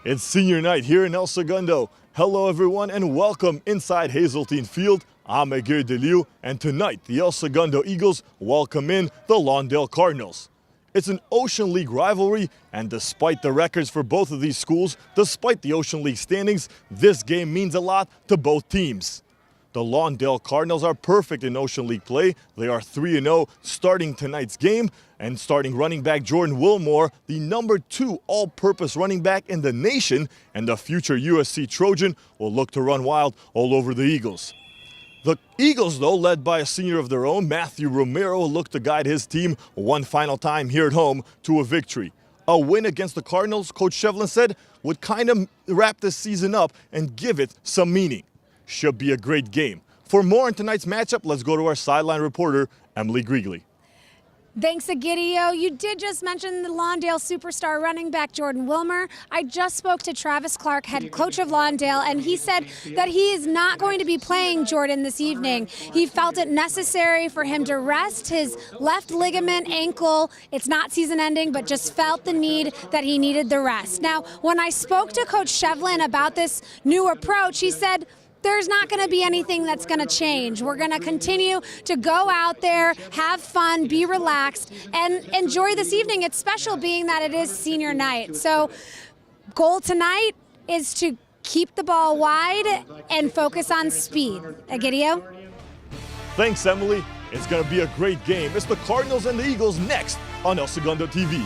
It's senior night here in El Segundo. Hello everyone and welcome inside Hazeltine Field. I'm Aguirre Deliu, and tonight the El Segundo Eagles welcome in the Lawndale Cardinals. It's an Ocean League rivalry, and despite the records for both of these schools, despite the Ocean League standings, this game means a lot to both teams. The Lawndale Cardinals are perfect in Ocean League play. They are 3-0 starting tonight's game, and starting running back Jordan Wilmore, the #2 all-purpose running back in the nation, and the future USC Trojan, will look to run wild all over the Eagles. The Eagles, though, led by a senior of their own, Matthew Romero, will look to guide his team one final time here at home to a victory. A win against the Cardinals, Coach Shevlin said, would kind of wrap this season up and give it some meaning. Should be a great game. For more on tonight's matchup, let's go to our sideline reporter, Emily Griegli. Thanks, Egidio. You did just mention the Lawndale superstar running back Jordan Wilmer. I just spoke to Travis Clark, head coach of Lawndale, and he said that he is not going to be playing Jordan this evening. He felt it necessary for him to rest his left ligament ankle. It's not season ending, but just felt the need that he needed the rest. Now, when I spoke to Coach Shevlin about this new approach, he said, there's not going to be anything that's going to change. We're going to continue to go out there, have fun, be relaxed, and enjoy this evening. It's special being that it is senior night. So goal tonight is to keep the ball wide and focus on speed. Egidio? Thanks, Emily. It's going to be a great game. It's the Cardinals and the Eagles next on El Segundo TV.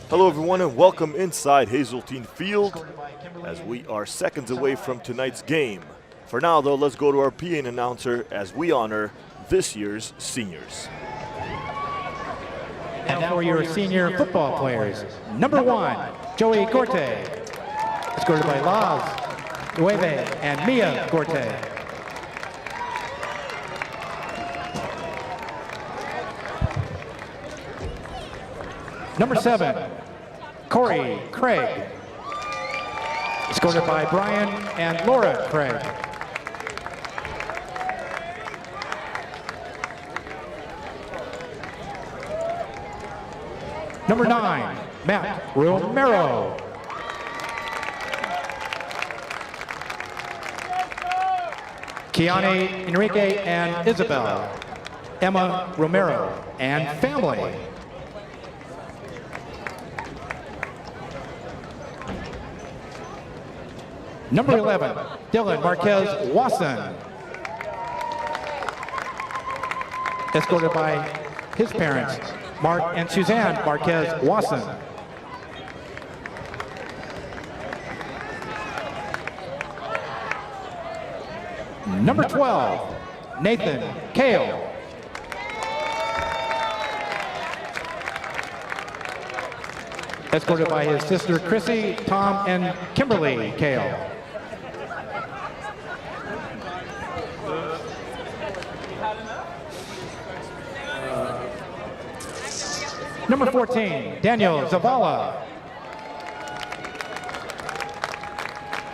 Hello everyone and welcome inside Hazeltine Field as we are seconds away from tonight's game. For now though, let's go to our PA announcer as we honor this year's seniors. And for your senior football players, #1, Joey Gorte, escorted by Laz Nueve and Mia Gorte. #7, Corey Craig, escorted by Brian and Laura Craig. #9, Matt Romero. Kiane Enrique and Isabel, Emma Romero and family. #11, Dylan Marquez Wasson, escorted by his parents, Mark and Suzanne Marquez Wasson. #12, Nathan Kale, escorted by his sister Chrissy, Tom, and Kimberly Kale. #14, Daniel Zavala,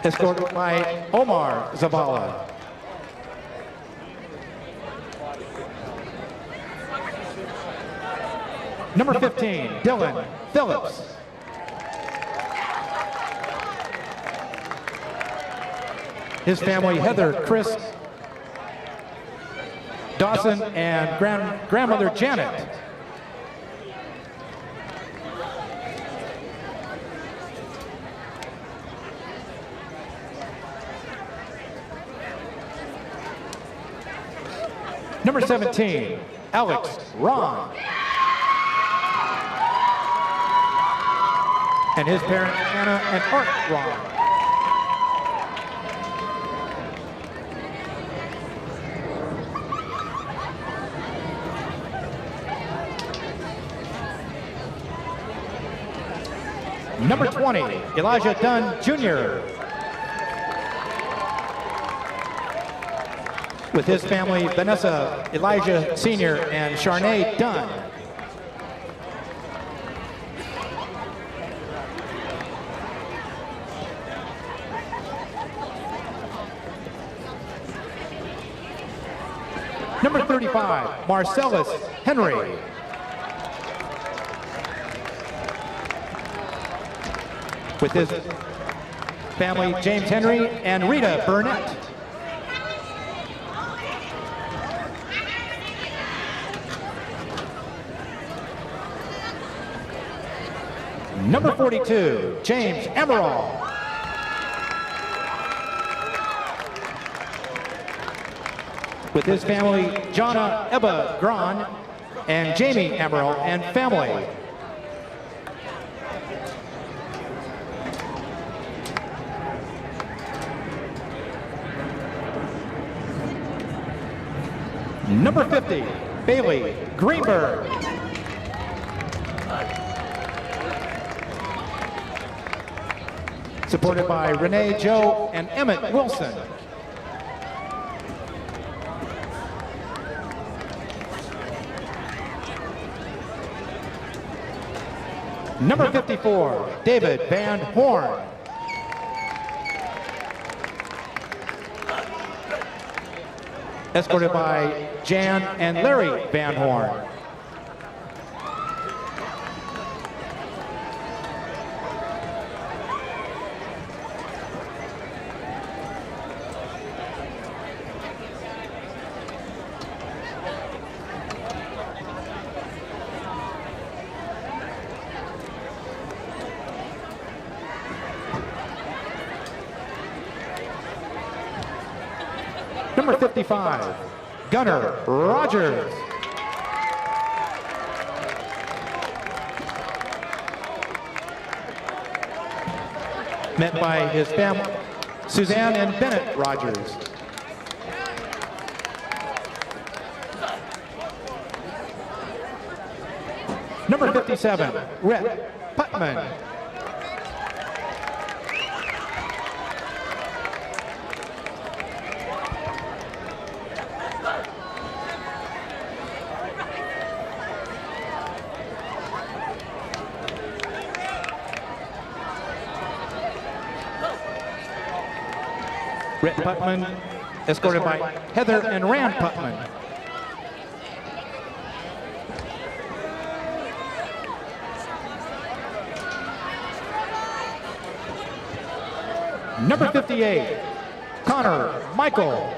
escorted by Omar Zavala. #15, Dylan Phillips, his family, Heather, Chris, Dawson, and grandmother Janet. #17, Alex Ron, and his parents, Anna and Art Ron. #20, Elijah Dunn Jr., With his family, Vanessa, Elijah Sr., and Sharnae Dunn. Number 35, Marcellus Henry. With his family, James Henry and Rita Burnett. Number 42, James Emerald. With his family, Jonna Ebba Gran and Jamie Emerald and family. Number 50, Bailey Greenberg. Supported by Renee Joe and Emmett Wilson. Number 54, David Van Horn. Escorted by Jan and Larry Van Horn. Number 55, Gunnar Rogers. Met by his family, Suzanne and Bennett Rogers. Number 57, Rhett Putman. Rhett Putman, escorted by Heather and Rand Putman. Number 58, Connor Michael.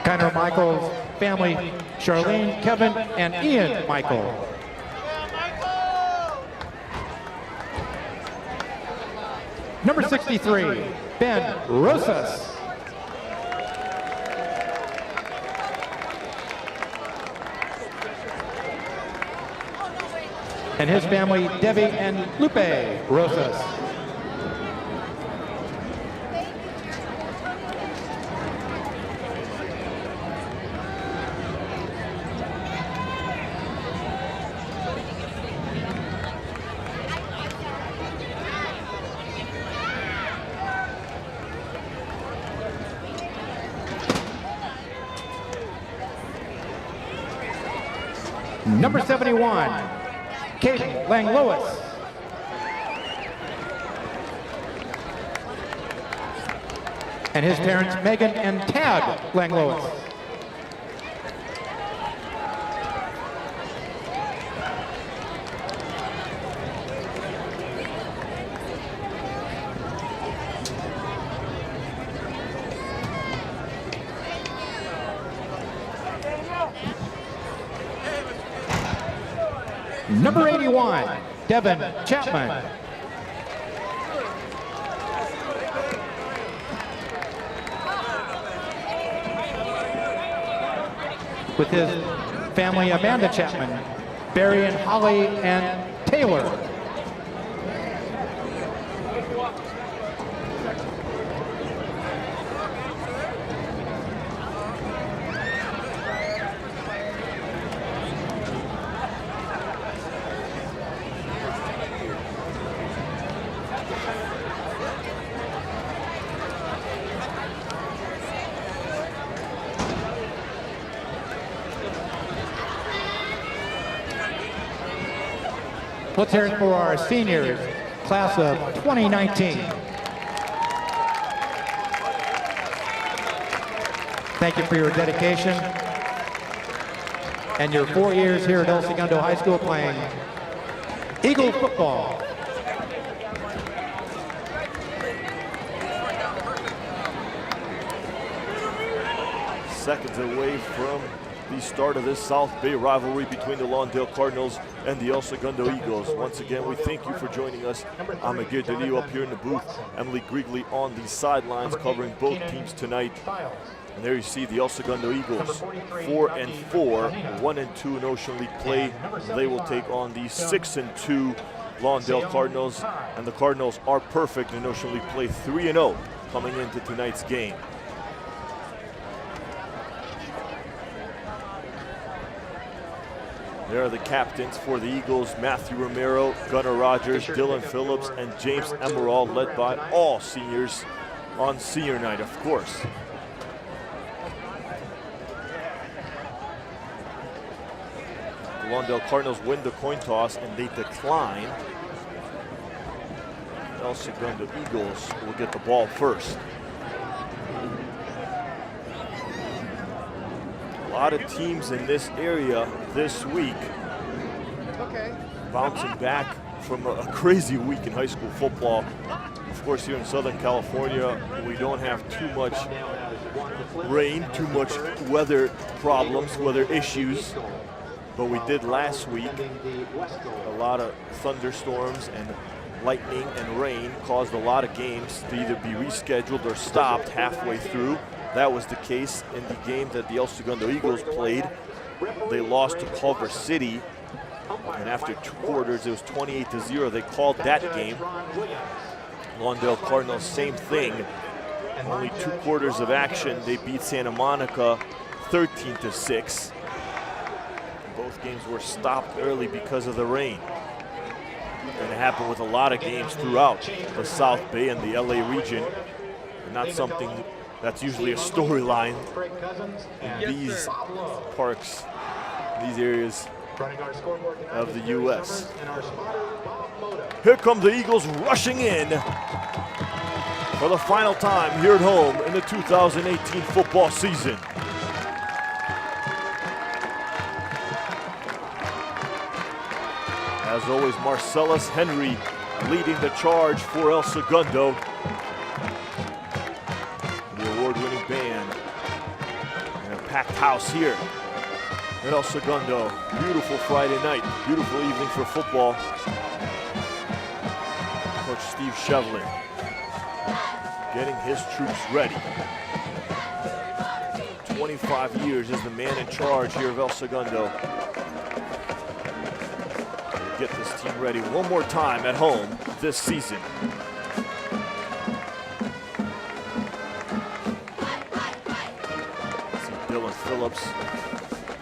Connor Michael's family, Charlene, Kevin, and Ian Michael. Number 63, Ben Rosas. And his family, Debbie and Lupe Rosas. Number 71, Kate Langlois. And his parents, Megan and Tad Langlois. Number 81, Devin Chapman. With his family, Amanda Chapman, Barry and Holly and Taylor. Let's hear it for our seniors, class of 2019. Thank you for your dedication and your 4 years here at El Segundo High School playing Eagle football. Seconds away from the start of this South Bay rivalry between the Lawndale Cardinals and the El Segundo Eagles. Once again, we thank you for joining us. I'm Agir Delio up here in the booth. Emily Grigley on the sidelines covering both teams tonight. And there you see the El Segundo Eagles, 4-4, 1-2 in Ocean League play. They will take on the 6-2 Lawndale Cardinals, and the Cardinals are perfect in Ocean League play, 3-0 coming into tonight's game. There are the captains for the Eagles, Matthew Romero, Gunnar Rogers, Dylan Phillips, and James Emerald, led by all seniors on senior night, of course. The Lawndale Cardinals win the coin toss and they decline. The El Segundo Eagles will get the ball first. A lot of teams in this area this week bouncing back from a crazy week in high school football. Of course, here in Southern California, we don't have too much rain, too much weather problems, weather issues. But we did last week. A lot of thunderstorms and lightning and rain caused a lot of games to either be rescheduled or stopped halfway through. That was the case in the game that the El Segundo Eagles played. They lost to Culver City, and after 2 quarters, it was 28-0. They called that game. Lawndale Cardinals, same thing. Only 2 quarters of action. They beat Santa Monica 13-6. Both games were stopped early because of the rain. And it happened with a lot of games throughout the South Bay and the LA region. And not something that's usually a storyline in these parks, these areas of the U.S. Here come the Eagles rushing in for the final time here at home in the 2018 football season. As always, Marcellus Henry leading the charge for El Segundo. The award-winning band and a packed house here at El Segundo. Beautiful Friday night, beautiful evening for football. Coach Steve Shevlin getting his troops ready. 25 years as the man in charge here of El Segundo. Get this team ready one more time at home this season. See Dylan Phillips,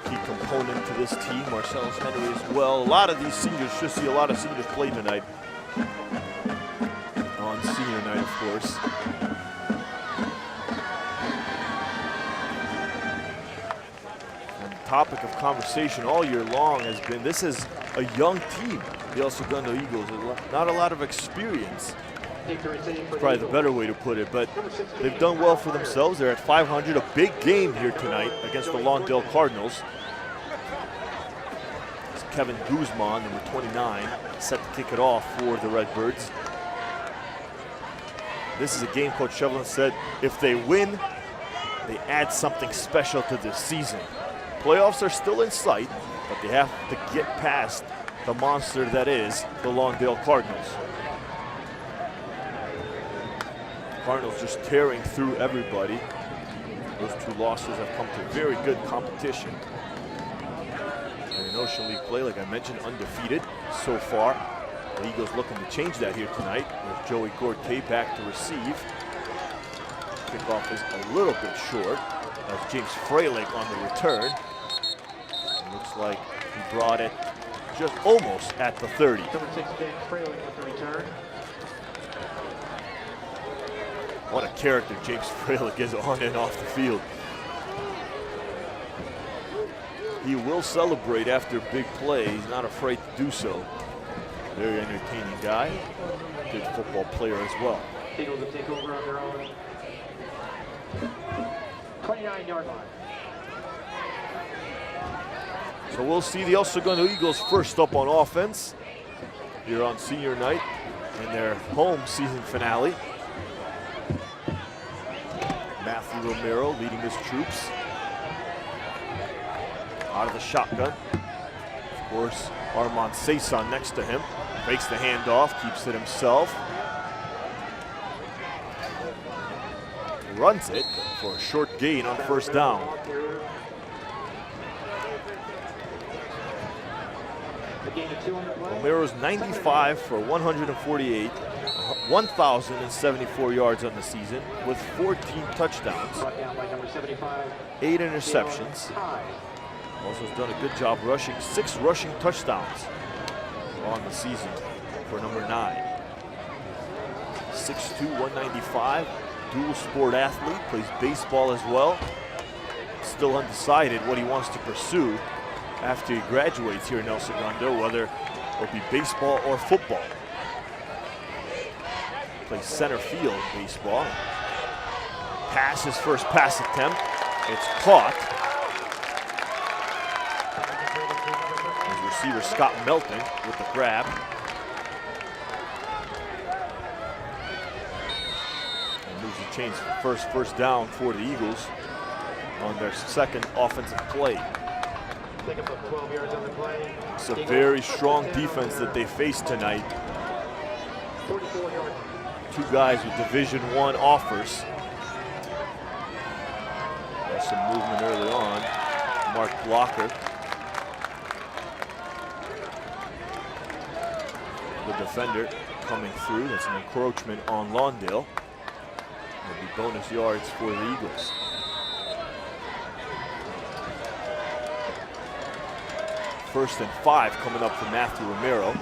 key component to this team. Marcellus Henry as well. A lot of these seniors, should see a lot of seniors play tonight. On senior night, of course. And the topic of conversation all year long has been, this is a young team, the El Segundo Eagles. Not a lot of experience, probably the better way to put it, but they've done well for themselves. They're at 500, a big game here tonight against the Lawndale Cardinals. It's Kevin Guzman, number 29, set to kick it off for the Redbirds. This is a game Coach Shevlin said if they win, they add something special to this season. Playoffs are still in sight, but they have to get past the monster that is the Lawndale Cardinals. Cardinals just tearing through everybody. Those 2 losses have come to very good competition. And in Ocean League play, like I mentioned, undefeated so far. The Eagles looking to change that here tonight with Joey Gorte back to receive. Kickoff is a little bit short as James Freilich on the return. Looks like he brought it just almost at the 30. What a character James Freilich is on and off the field. He will celebrate after big play. He's not afraid to do so. Very entertaining guy. Good football player as well. Eagles will take over on their own 29-yard line. So we'll see the El Segundo Eagles first up on offense here on senior night in their home season finale. Matthew Romero leading his troops out of the shotgun. Of course, Armand Saison next to him. Fakes the handoff, keeps it himself. Runs it for a short gain on first down. Romero's 95 for 148, 1,074 yards on the season with 14 touchdowns, 8 interceptions. Also has done a good job rushing, 6 rushing touchdowns on the season for number 9. 6'2", 195, dual sport athlete, plays baseball as well. Still undecided what he wants to pursue after he graduates here in El Segundo, whether it'll be baseball or football. Plays center field baseball. Pass, his first pass attempt. It's caught. His receiver Scott Melton with the grab. And moves the chains for first down for the Eagles on their second offensive play. It's a very strong defense that they face tonight. 2 guys with Division I offers. There's some movement early on. Mark Blocker, the defender, coming through. That's an encroachment on Lawndale. There'll be bonus yards for the Eagles. First and 5 coming up for Matthew Romero.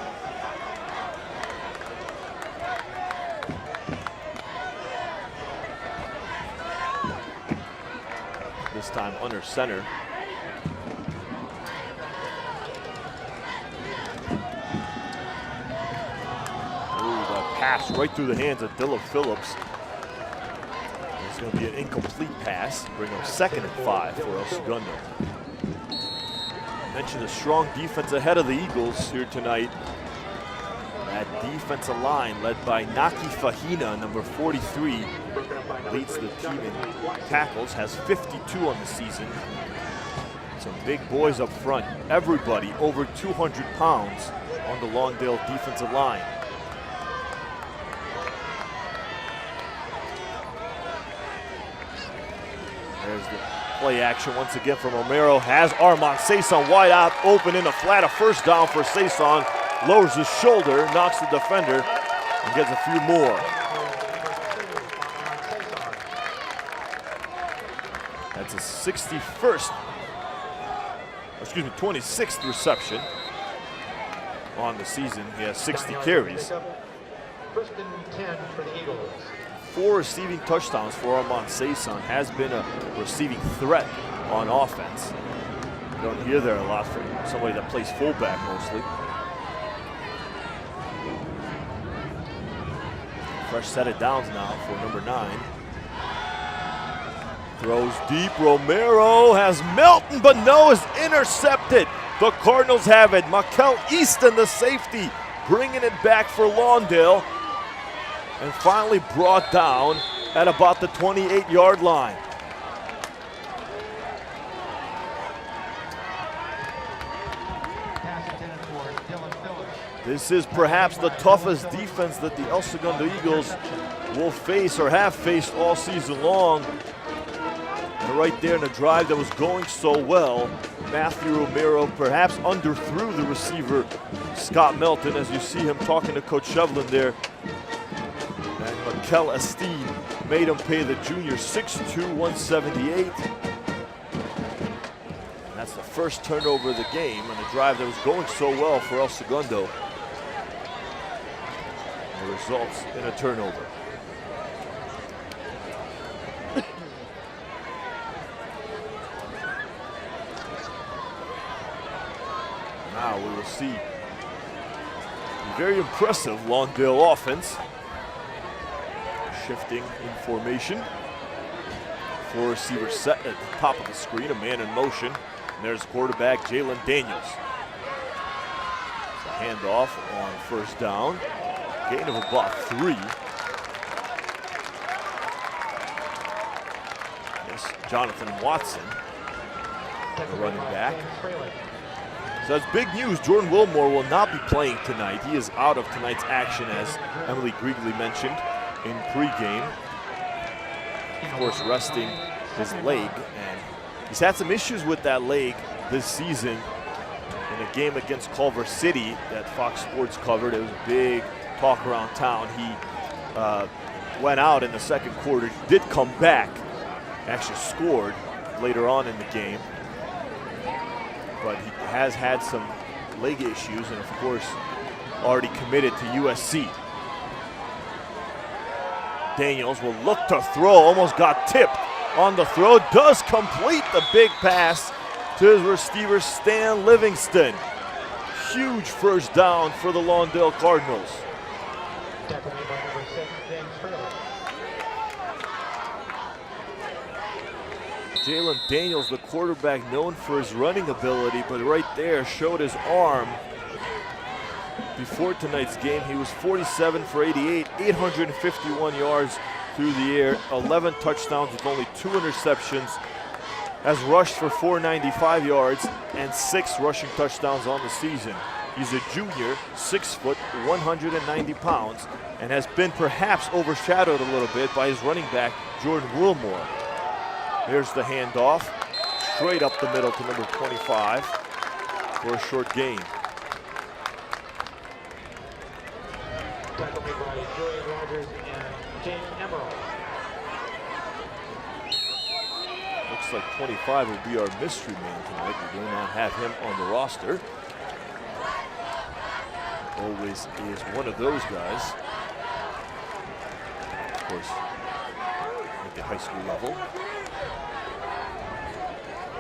This time under center. Ooh, the pass right through the hands of Dilla Phillips. It's going to be an incomplete pass. Bring up 2nd and 5 for El Segundo. Mentioned a strong defense ahead of the Eagles here tonight. That defensive line led by Naki Fahina, number 43, leads the team in tackles, has 52 on the season. Some big boys up front. Everybody over 200 pounds on the Lawndale defensive line. There's the play action once again from Romero. Has Armand Saison wide out open in the flat. A first down for Saison. Lowers his shoulder, knocks the defender, and gets a few more. That's his 26th reception on the season. He has 60 carries. First and 10 for the Eagles. 4 receiving touchdowns for Armand Saison. Has been a receiving threat on offense. You don't hear there a lot from somebody that plays fullback mostly. Fresh set of downs now for number 9. Throws deep. Romero has Melton, but no, is intercepted. The Cardinals have it. Mikel Easton, the safety, bringing it back for Lawndale. And finally brought down at about the 28-yard line. This is perhaps the toughest defense that the El Segundo Eagles will face or have faced all season long. And right there in a drive that was going so well, Matthew Romero perhaps underthrew the receiver, Scott Melton, as you see him talking to Coach Shevlin there. And Mikel Easton made him pay the junior 6'2", 178. And that's the first turnover of the game and a drive that was going so well for El Segundo. And it results in a turnover. Now we will see very impressive Lawndale offense. Shifting in formation. Four receivers set at the top of the screen, a man in motion. And there's quarterback Jalen Daniels. It's a handoff on first down. Gain of about 3. Yes, Jonathan Watson, the running back. So that's big news. Jordan Wilmore will not be playing tonight. He is out of tonight's action, as Emily Griegley mentioned in pregame. Of course, resting his leg, and he's had some issues with that leg this season. In a game against Culver City that Fox Sports covered, it was a big talk around town. He went out in the second quarter, did come back, actually scored later on in the game, but he has had some leg issues, and of course already committed to USC. Daniels will look to throw, almost got tipped on the throw, does complete the big pass to his receiver Stan Livingston. Huge first down for the Lawndale Cardinals. Jalen Daniels, the quarterback, known for his running ability, but right there showed his arm. Before tonight's game, he was 47 for 88, 851 yards through the air, 11 touchdowns with only 2 interceptions, has rushed for 495 yards and 6 rushing touchdowns on the season. He's a junior, 6 foot, 190 pounds, and has been perhaps overshadowed a little bit by his running back, Jordan Wilmore. There's the handoff, straight up the middle to number 25 for a short gain. Looks like 25 will be our mystery man tonight. We do not have him on the roster. Always is one of those guys. Of course, at the high school level.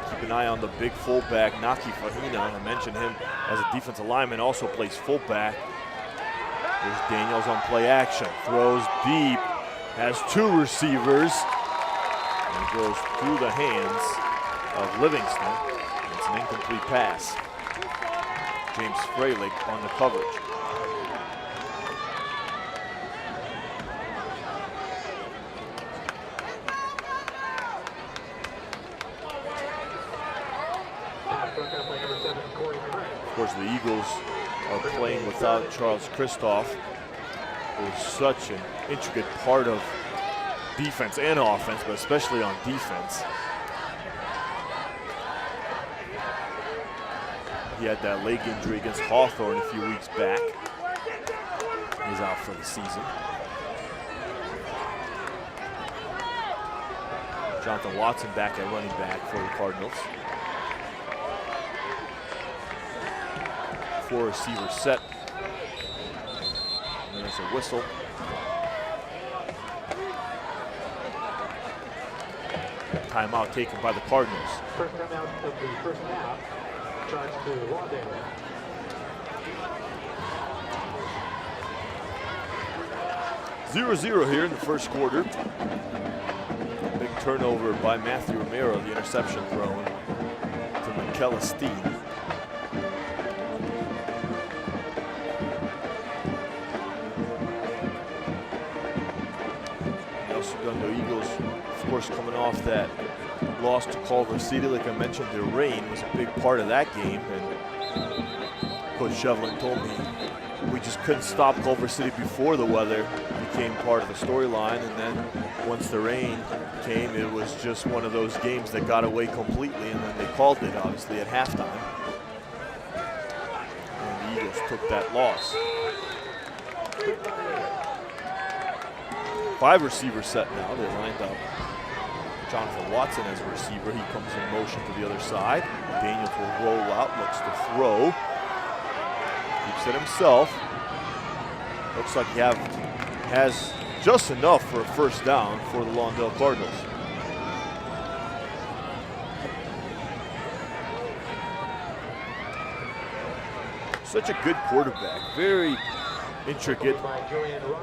Keep an eye on the big fullback, Naki Fahina. I mentioned him as a defensive lineman, also plays fullback. There's Daniels on play action, throws deep, has 2 receivers, and goes through the hands of Livingston. It's an incomplete pass. James Freilich on the coverage. Of course, the Eagles are playing without Charles Kristoff, who's such an intricate part of defense and offense, but especially on defense. He had that leg injury against Hawthorne a few weeks back. He's out for the season. Jonathan Watson back at running back for the Cardinals. 4 receivers set. And there's a whistle. Timeout taken by the Cardinals. First timeout of the first half. Charge to Lawndale. Zero here in the first quarter. Big turnover by Matthew Romero, the interception thrown to Michaela Steen. The Segundo Eagles, of course, coming off that loss to Culver City. Like I mentioned, the rain was a big part of that game, and Coach Shevlin told me we just couldn't stop Culver City before the weather became part of the storyline, and then once the rain came, it was just one of those games that got away completely, and then they called it, obviously, at halftime. And the Eagles took that loss. 5 receivers set now. They lined up Jonathan Watson as a receiver. He comes in motion to the other side. Daniels will roll out, looks to throw. Keeps it himself. Looks like he has just enough for a first down for the Lawndale Cardinals. Such a good quarterback. Very intricate,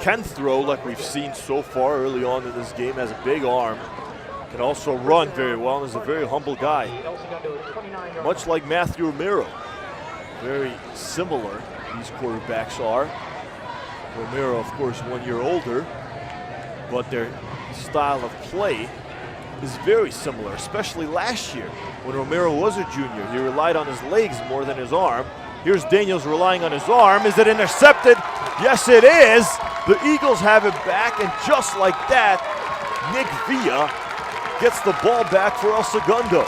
can throw like we've seen so far early on in this game, has a big arm, can also run very well, and is a very humble guy. Much like Matthew Romero. Very similar, these quarterbacks are. Romero, of course, 1 year older, but their style of play is very similar, especially last year when Romero was a junior. He relied on his legs more than his arm. Here's Daniels relying on his arm. Is it intercepted? Yes, it is. The Eagles have it back, and just like that, Nick Villa gets the ball back for El Segundo.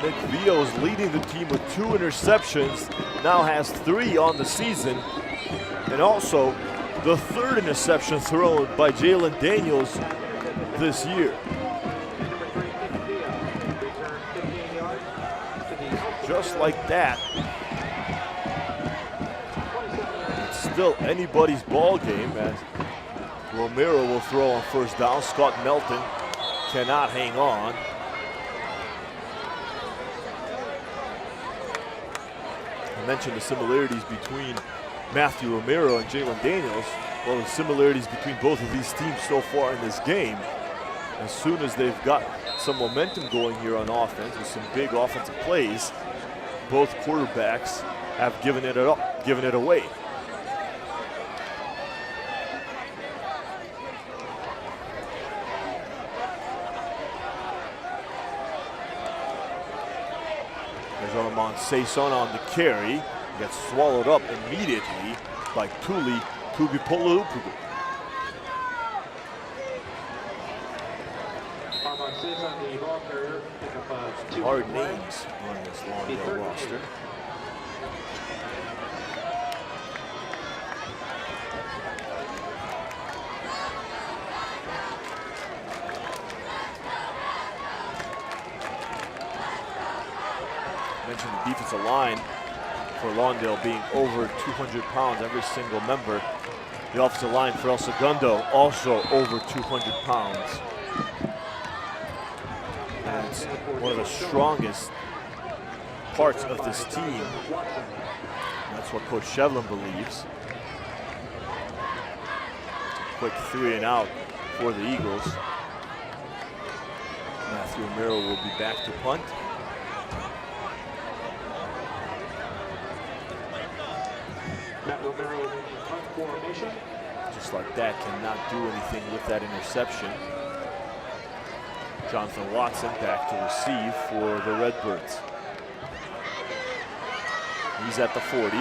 Nick Villa is leading the team with 2 interceptions, now has 3 on the season, and also the 3rd interception thrown by Jalen Daniels this year. Just like that, it's still anybody's ball game as Romero will throw on first down. Scott Melton cannot hang on. I mentioned the similarities between Matthew Romero and Jalen Daniels. Well, the similarities between both of these teams so far in this game. As soon as they've got some momentum going here on offense with some big offensive plays, both quarterbacks have given it away. There's Armand Saison on the carry. He gets swallowed up immediately by Tuli Tugipolupugu. Hard names on this Lawndale roster. Mentioned the defensive line for Lawndale being over 200 pounds, every single member. The offensive line for El Segundo also over 200 pounds. And it's one of the strongest parts of this team. That's what Coach Shevlin believes. Quick 3 and out for the Eagles. Matthew Romero will be back to punt. Just like that, cannot do anything with that interception. Jonathan Watson back to receive for the Redbirds. He's at the 40,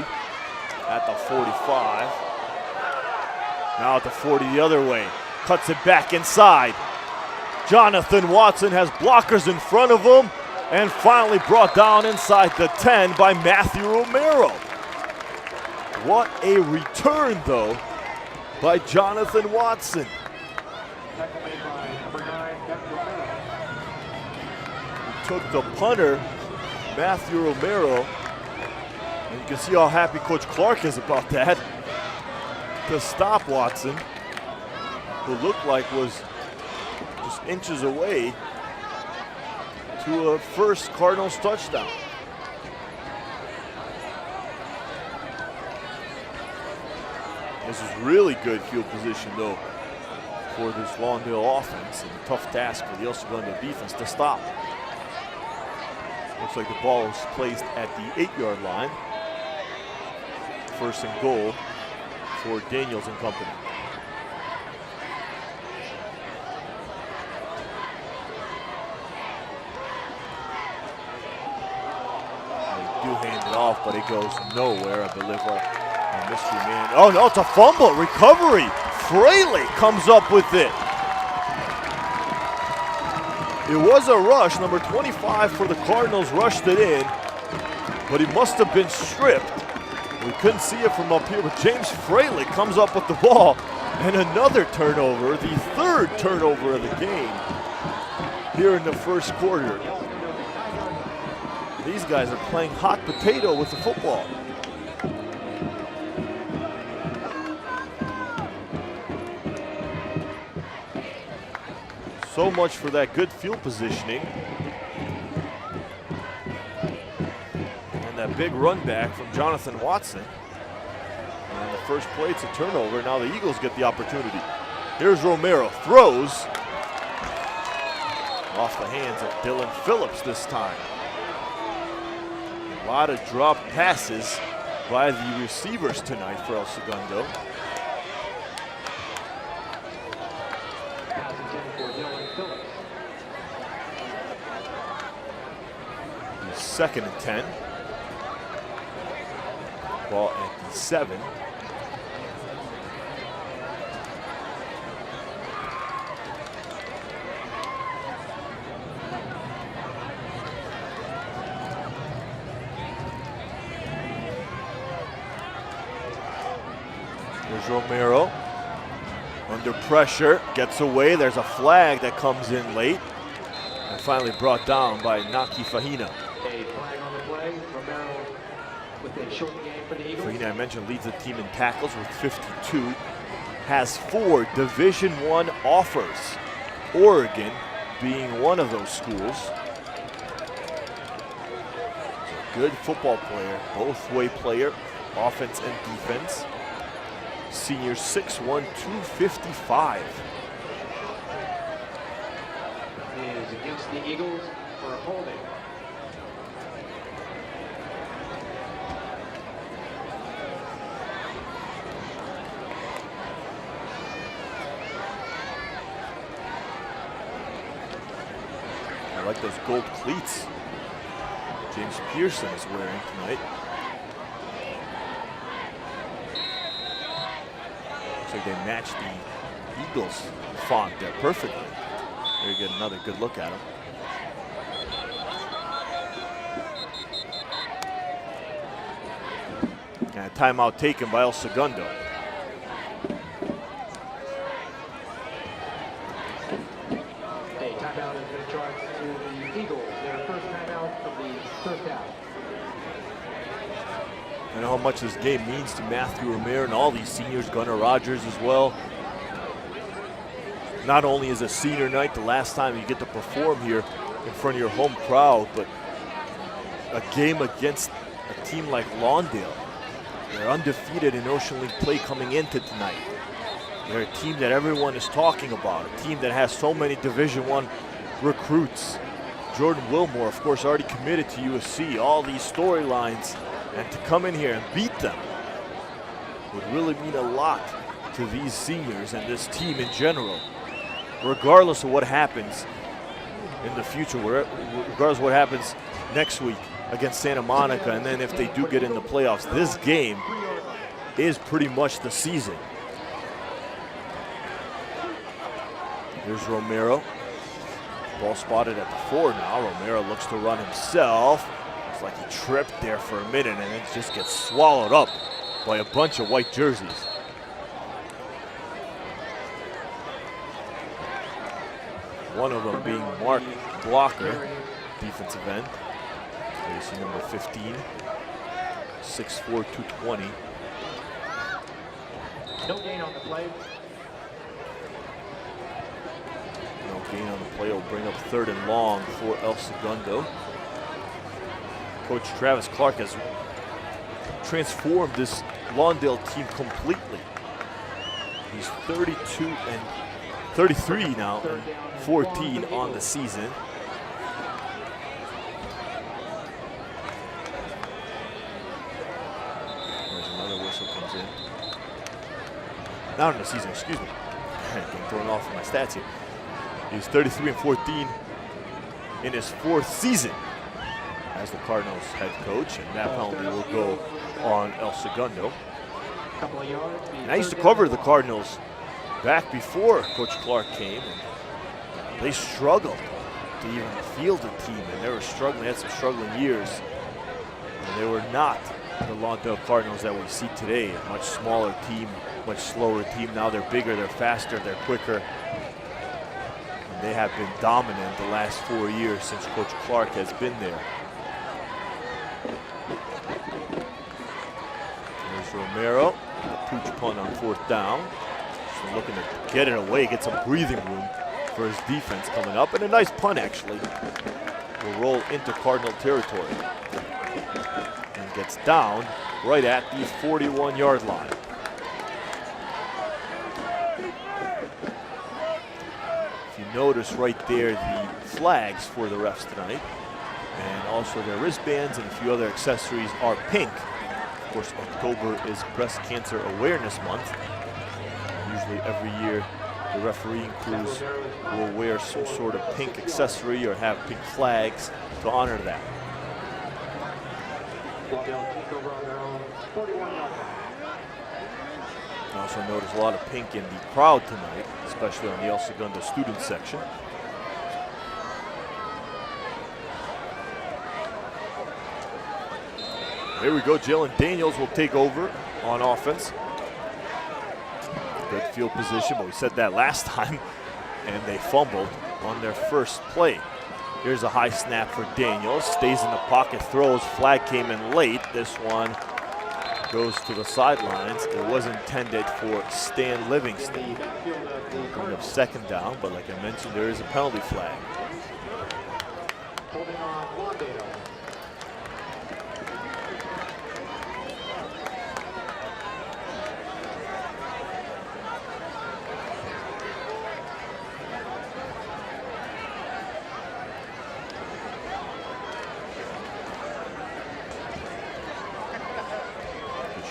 at the 45. Now at the 40 the other way. Cuts it back inside. Jonathan Watson has blockers in front of him and finally brought down inside the 10 by Matthew Romero. What a return, though, by Jonathan Watson. He took the punter, Matthew Romero, and you can see how happy Coach Clark is about that, to stop Watson, who looked like was just inches away to a first Cardinals touchdown. This is really good field position, though, for this Lawndale offense, and a tough task for the El Segundo defense to stop. Looks like the ball is placed at the 8-yard line. First and goal for Daniels and company. They do hand it off, but it goes nowhere, I believe. Mystery man. Oh no, it's a fumble. Recovery. Fraley comes up with it. It was a rush. Number 25 for the Cardinals rushed it in, but he must have been stripped. We couldn't see it from up here, but James Fraley comes up with the ball, and another turnover, the 3rd turnover of the game here in the first quarter. These guys are playing hot potato with the football. So much for that good field positioning. And that big run back from Jonathan Watson. And the first play, it's a turnover. Now the Eagles get the opportunity. Here's Romero, throws. Off the hands of Dylan Phillips this time. A lot of drop passes by the receivers tonight for El Segundo. Second and 10. Ball at the 7. There's Romero. Under pressure, gets away. There's a flag that comes in late. And finally brought down by Naki Fahina. A flag on the play. Romero with a short game for the Eagles. Fahina, I mentioned, leads the team in tackles with 52. Has 4 Division I offers. Oregon being one of those schools. Good football player, both-way player, offense and defense. Senior 6'1", 255. Is against the Eagles for a holding. I like those gold cleats James Pearson is wearing tonight. Looks like they match the Eagles font there perfectly. There you get another good look at him. And a timeout taken by El Segundo. A timeout has been charged to the Eagles. Their first timeout of the first half. I know how much this game means to Matthew Romero and all these seniors, Gunnar Rogers as well. Not only is a senior night the last time you get to perform here in front of your home crowd, but a game against a team like Lawndale. They're undefeated in Ocean League play coming into tonight. They're a team that everyone is talking about, a team that has so many Division I recruits. Jordan Wilmore, of course, already committed to USC, all these storylines, and to come in here and beat them would really mean a lot to these seniors and this team in general. Regardless of what happens in the future, regardless of what happens next week against Santa Monica, and then if they do get in the playoffs, this game is pretty much the season. Here's Romero. Ball spotted at the 4 now. Romero looks to run himself. Looks like he tripped there for a minute and then just gets swallowed up by a bunch of white jerseys. One of them being Mark Blocker, defensive end. Jersey number 15, 6'4", 220. No gain on the play. No gain on the play will bring up 3rd and long for El Segundo. Coach Travis Clark has transformed this Lawndale team completely. He's 33 now, and 14 on the season. There's another whistle comes in. Not in the season, excuse me. I'm throwing off my stats here. He's 33 and 14 in his 4th season as the Cardinals head coach, and that penalty will go on El Segundo. And I used to cover the Cardinals back before Coach Clark came, and they struggled to even field a team, and they were struggling, had some struggling years. And they were not the Lawndale Cardinals that we see today, a much smaller team, much slower team. Now they're bigger, they're faster, they're quicker. And they have been dominant the last 4 years since Coach Clark has been there. There's Romero, the pooch punt on 4th down. So looking to get it away, get some breathing room for his defense coming up, and a nice punt actually. Will roll into Cardinal territory and gets down right at the 41-yard line. If you notice right there, the flags for the refs tonight, and also their wristbands and a few other accessories are pink. Of course, October is Breast Cancer Awareness Month. Usually every year, the refereeing crews will wear some sort of pink accessory or have pink flags to honor that. I also noticed a lot of pink in the crowd tonight, especially on the El Segundo student section. Here we go, Jalen Daniels will take over on offense. Good field position, but we said that last time, and they fumbled on their first play. Here's a high snap for Daniels, stays in the pocket, throws, flag came in late. This one goes to the sidelines. It was intended for Stan Livingston. Going up second down, but like I mentioned, there is a penalty flag. Holding on Lawndale.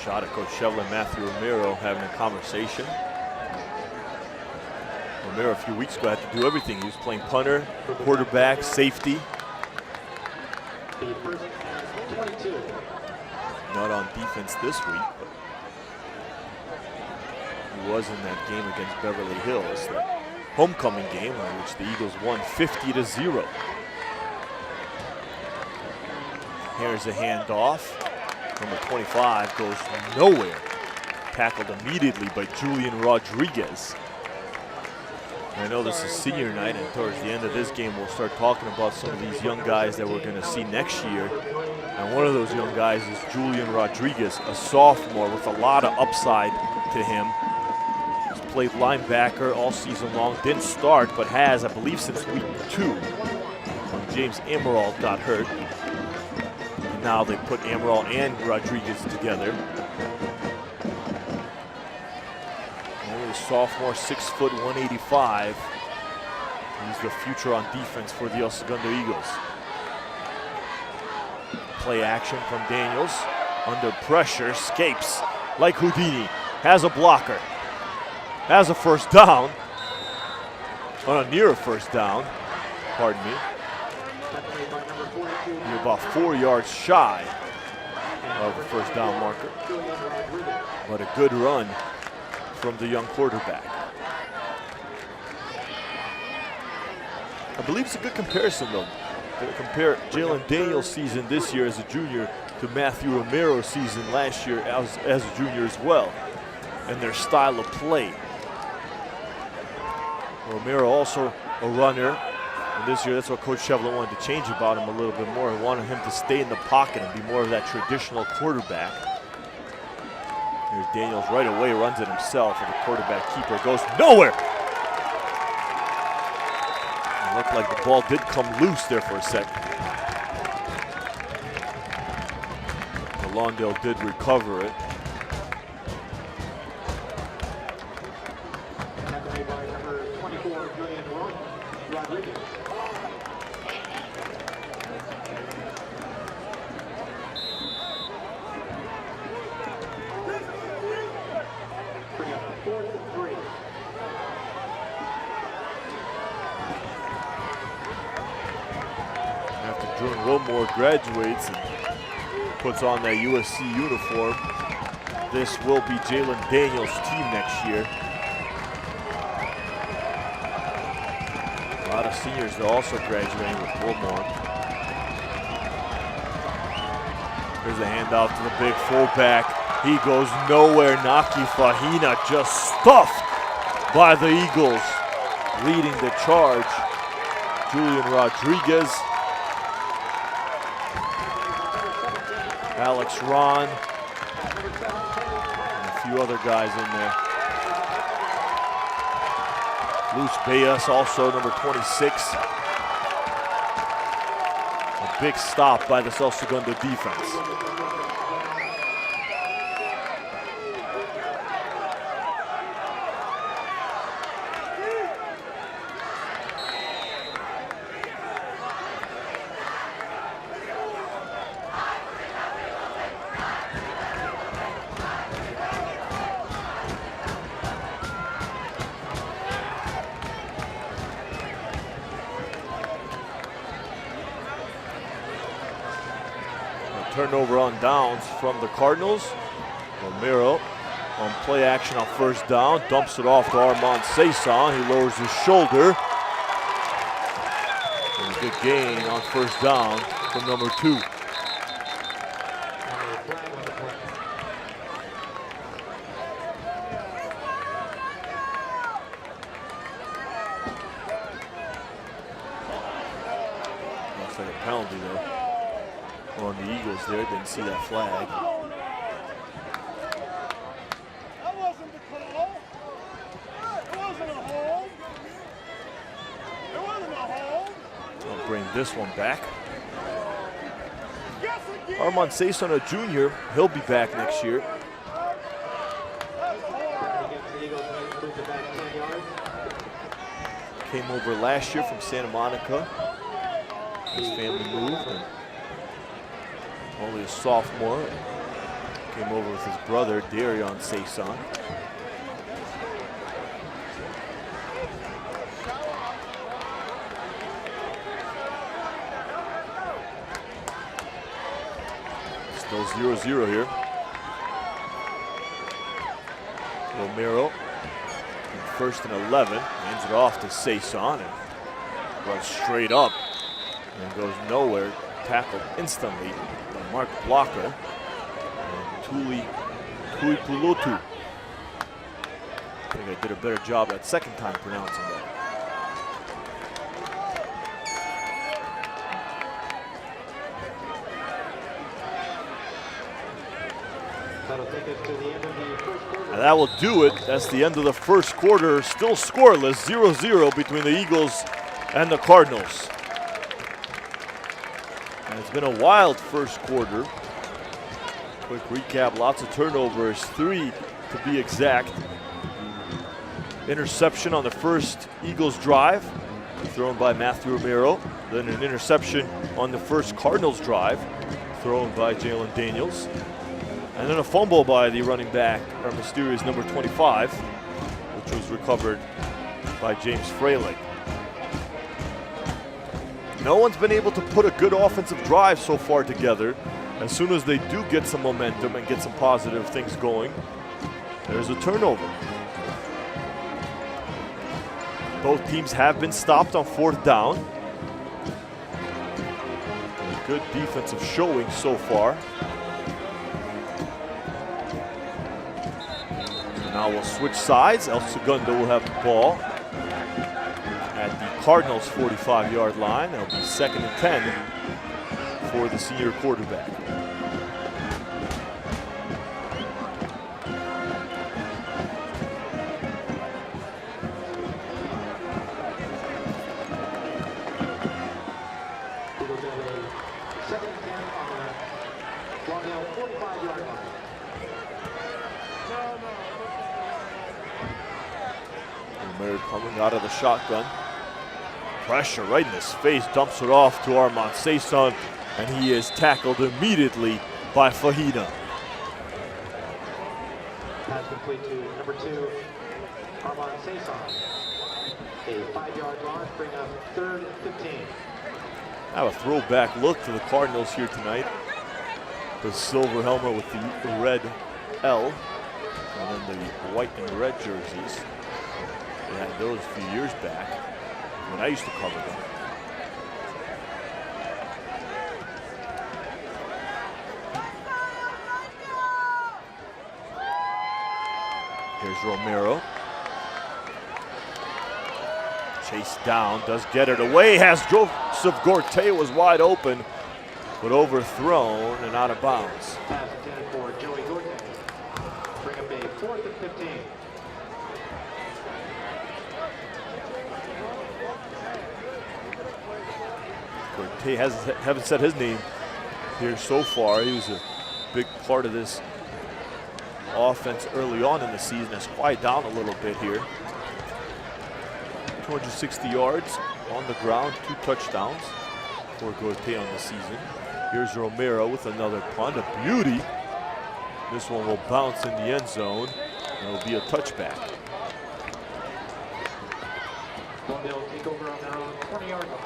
Shot at Coach Shevlin and Matthew Romero having a conversation. Romero a few weeks ago had to do everything. He was playing punter, quarterback, safety. Not on defense this week, but he was in that game against Beverly Hills, the homecoming game in which the Eagles won 50-0. Here's a handoff. Number 25 goes nowhere. Tackled immediately by Julian Rodriguez. I know this is senior night, and towards the end of this game, we'll start talking about some of these young guys that we're going to see next year. And one of those young guys is Julian Rodriguez, a sophomore with a lot of upside to him. He's played linebacker all season long, didn't start, but has, I believe, since week 2 when James Amaral got hurt. Now they put Amaral and Rodriguez together. Only a sophomore, 6 foot, 185. He's the future on defense for the El Segundo Eagles. Play action from Daniels. Under pressure, escapes like Houdini. Has a blocker. Has a first down. Oh, near a first down. Pardon me. You're about 4 yards shy of the first down marker. But a good run from the young quarterback. I believe it's a good comparison, though, to compare Jalen Daniels' season this year as a junior to Matthew Romero's season last year as a junior as well, and their style of play. Romero also a runner. And this year, that's what Coach Shevlin wanted to change about him a little bit more. He wanted him to stay in the pocket and be more of that traditional quarterback. Here's Daniels right away, runs it himself, and the quarterback keeper goes nowhere. It looked like the ball did come loose there for a second. But Lawndale did recover it. Wilmore graduates and puts on that USC uniform, this will be Jalen Daniels' team next year. A lot of seniors are also graduating with Wilmore. Here's a handout to the big fullback. He goes nowhere. Naki Fahina just stuffed by the Eagles. Leading the charge, Julian Rodriguez. Alex Ron, and a few other guys in there. Luis Bayas, also number 26. A big stop by this El Segundo defense. Turnover on downs from the Cardinals. Romero on play action on first down, dumps it off to Armand Saison. He lowers his shoulder. And a good gain on first down from number 2. Looks like a penalty there on the Eagles there. Didn't see that flag. That wasn't the call. It wasn't a hold. It wasn't a hold. I'll bring this one back. Yes, again. Armand Saison, a junior, he'll be back next year. Came over last year from Santa Monica. His family moved. And only a sophomore. Came over with his brother, Darion Saison. Still 0-0 here. Romero, in 1st and 11, hands it off to Saison and runs straight up and goes nowhere. Tackled instantly by Mark Blocker and Tuli Puipulotu. I think I did a better job that second time pronouncing that. That'll take us to the end of the first quarter. And that will do it. That's the end of the first quarter. Still scoreless, 0-0 between the Eagles and the Cardinals. And it's been a wild first quarter. Quick recap, lots of turnovers, 3 to be exact. Interception on the first Eagles drive, thrown by Matthew Romero. Then an interception on the first Cardinals drive, thrown by Jalen Daniels. And then a fumble by the running back, our mysterious number 25, which was recovered by James Freilich. No one's been able to put a good offensive drive so far together. As soon as they do get some momentum and get some positive things going, there's a turnover. Both teams have been stopped on 4th down. A good defensive showing so far. Now we'll switch sides. El Segundo will have the ball at the Cardinals' 45-yard line. That'll be 2nd and 10 for the senior quarterback. Eagles have a 2nd and 10 on the Lawndale 45-yard line. Romero coming out of the shotgun. Pressure right in his face, dumps it off to Armand Saison, and he is tackled immediately by Fajita. Pass complete to number 2, Armand Saison. A 5-yard loss, bring up 3rd and 15. Have a throwback look to the Cardinals here tonight. The silver helmet with the red L, and then the white and red jerseys. They had those a few years back when I used to cover them. Here's Romero. Chased down, does get it away, has Joseph Gorte, was wide open, but overthrown and out of bounds. Pass intended for Joey Gorte. Bring up a 4th and 15. Gorte haven't said his name here so far. He was a big part of this offense early on in the season. Has quieted down a little bit here. 260 yards on the ground, 2 touchdowns for Gorte on the season. Here's Romero with another punt, a beauty. This one will bounce in the end zone, and it'll be a touchback. Lawndale take over on their own 20-yard line.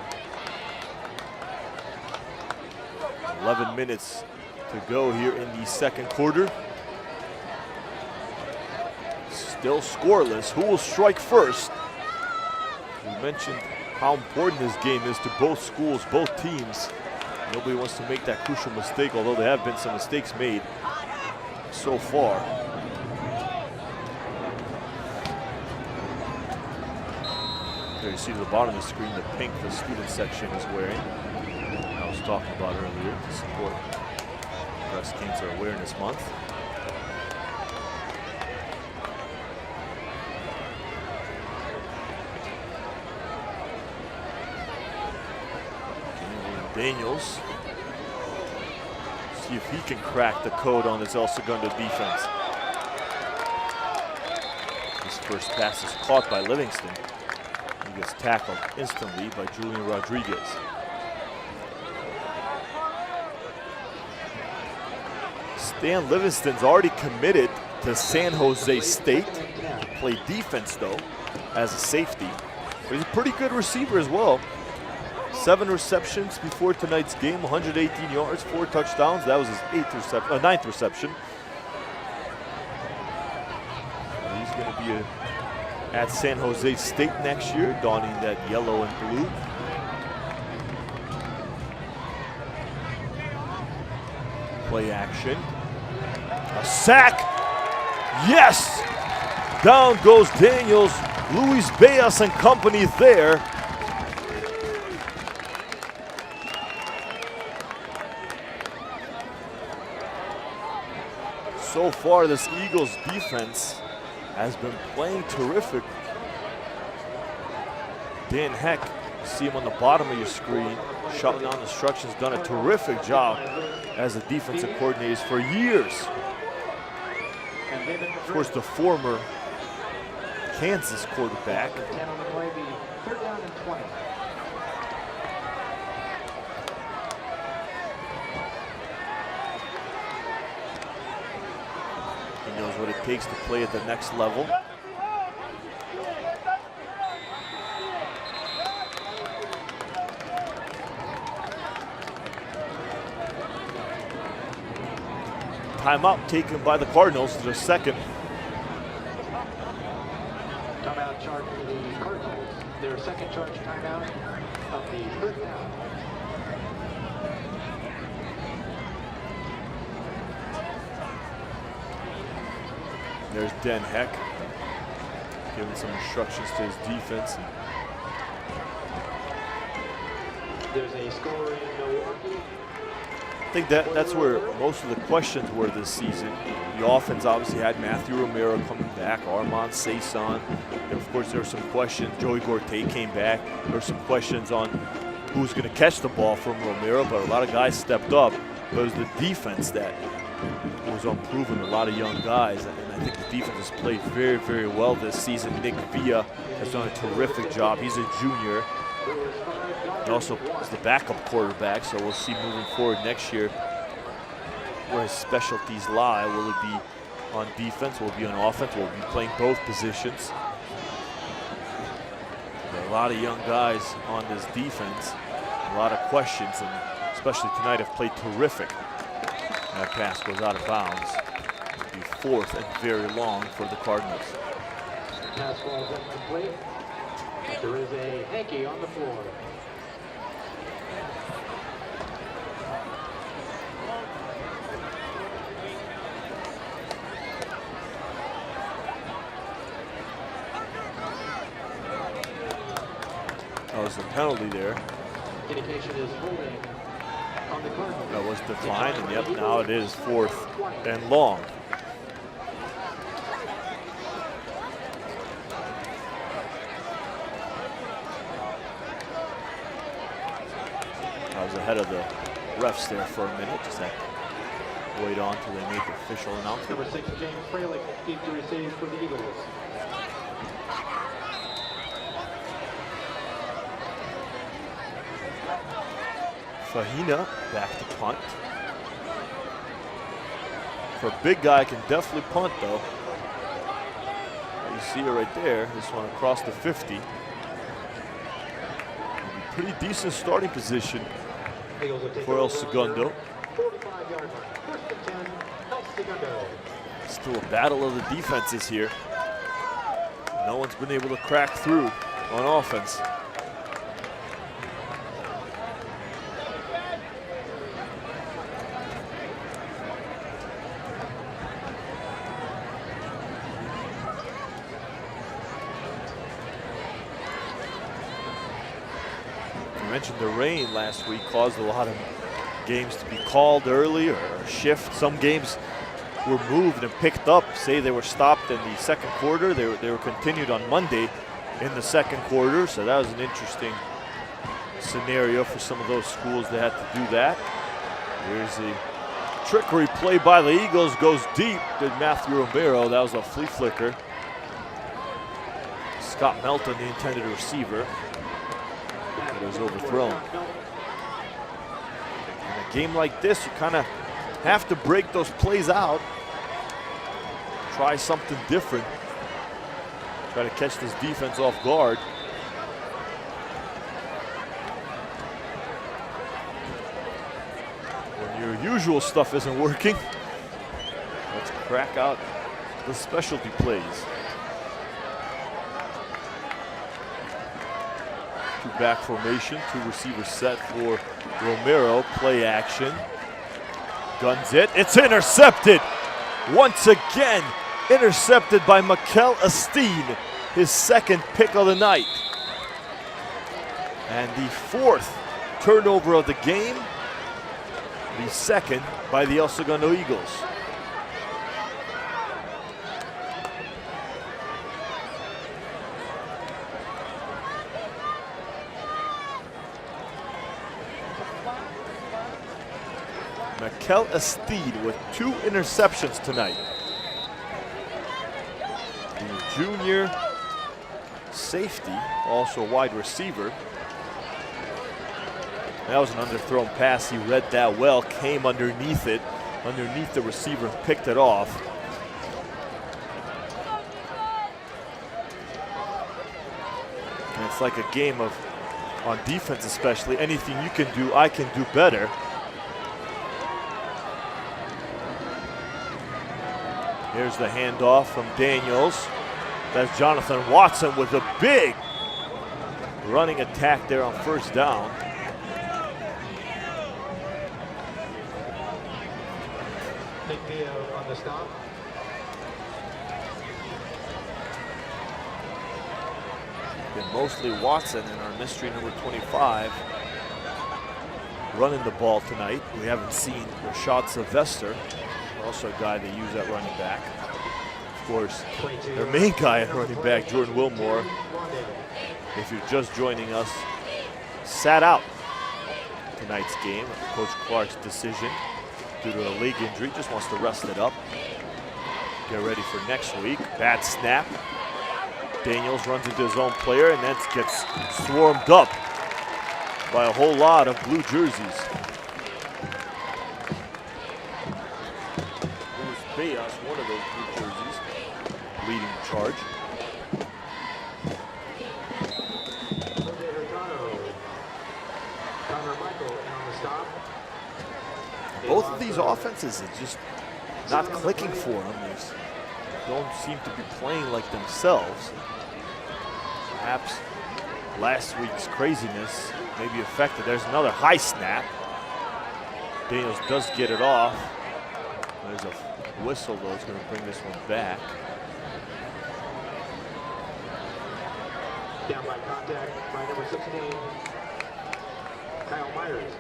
11 minutes to go here in the second quarter. Still scoreless. Who will strike first? We mentioned how important this game is to both schools, both teams. Nobody wants to make that crucial mistake, although there have been some mistakes made so far. There you see to the bottom of the screen the pink the student section is wearing. I was talking about earlier to support Breast Cancer Awareness Month. Daniels, see if he can crack the code on this El Segundo defense. His first pass is caught by Livingston. He gets tackled instantly by Julian Rodriguez. Stan Livingston's already committed to San Jose State. Play defense though, as a safety. But he's a pretty good receiver as well. 7 receptions before tonight's game, 118 yards, 4 touchdowns. That was his 9th reception. He's going to be at San Jose State next year, donning that yellow and blue. Play action. A sack. Yes! Down goes Daniels. Luis Beas and company there. So far, this Eagles defense has been playing terrific. Dan Heck, see him on the bottom of your screen, shouting down instructions, done a terrific job as a defensive coordinator for years. Of course, the former Kansas quarterback. 10 on the play, be 3rd down and 20. He knows what it takes to play at the next level. Timeout taken by the Cardinals, their second. Timeout charge for the Cardinals. Their second charge timeout of the 3rd down. There's Den Heck giving some instructions to his defense. There's a score in Milwaukee. I think that's where most of the questions were this season. The offense obviously had Matthew Romero coming back, Armand Saison. Of course, there were some questions. Joey Gorte came back. There were some questions on who's going to catch the ball from Romero, but a lot of guys stepped up. But it was the defense that was unproven, a lot of young guys. And I think the defense has played very, very well this season. Nick Villa has done a terrific job. He's a junior. He also is the backup quarterback, so we'll see moving forward next year where his specialties lie. Will it be on defense? Will it be on offense? Will it be playing both positions? There are a lot of young guys on this defense, a lot of questions, and especially tonight have played terrific. That pass goes out of bounds. It'll be 4th and very long for the Cardinals. Pass ball is incomplete. There is a hanky on the floor. That was a penalty there. Indication is holding on the Cardinals. That was declined, and yep, now it is 4th and long. That was ahead of the refs there for a minute. Just had to wait on until they made the official announcement. Number 6, James Fralick, deep to receive for the Eagles. Fahina back to punt. For a big guy, can definitely punt though. You see it right there. This one across the 50. Pretty decent starting position for El Segundo. 45-yard line. 1st and 10, El Segundo. Still a battle of the defenses here. No one's been able to crack through on offense. You mentioned the rain last week caused a lot of games to be called early or shift. Some games were moved and picked up. Say they were stopped in the second quarter. They were continued on Monday in the second quarter. So that was an interesting scenario for some of those schools that had to do that. Here's the trickery play by the Eagles. Goes deep. Did Matthew Romero. That was a flea flicker. Scott Melton, the intended receiver. It was overthrown. In a game like this, you kind of have to break those plays out. Try something different. Try to catch this defense off guard. When your usual stuff isn't working, let's crack out the specialty plays. Back formation, 2 receivers set for Romero. Play action. Guns it. It's intercepted. Once again, intercepted by Mikel Esteen, his 2nd pick of the night. And the 4th turnover of the game, the 2nd by the El Segundo Eagles. Mikel Esteen with 2 interceptions tonight. The junior safety, also a wide receiver. That was an underthrown pass. He read that well, came underneath it, underneath the receiver, and picked it off. And it's like a game of, on defense especially, anything you can do, I can do better. Here's the handoff from Daniels. That's Jonathan Watson with a big running attack there on 1st down. Nick Pio on the stop. Been mostly Watson and our mystery number 25 running the ball tonight. We haven't seen Rashad Sylvester, also a guy they use at running back. Of course, their main guy at running back, Jordan Wilmore, if you're just joining us, sat out tonight's game. Coach Clark's decision due to a leg injury, just wants to rest it up. Get ready for next week. Bad snap. Daniels runs into his own player and then gets swarmed up by a whole lot of blue jerseys. Bayas, one of those blue jerseys, leading the charge. Both of these offenses are just not clicking for them. They don't seem to be playing like themselves. Perhaps last week's craziness may be affected. There's another high snap. Daniels does get it off. There's a whistle, though. It's going to bring this one back. Down by contact by number 16, Kyle Myers.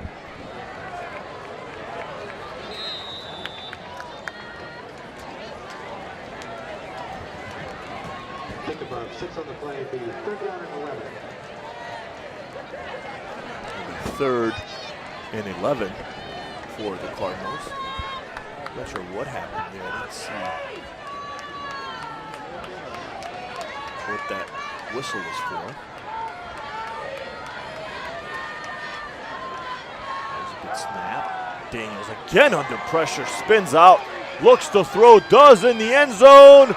Pick above 6 on the play, be 3rd down and 11. Third and 11 for the Cardinals. Not sure what happened there. Let's see what that whistle was for. There's a good snap. Daniels again under pressure, spins out, looks to throw, does in the end zone.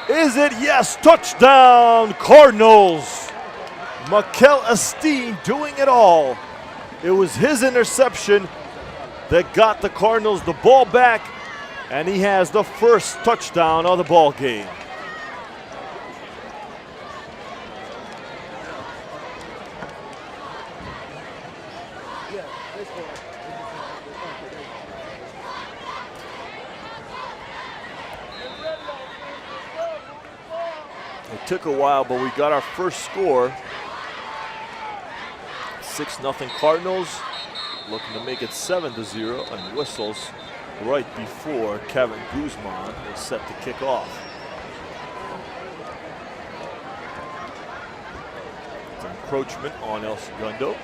Is it? Yes, touchdown, Cardinals. Mikel Esteen doing it all. It was his interception that got the Cardinals the ball back, and he has the first touchdown of the ball game. It took a while, but we got our first score. 6-0 Cardinals, looking to make it 7-0, and whistles right before Kevin Guzman is set to kick off. It's an encroachment on El Segundo.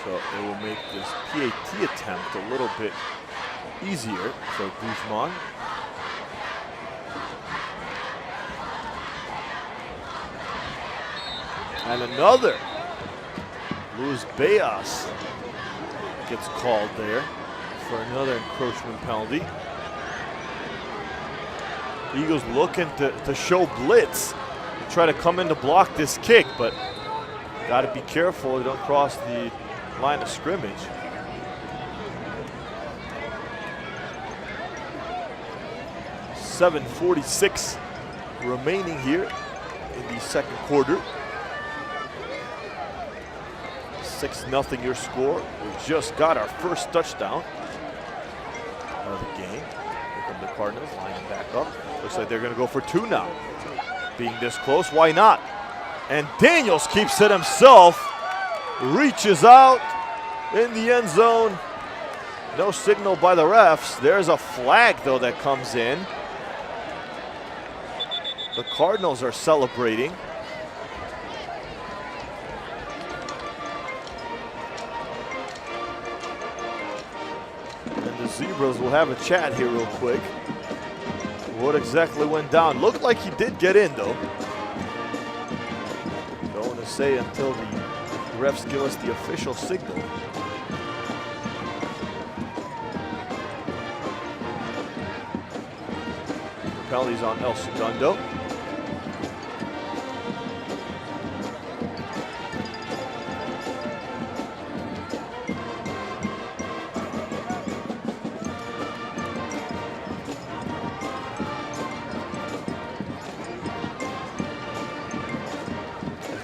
So it will make this PAT attempt a little bit easier for Guzman. And another. Luis Beas gets called there for another encroachment penalty. Eagles looking to show blitz, to try to come in to block this kick, but got to be careful you don't cross the line of scrimmage. .746 remaining here in the second quarter. 6-0 your score. We just got our first touchdown of the game. Here come the Cardinals lining back up. Looks like they're going to go for two now. Being this close, why not? And Daniels keeps it himself. Reaches out in the end zone. No signal by the refs. There's a flag, though, that comes in. The Cardinals are celebrating. And the Zebras will have a chat here real quick. What exactly went down? Looked like he did get in, though. Don't want to say until the refs give us the official signal. Penalties on El Segundo.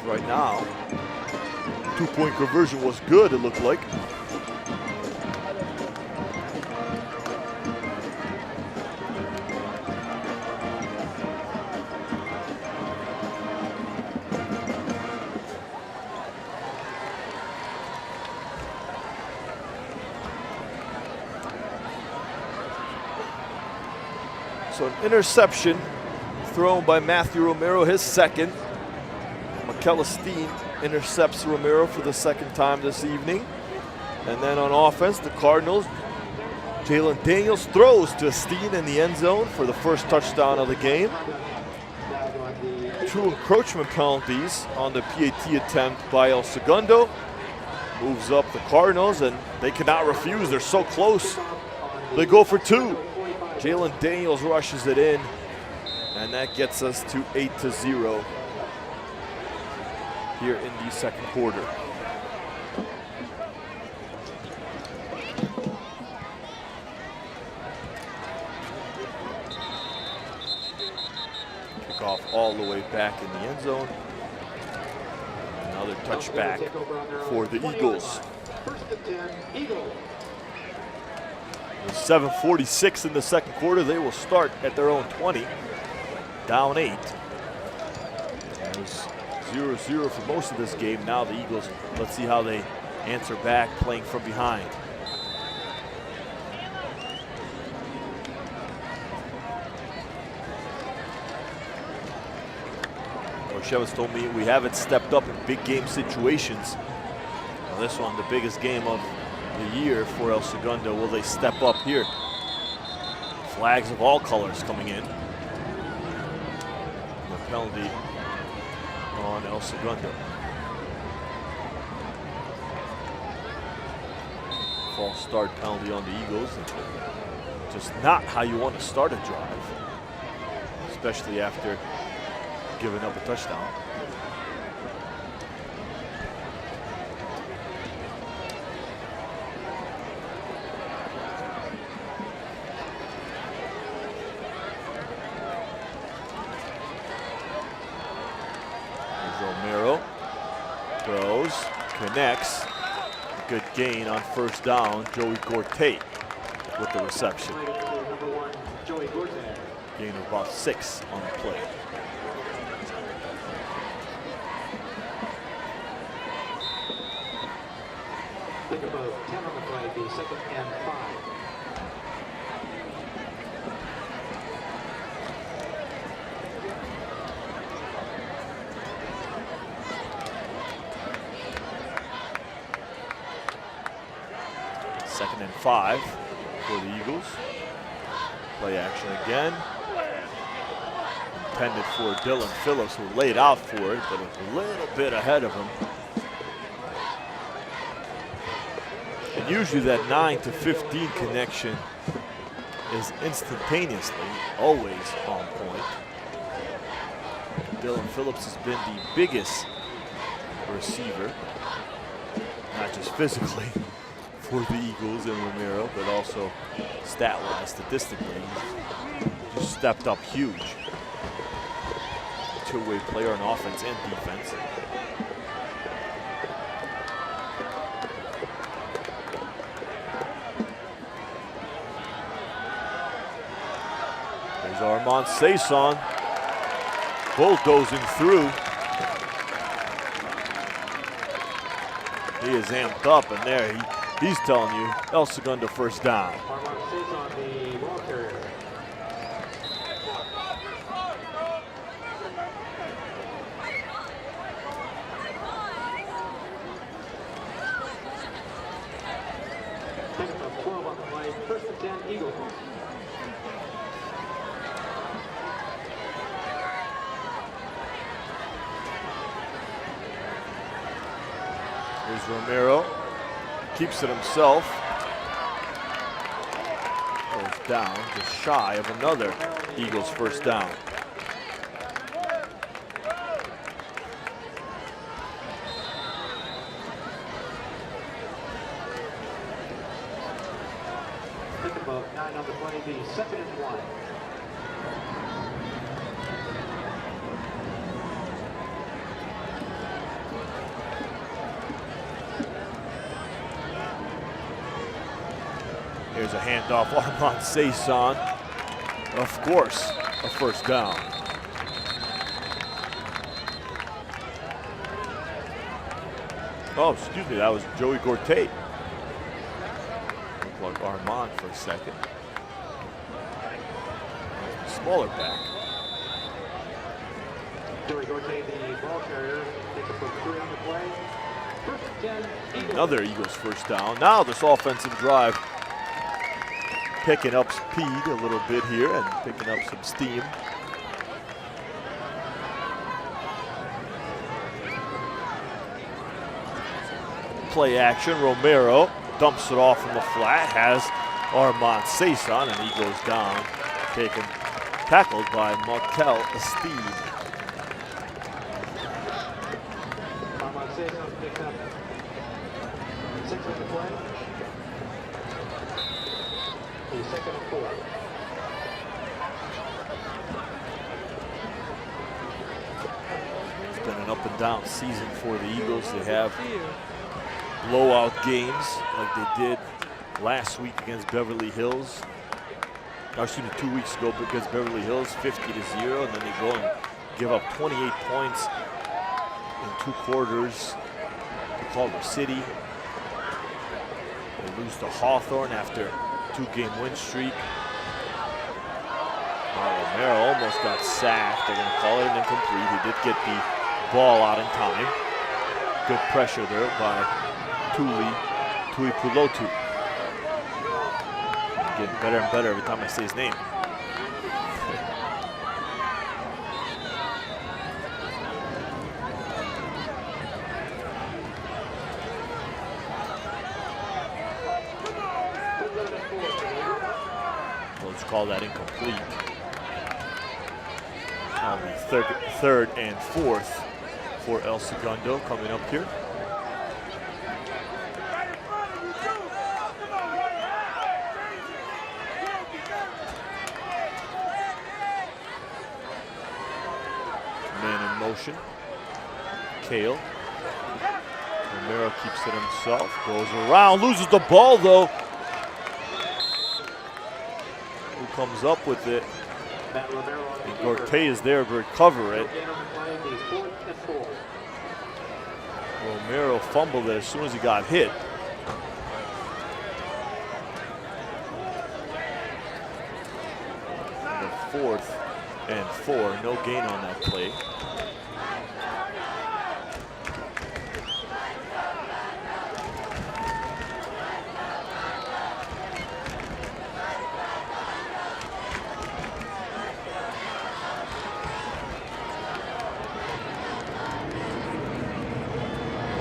Right now, two-point conversion was good, it looked like. So an interception thrown by Matthew Romero, his second. Mikel Esteen intercepts Romero for the second time this evening. And then on offense, the Cardinals, Jalen Daniels throws to Esteen in the end zone for the first touchdown of the game. Two encroachment penalties on the PAT attempt by El Segundo. Moves up the Cardinals, and they cannot refuse. They're so close. They go for two. Jalen Daniels rushes it in, and that gets us to 8-0 here in the second quarter. Kickoff all the way back in the end zone. Another touchback for the Eagles. With 7:46 in the second quarter, they will start at their own 20, down 8. It was 0-0 for most of this game. Now the Eagles, let's see how they answer back, playing from behind. Coach Evans told me we haven't stepped up in big game situations. Now this one, the biggest game of the year for El Segundo. Will they step up here? Flags of all colors coming in. The penalty on El Segundo. False start penalty on the Eagles. Just not how you want to start a drive, especially after giving up a touchdown. Romero throws, connects. Good gain on first down. Joey Gortate with the reception. Gain of about 6 on the play. Think about 10 on the play, be 2nd and 5. Second and 5 for the Eagles. Play action again. Intended for Dylan Phillips, who laid out for it, but was a little bit ahead of him. And usually that 9 to 15 connection is instantaneously always on point. Dylan Phillips has been the biggest receiver, not just physically, for the Eagles and Romero, but also stat-wise, statistically, just stepped up huge. Two-way player on offense and defense. There's Armand Saison bulldozing through. He is amped up, and there he's telling you, El Segundo first down. Armand Saison, the ball carrier. Pick up 12 on the play, 1st and 10, Eagles. Here's Romero. Keeps it himself. Goes down, just shy of another Eagles first down. Think about 9 on the play, the 2nd and 1. Here's a handoff, Armand Saison. Of course, a first down. Oh, excuse me, that was Joey Gortate. Looked like Armand for a second. Smaller back. Joey Gortate, the ball carrier, pick up a 3 on the play. 1st and 10, Eagles. Another Eagles first down. Now this offensive drive picking up speed a little bit here and picking up some steam. Play action, Romero dumps it off from the flat, has Armand Saison, and he goes down, tackled by Markel Esteve. Armand Saison picked up 6 on the play. The 2nd and 4. It's been an up and down season for the Eagles. They have blowout games like they did last week against Beverly Hills. Or excuse me, 2 weeks ago against Beverly Hills, 50-0, and then they go and give up 28 points in 2 quarters to Culver City. They lose to Hawthorne after 2-game win streak. Romero almost got sacked. They're going to call it an incomplete. He did get the ball out in time. Good pressure there by Tuli Pulotu. Getting better and better every time I say his name. Let's call that incomplete. On the third and fourth for El Segundo coming up here. Man in motion. Kale. Romero keeps it himself. Goes around, loses the ball though. Who comes up with it? And Gorte is there to recover it. Romero fumbled it as soon as he got hit. Fourth and 4, no gain on that play.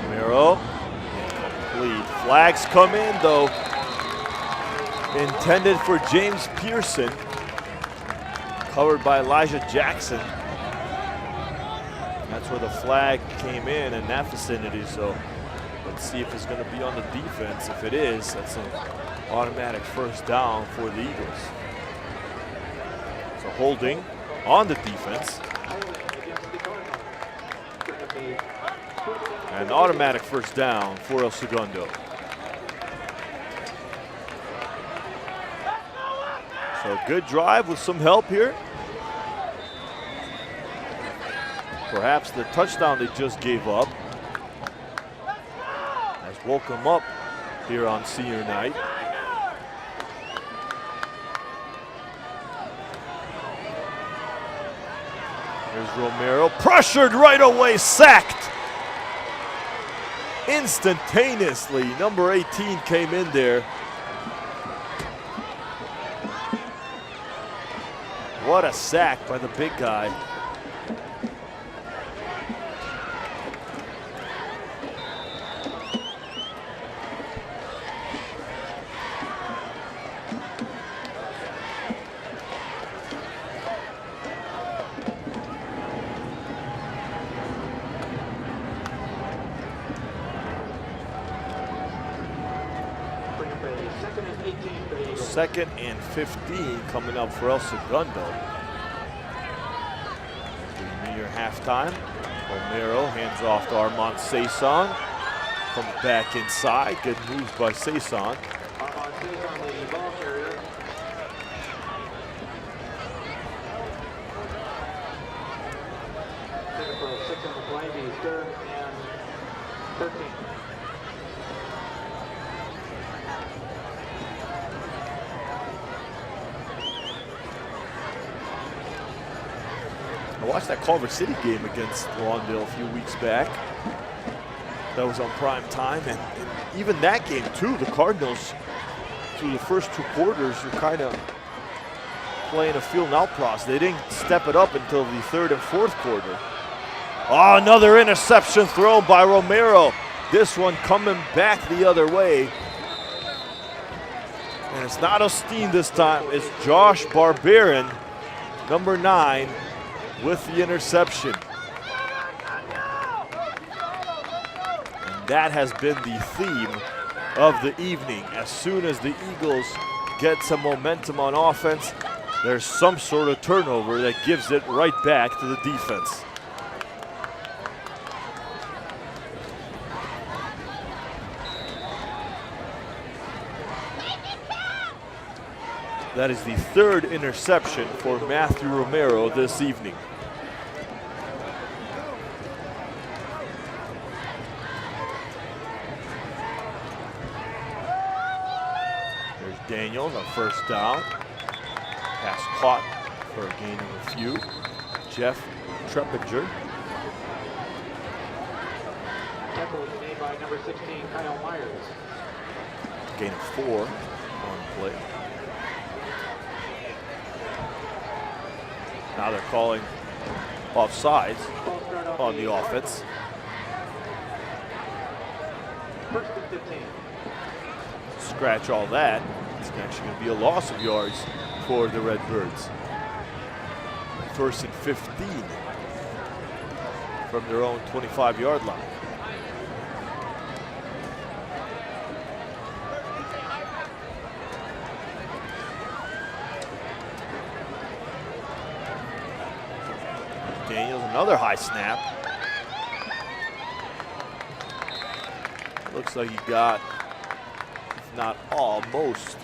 Romero, incomplete. Flags come in though. Intended for James Pearson. Covered by Elijah Jackson. That's where the flag came in that vicinity, so let's see if it's going to be on the defense. If it is, that's an automatic first down for the Eagles. So holding on the defense. An automatic first down for El Segundo. So good drive with some help here. Perhaps the touchdown they just gave up has woke them up here on senior night. Here's Romero, pressured right away, sacked. Instantaneously, number 18 came in there. What a sack by the big guy. Second and 15 coming up for El Segundo. Near halftime. Romero hands off to Armand Saison. Comes back inside. Good moves by Saison. Armand Saison, the ball carrier. Taken for 6 on the play, the 3rd and 13. I watched that Culver City game against Lawndale a few weeks back. That was on prime time, and even that game too, the Cardinals, through the first 2 quarters, were kind of playing a feel now process. They didn't step it up until the 3rd and 4th quarter. Oh, another interception thrown by Romero. This one coming back the other way. And it's not Osteen this time, it's Josh Barbarin, number 9, with the interception. And that has been the theme of the evening. As soon as the Eagles get some momentum on offense, there's some sort of turnover that gives it right back to the defense. That is the 3rd interception for Matthew Romero this evening. There's Daniels on first down. Pass caught for a gain of a few. Jeff Treppinger. Tackle was made by number 16, Kyle Myers. Gain of 4 on the play. Now they're calling offsides on the offense. First and 15. Scratch all that. It's actually going to be a loss of yards for the Redbirds. First and 15 from their own 25-yard line. Daniels, another high snap. Looks like he got, if not all, most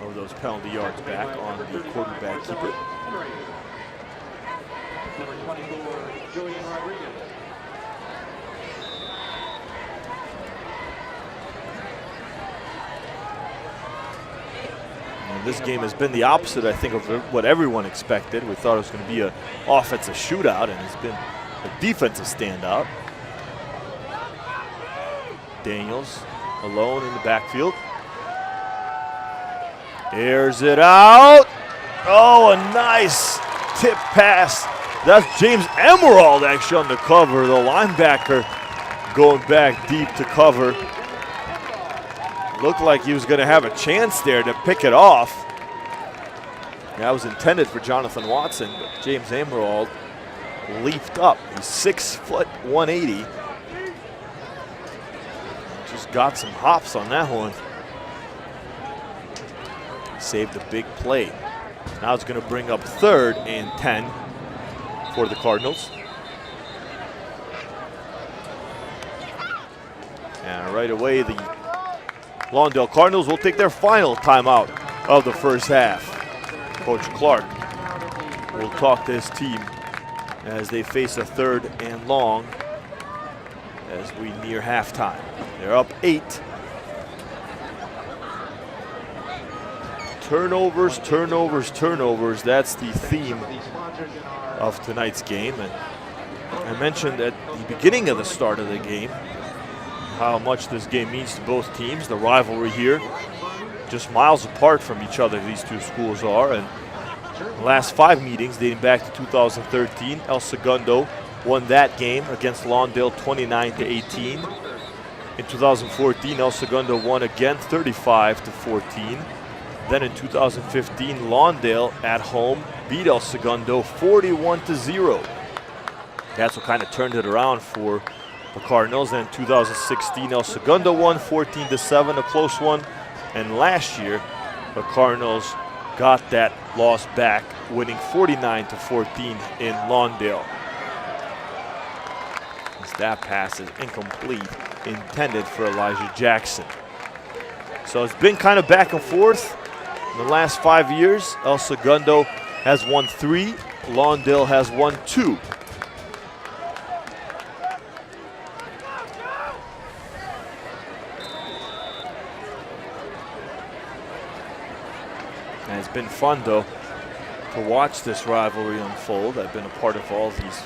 of those penalty yards back on the quarterback keeper. Number 24, Julian Rodriguez. And this game has been the opposite, I think, of what everyone expected. We thought it was going to be an offensive shootout, and it's been a defensive standout. Daniels alone in the backfield. Airs it out. Oh, a nice tip pass. That's James Emerald actually on the cover. The linebacker going back deep to cover. Looked like he was going to have a chance there to pick it off. That was intended for Jonathan Watson, but James Emerald leaped up. He's 6 foot 180. Just got some hops on that one. Saved a big play. Now it's going to bring up 3rd and 10 for the Cardinals. And right away, the Lawndale Cardinals will take their final timeout of the first half. Coach Clark will talk to his team as they face a 3rd and long as we near halftime. They're up 8. Turnovers, turnovers, turnovers. That's the theme of tonight's game. And I mentioned at the beginning of the start of the game how much this game means to both teams. The rivalry here, just miles apart from each other, these two schools are. And the last 5 meetings dating back to 2013, El Segundo won that game against Lawndale 29-18. In 2014, El Segundo won again 35-14. Then in 2015, Lawndale at home beat El Segundo 41-0. That's what kind of turned it around for the Cardinals. Then in 2016, El Segundo won 14-7, a close one. And last year, the Cardinals got that loss back, winning 49-14 in Lawndale. As that pass is incomplete, intended for Elijah Jackson. So it's been kind of back and forth. In the last 5 years, El Segundo has won 3, Lawndale has won 2. And it's been fun, though, to watch this rivalry unfold. I've been a part of all these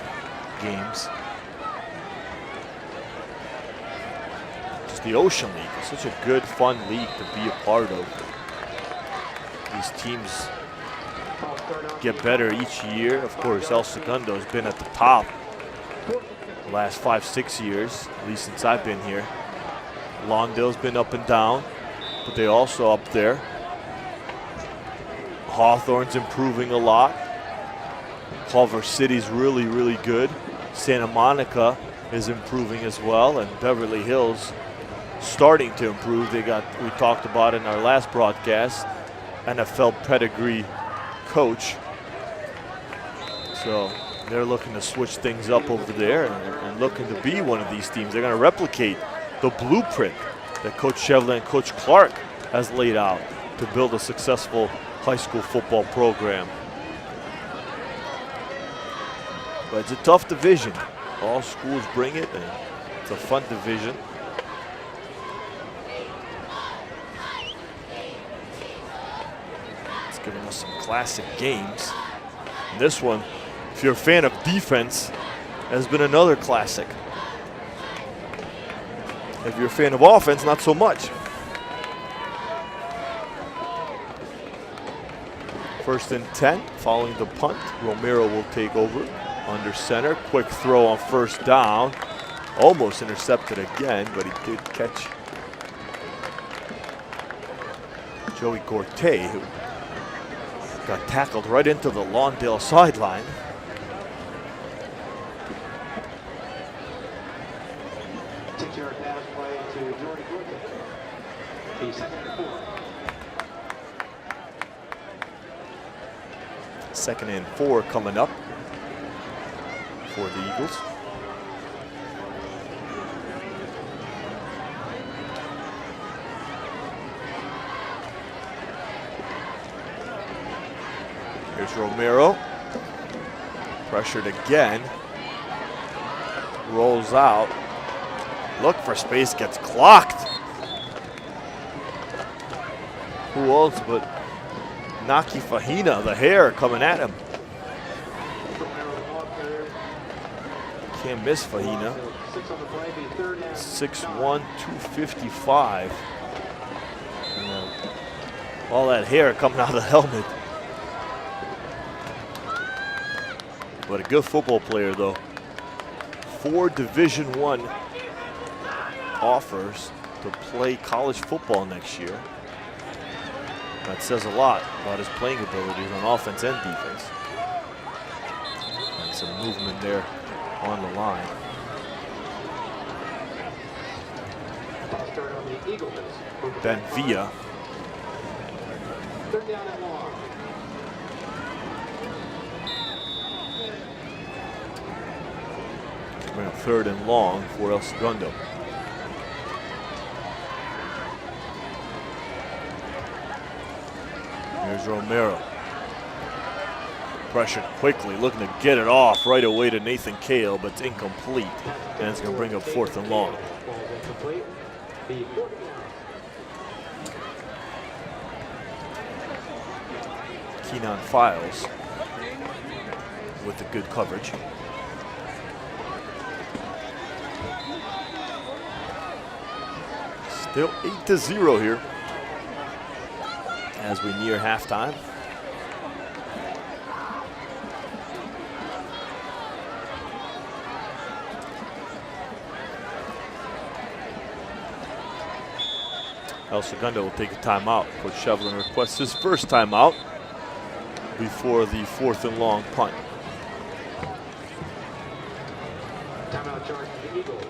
games. Just the Ocean League is such a good, fun league to be a part of. These teams get better each year. Of course, El Segundo has been at the top the last 5-6 years, at least since I've been here. Lawndale's been up and down, but they also up there. Hawthorne's improving a lot. Culver City's really, really good. Santa Monica is improving as well, and Beverly Hills starting to improve. We talked about in our last broadcast, NFL pedigree coach. So they're looking to switch things up over there and looking to be one of these teams. They're going to replicate the blueprint that Coach Shevlin and Coach Clark has laid out to build a successful high school football program. But it's a tough division. All schools bring it, and it's a fun division. It's giving us some classic games. And this one, if you're a fan of defense, has been another classic. If you're a fan of offense, not so much. First and 10, following the punt. Romero will take over under center. Quick throw on first down. Almost intercepted again, but he did catch Joey Gorte, who got tackled right into the Lawndale sideline. Six-yard pass play to Jordan Gorte. The second and 4. Second and 4 coming up for the Eagles. Here's Romero. Pressured again. Rolls out. Look for space, gets clocked. Who else but Naki Fahina, the hair coming at him. Can't miss Fahina. 6'1", 255. All that hair coming out of the helmet. But a good football player, though. 4 Division I offers to play college football next year. That says a lot about his playing abilities on offense and defense. And some movement there on the line. Ben Villa. Third down and long. We're in 3rd and long for El Segundo. Here's Romero. Pressured quickly, looking to get it off right away to Nathan Cale, but it's incomplete. And it's going to bring up 4th and long. Keenan Files with the good coverage. Still 8-0 here as we near halftime. El Segundo will take a timeout. Coach Shevlin requests his first timeout before the 4th and long punt. Timeout charge for the Eagles.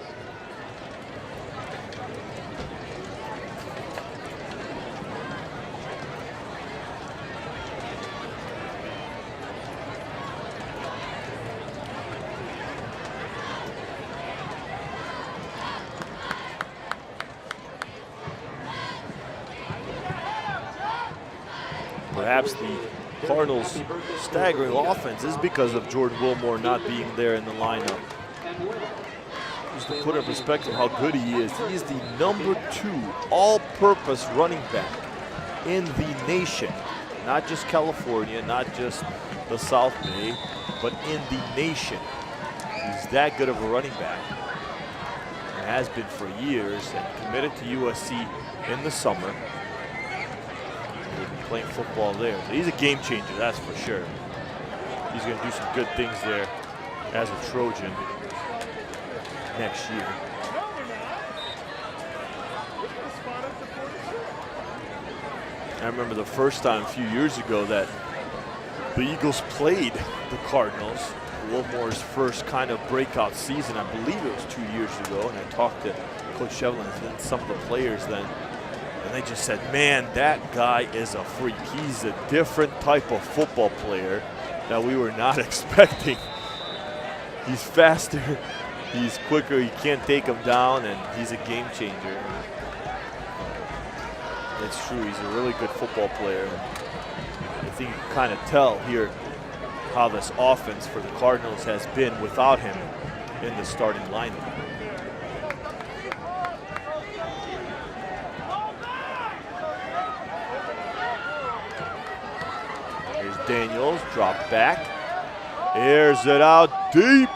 Perhaps the Cardinals' staggering offense is because of Jordan Wilmore not being there in the lineup. Just to put in perspective how good he is the number 2 all-purpose running back in the nation. Not just California, not just the South Bay, but in the nation. He's that good of a running back. And has been for years, and committed to USC in the summer. Playing football there. So he's a game changer, that's for sure. He's going to do some good things there as a Trojan next year. I remember the first time a few years ago that the Eagles played the Cardinals. Wilmore's first kind of breakout season, I believe it was 2 years ago, and I talked to Coach Shevlin and some of the players then. And they just said, man, that guy is a freak. He's a different type of football player that we were not expecting. He's faster, he's quicker, you can't take him down, and he's a game changer. It's true, he's a really good football player. I think you can kind of tell here how this offense for the Cardinals has been without him in the starting lineup. Daniels, drop back, Airs it out deep.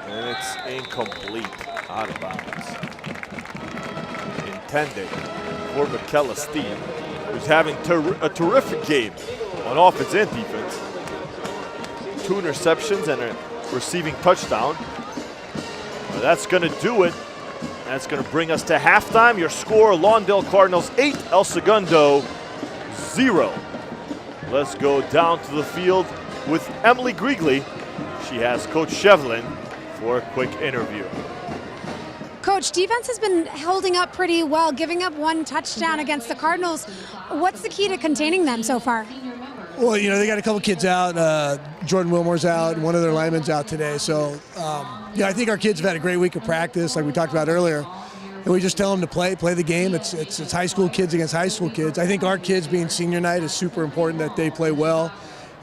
And it's incomplete, out of bounds. Intended for McKellar-Steele, who's having a terrific game on offense and defense. 2 interceptions and a receiving touchdown. Well, that's gonna do it. That's gonna bring us to halftime. Your score, Lawndale Cardinals 8, El Segundo 0. Let's go down to the field with Emily Griegley. She has Coach Shevlin for a quick interview. Coach, defense has been holding up pretty well, giving up 1 touchdown against the Cardinals. What's the key to containing them so far? Well, you know, they got a couple kids out. Jordan Wilmore's out, and one of their linemen's out today. So, I think our kids have had a great week of practice, like we talked about earlier. And we just tell them to play the game. It's high school kids against high school kids. I think our kids being senior night is super important that they play well.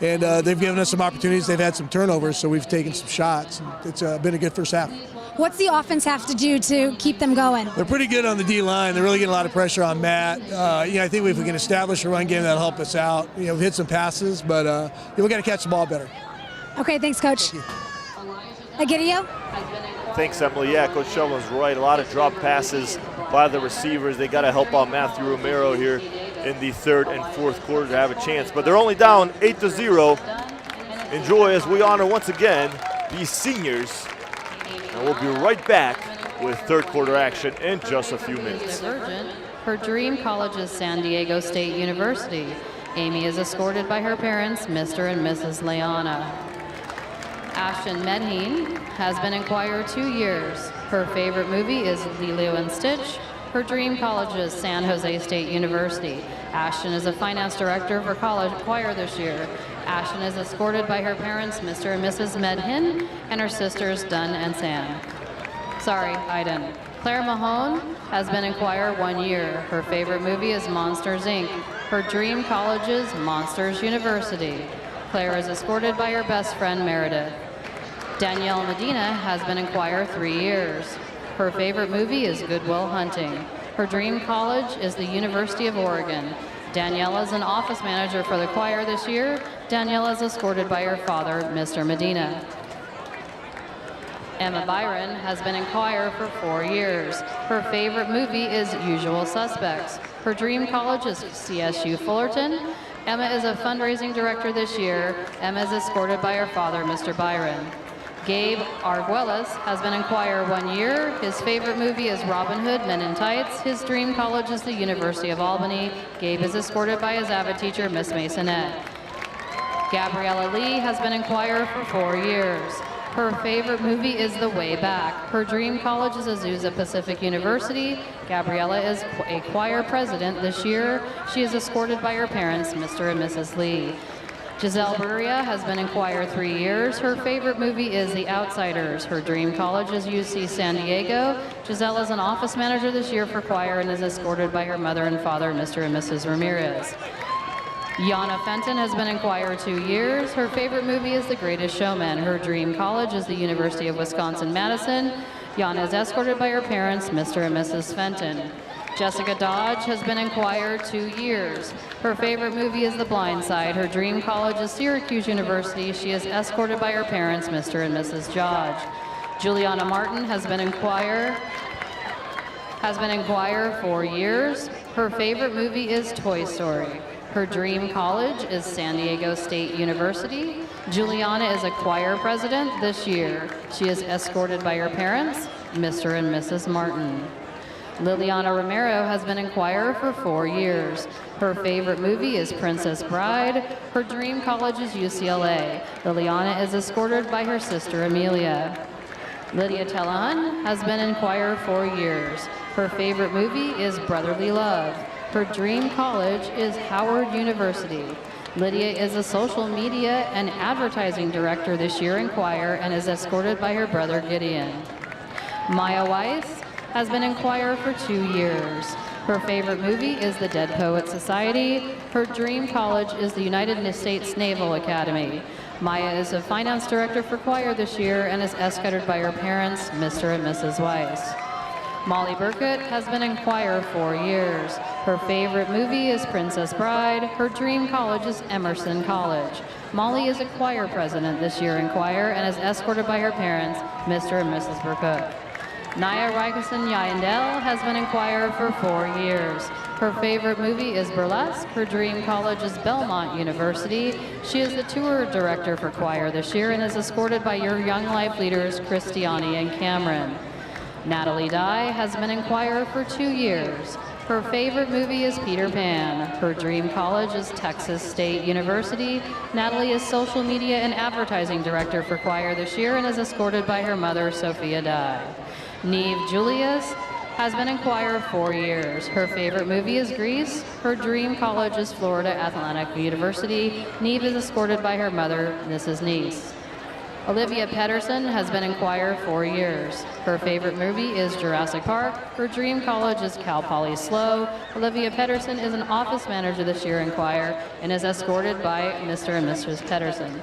And they've given us some opportunities. They've had some turnovers, so we've taken some shots. And it's been a good first half. What's the offense have to do to keep them going? They're pretty good on the D-line. They're really getting a lot of pressure on Matt. I think if we can establish a run game, that'll help us out. We've hit some passes, but we got to catch the ball better. Okay, thanks, Coach. Egidio? Thanks, Emily. Yeah, Coach Shevlin's right. A lot of drop passes by the receivers. They got to help out Matthew Romero here in the 3rd and 4th quarter to have a chance. But they're only down 8-0. Enjoy as we honor once again these seniors. And we'll be right back with 3rd quarter action in just a few minutes. Her dream college is San Diego State University. Amy is escorted by her parents, Mr. and Mrs. Leana. Ashton Medheen has been in choir 2 years. Her favorite movie is Lilo and Stitch. Her dream college is San Jose State University. Ashton is a finance director for college choir this year. Ashton is escorted by her parents, Mr. and Mrs. Medhin, and her sisters, Dunn and Sam. Iden. Claire Mahone has been in choir 1 year. Her favorite movie is Monsters, Inc. Her dream college is Monsters University. Claire is escorted by her best friend, Meredith. Danielle Medina has been in choir 3 years. Her favorite movie is Good Will Hunting. Her dream college is the University of Oregon. Danielle is an office manager for the choir this year. Danielle is escorted by her father, Mr. Medina. Emma Byron has been in choir for 4 years. Her favorite movie is Usual Suspects. Her dream college is CSU Fullerton. Emma is a fundraising director this year. Emma is escorted by her father, Mr. Byron. Gabe Arguelles has been in choir 1 year. His favorite movie is Robin Hood, Men in Tights. His dream college is the University of Albany. Gabe is escorted by his AVID teacher, Miss Masonette. Gabriella Lee has been in choir for 4 years. Her favorite movie is The Way Back. Her dream college is Azusa Pacific University. Gabriella is a choir president this year. She is escorted by her parents, Mr. and Mrs. Lee. Giselle Buria has been in choir 3 years. Her favorite movie is The Outsiders. Her dream college is UC San Diego. Giselle is an office manager this year for choir and is escorted by her mother and father, Mr. and Mrs. Ramirez. Yana Fenton has been in choir 2 years. Her favorite movie is The Greatest Showman. Her dream college is the University of Wisconsin-Madison. Yana is escorted by her parents, Mr. and Mrs. Fenton. Jessica Dodge has been in choir 2 years. Her favorite movie is The Blind Side. Her dream college is Syracuse University. She is escorted by her parents, Mr. and Mrs. Dodge. Juliana Martin has been in choir 4 years. Her favorite movie is Toy Story. Her dream college is San Diego State University. Juliana is a choir president this year. She is escorted by her parents, Mr. and Mrs. Martin. Liliana Romero has been in choir for 4 years. Her favorite movie is Princess Bride. Her dream college is UCLA. Liliana is escorted by her sister Amelia. Lydia Tellahan has been in choir 4 years. Her favorite movie is Brotherly Love. Her dream college is Howard University. Lydia is a social media and advertising director this year in choir and is escorted by her brother Gideon. Maya Weiss has been in choir for 2 years. Her favorite movie is The Dead Poets Society. Her dream college is the United States Naval Academy. Maya is a finance director for choir this year and is escorted by her parents, Mr. and Mrs. Weiss. Molly Burkett has been in choir 4 years. Her favorite movie is Princess Bride. Her dream college is Emerson College. Molly is a choir president this year in choir and is escorted by her parents, Mr. and Mrs. Burcook. Naya Rykerson Yandel has been in choir for 4 years. Her favorite movie is Burlesque. Her dream college is Belmont University. She is the tour director for choir this year and is escorted by your Young Life leaders, Christiani and Cameron. Natalie Dye has been in choir for 2 years. Her favorite movie is Peter Pan. Her dream college is Texas State University. Natalie is social media and advertising director for choir this year and is escorted by her mother, Sophia Dye. Neve Julius has been in choir 4 years. Her favorite movie is Grease. Her dream college is Florida Atlantic University. Neve is escorted by her mother, Mrs. Neese. Olivia Pedersen has been in choir 4 years. Her favorite movie is Jurassic Park. Her dream college is Cal Poly SLO. Olivia Pedersen is an office manager this year in choir and is escorted by Mr. and Mrs. Pedersen.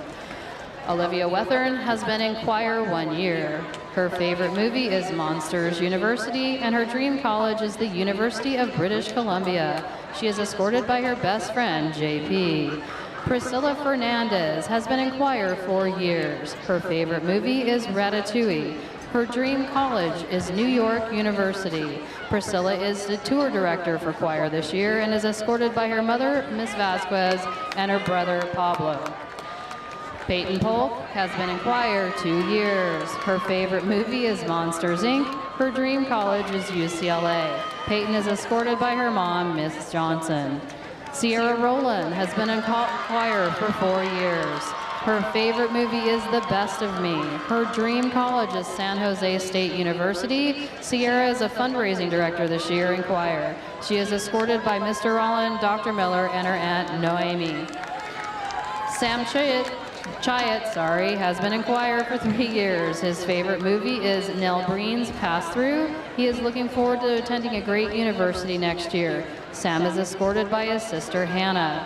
Olivia Wethern has been in choir 1 year. Her favorite movie is Monsters University, and her dream college is the University of British Columbia. She is escorted by her best friend, JP. Priscilla Fernandez has been in choir 4 years. Her favorite movie is Ratatouille. Her dream college is New York University. Priscilla is the tour director for choir this year and is escorted by her mother, Miss Vasquez, and her brother, Pablo. Peyton Polk has been in choir 2 years. Her favorite movie is Monsters, Inc. Her dream college is UCLA. Peyton is escorted by her mom, Miss Johnson. Sierra Rowland has been in choir for 4 years. Her favorite movie is The Best of Me. Her dream college is San Jose State University. Sierra is a fundraising director this year in choir. She is escorted by Mr. Rollin, Dr. Miller, and her aunt, Noemi. Sam Chayet has been in choir for 3 years. His favorite movie is Nell Breen's Pass Through. He is looking forward to attending a great university next year. Sam is escorted by his sister Hannah.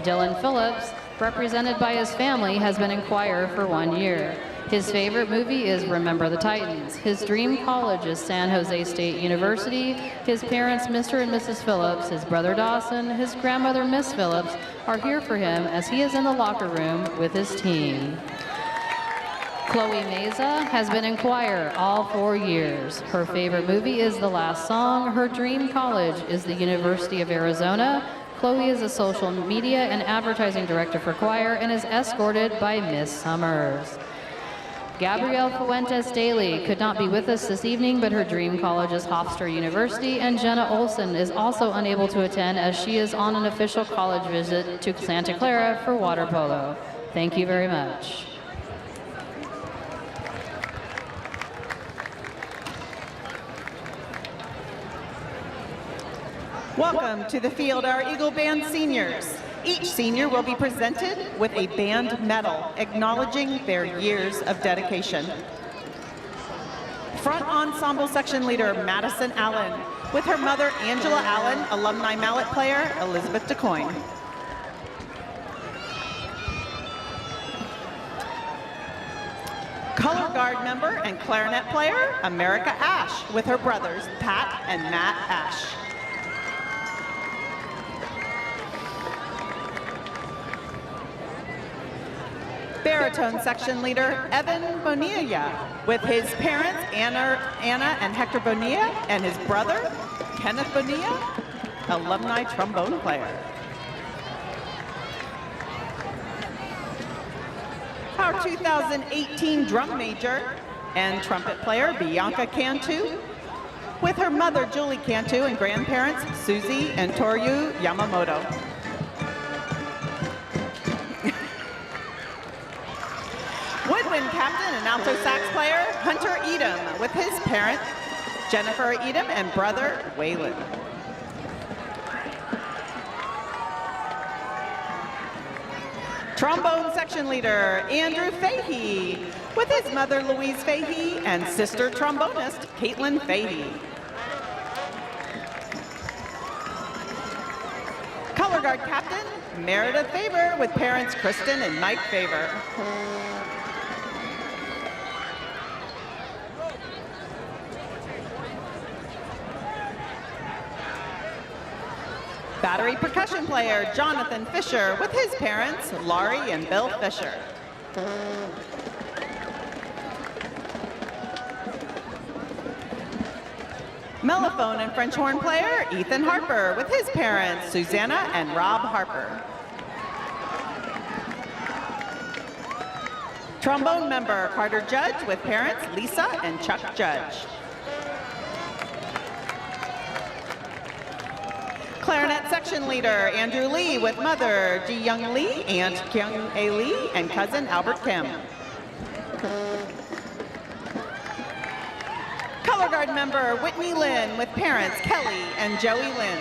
Dylan Phillips, represented by his family, has been in choir for 1 year. His favorite movie is Remember the Titans. His dream college is San Jose State University. His parents, Mr. and Mrs. Phillips, his brother Dawson, his grandmother, Miss Phillips, are here for him as he is in the locker room with his team. Chloe Meza has been in choir all 4 years. Her favorite movie is The Last Song. Her dream college is the University of Arizona. Chloe is a social media and advertising director for choir and is escorted by Miss Summers. Gabrielle Fuentes Daly could not be with us this evening, but her dream college is Hofstra University, and Jenna Olson is also unable to attend as she is on an official college visit to Santa Clara for water polo. Thank you very much. Welcome to the field, our Eagle Band seniors. Each senior will be presented with a band medal acknowledging their years of dedication. Front ensemble section leader Madison Allen, with her mother Angela Allen, alumni mallet player Elizabeth DeCoyne. Color guard member and clarinet player America Ash, with her brothers Pat and Matt Ash. Baritone section leader Evan Bonilla, with his parents Anna and Hector Bonilla, and his brother Kenneth Bonilla, alumni trombone player. Our 2018 drum major and trumpet player Bianca Cantu, with her mother Julie Cantu and grandparents Susie and Toryu Yamamoto. Woodwind captain and alto sax player Hunter Edom, with his parent Jennifer Edom and brother Waylon. Trombone section leader Andrew Fahey, with his mother Louise Fahey and sister trombonist Caitlin Fahey. Color guard captain Meredith Faber, with parents Kristen and Mike Faber. Battery percussion player Jonathan Fisher with his parents, Laurie and Bill Fisher. Mellophone and French horn player Ethan Harper with his parents, Susanna and Rob Harper. Trombone member Carter Judge with parents Lisa and Chuck Judge. Clarinet section leader Andrew Lee with mother Ji Young Lee, aunt Kyung A Lee, and cousin Albert Kim. Color guard member Whitney Lynn with parents Kelly and Joey Lynn.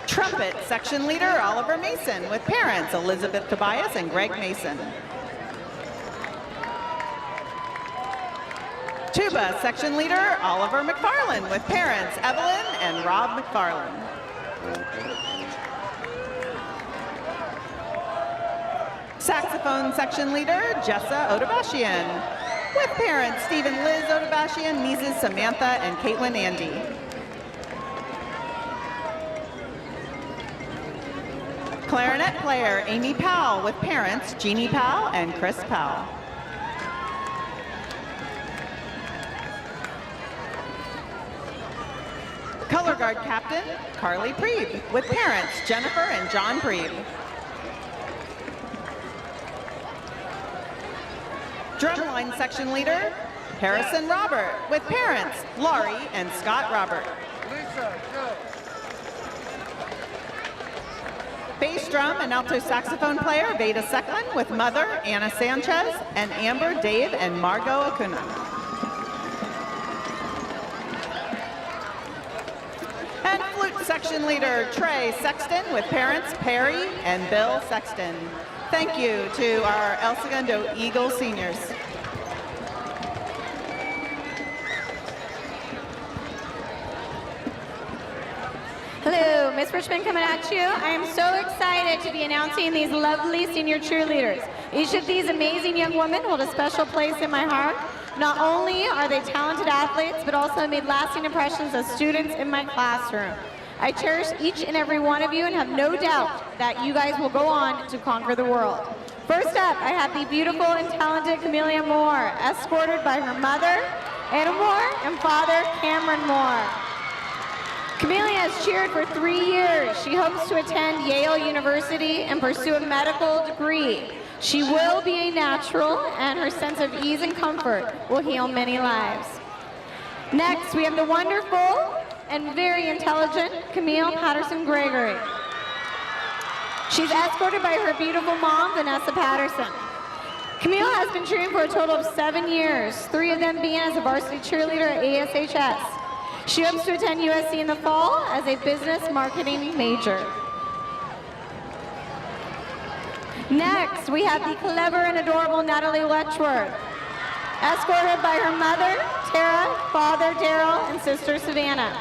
Trumpet section leader Oliver Mason with parents Elizabeth Tobias and Greg Mason. Tuba section leader Oliver McFarland with parents Evelyn and Rob McFarland. Saxophone section leader Jessa Odabashian with parents Stephen Liz Odabashian, nieces Samantha and Caitlin Andy. Clarinet player Amy Powell with parents Jeannie Powell and Chris Powell. Color guard captain Carly Preeb with parents Jennifer and John Preeb. Drumline section leader Harrison Robert with parents Laurie and Scott Robert. Bass drum and alto saxophone player Veda Secklin with mother Anna Sanchez and Amber, Dave, and Margot Acuna. And flute section leader Trey Sexton with parents Perry and Bill Sexton. Thank you to our El Segundo Eagle seniors. Hello, Miss Richmond coming at you. I am so excited to be announcing these lovely senior cheerleaders. Each of these amazing young women hold a special place in my heart. Not only are they talented athletes, but also made lasting impressions as students in my classroom. I cherish each and every one of you and have no doubt that you guys will go on to conquer the world. First up, I have the beautiful and talented Camelia Moore, escorted by her mother, Anna Moore, and father, Cameron Moore. Camelia has cheered for 3 years. She hopes to attend Yale University and pursue a medical degree. She will be a natural, and her sense of ease and comfort will heal many lives. Next, we have the wonderful and very intelligent Camille Patterson Gregory. She's escorted by her beautiful mom, Vanessa Patterson. Camille has been cheering for a total of 7 years, 3 of them being as a varsity cheerleader at ESHS. She hopes to attend USC in the fall as a business marketing major. Next, we have the clever and adorable Natalie Letchworth, escorted by her mother, Tara, father, Daryl, and sister, Savannah.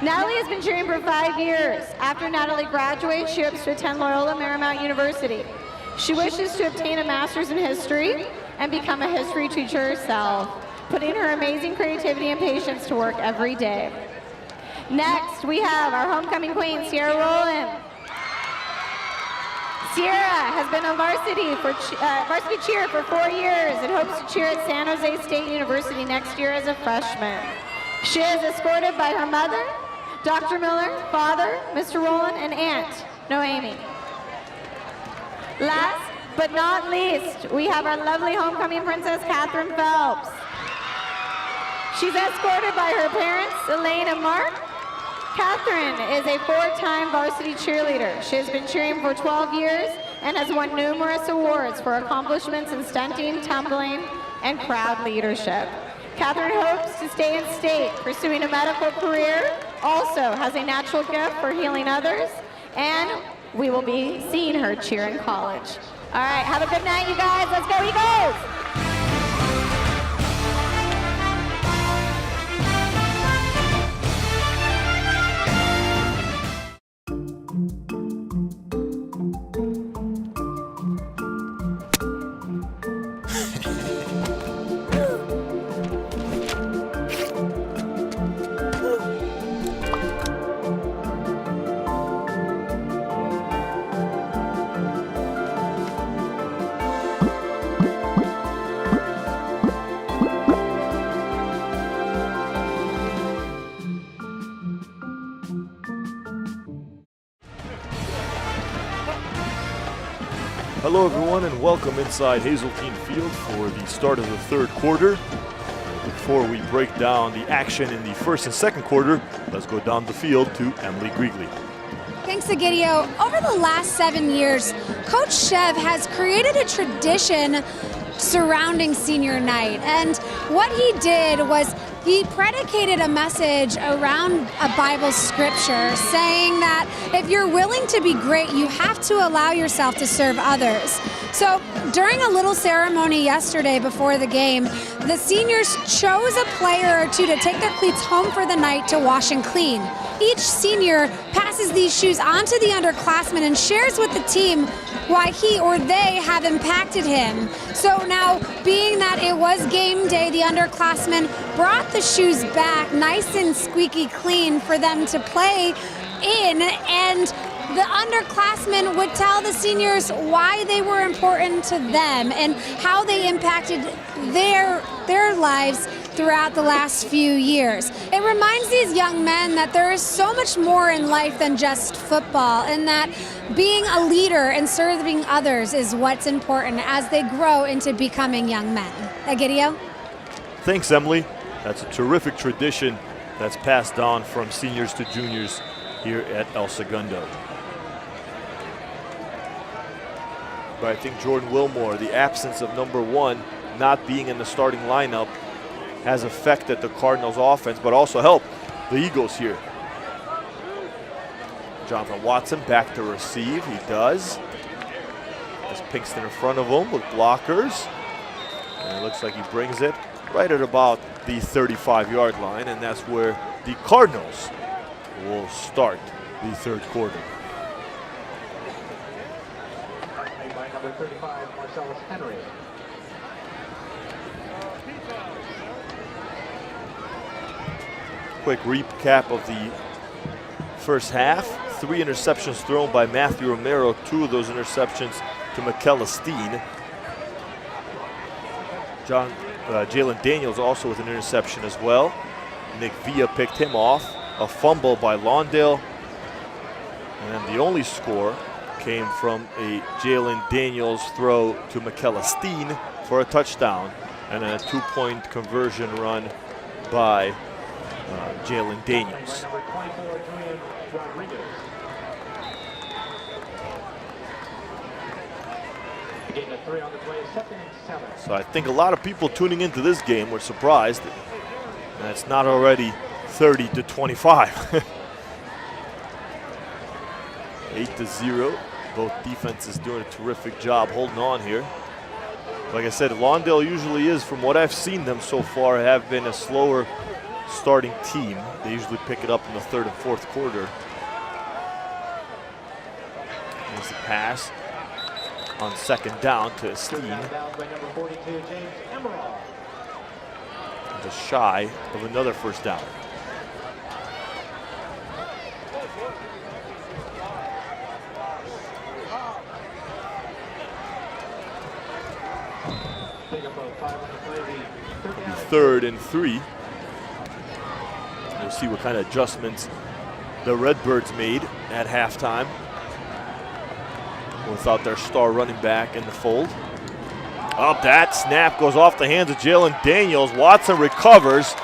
Natalie has been cheering for 5 years. After Natalie graduates, she hopes to attend Loyola Marymount University. She wishes to obtain a master's in history and become a history teacher herself, putting her amazing creativity and patience to work every day. Next, we have our homecoming queen, Sierra Rowland. Sierra has been on varsity cheer for 4 years and hopes to cheer at San Jose State University next year as a freshman. She is escorted by her mother, Dr. Miller, father, Mr. Rowland, and aunt, Noemi. Last but not least, we have our lovely homecoming princess, Catherine Phelps. She's escorted by her parents, Elaine and Mark. Catherine is a 4-time varsity cheerleader. She has been cheering for 12 years and has won numerous awards for accomplishments in stunting, tumbling, and crowd leadership. Catherine hopes to stay in state, pursuing a medical career, also has a natural gift for healing others, and we will be seeing her cheer in college. All right, have a good night, you guys. Let's go, Eagles! Hello everyone and welcome inside Hazeltine Field for the start of the third quarter. Before we break down the action in the first and second quarter, let's go down the field to Emily Griegley. Thanks, Egidio. Over the last 7 years, Coach Chev has created a tradition surrounding senior night. And what he did was he predicated a message around a Bible scripture saying that if you're willing to be great, you have to allow yourself to serve others. So during a little ceremony yesterday before the game, the seniors chose a player or two to take their cleats home for the night to wash and clean. Each senior passes these shoes onto the underclassmen and shares with the team why he or they have impacted him. So now, being that it was game day, the underclassmen brought the shoes back nice and squeaky clean for them to play in, and the underclassmen would tell the seniors why they were important to them and how they impacted their lives throughout the last few years. It reminds these young men that there is so much more in life than just football, and that being a leader and serving others is what's important as they grow into becoming young men. Egidio? Thanks, Emily. That's a terrific tradition that's passed on from seniors to juniors here at El Segundo. But I think Jordan Wilmore, the absence of number 1 not being in the starting lineup, has affected the Cardinals offense, but also helped the Eagles here. Jonathan Watson back to receive, he does. There's Pinkston in front of him with blockers. And it looks like he brings it right at about the 35-yard line, and that's where the Cardinals will start the third quarter. By number 35, Marcellus Henry. Quick recap of the first half. 3 interceptions thrown by Matthew Romero, 2 of those interceptions to Michaela Steen. Jalen Daniels also with an interception as well. Nick Villa picked him off. A fumble by Lawndale. And then the only score came from a Jalen Daniels throw to Michaela Steen for a touchdown, and then a 2-point conversion run by Jalen Daniels. So I think a lot of people tuning into this game were surprised that it's not already 30-25. 8-0. Both defenses doing a terrific job holding on here. Like I said, Lawndale usually is, from what I've seen them so far, have been a slower starting team. They usually pick it up in the third and fourth quarter. There's the pass on second down to Steen. Just shy of another first down. Third and 3. We'll see what kind of adjustments the Redbirds made at halftime without their star running back in the fold. Up, that snap goes off the hands of Jalen Daniels. Watson recovers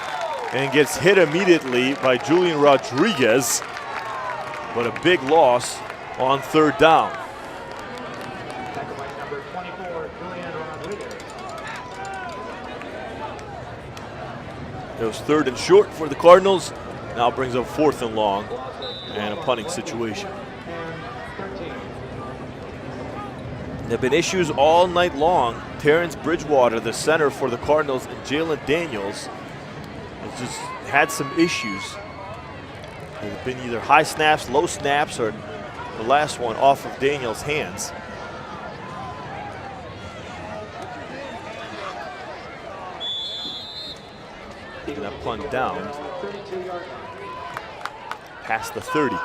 and gets hit immediately by Julian Rodriguez, but a big loss on third down. It was third and short for the Cardinals. Now brings up fourth and long and a punting situation. There have been issues all night long. Terrence Bridgewater, the center for the Cardinals, and Jalen Daniels has just had some issues. There have been either high snaps, low snaps, or the last one off of Daniels' hands. Taking that punt down past the 30.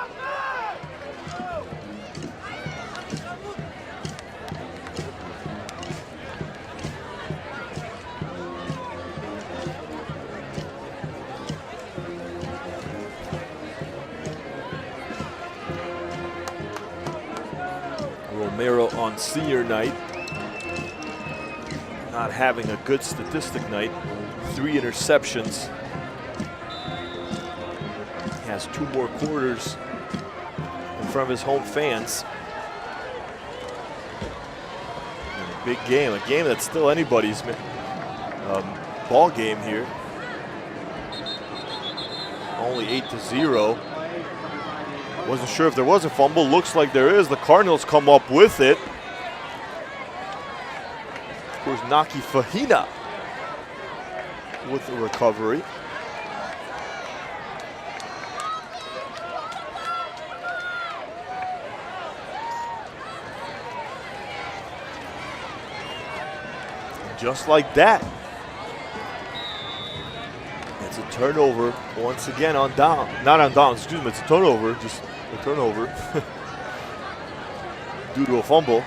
Romero on on senior night. Not having a good statistic night. 3 interceptions. He has 2 more quarters in front of his home fans. And a big game, a game that's still anybody's ball game here. Only 8-0. Wasn't sure if there was a fumble. Looks like there is. The Cardinals come up with it. Of course, Naki Fahina with the recovery. Just like that. It's a turnover once again on down. Not on down, excuse me, it's a turnover, just a turnover due to a fumble.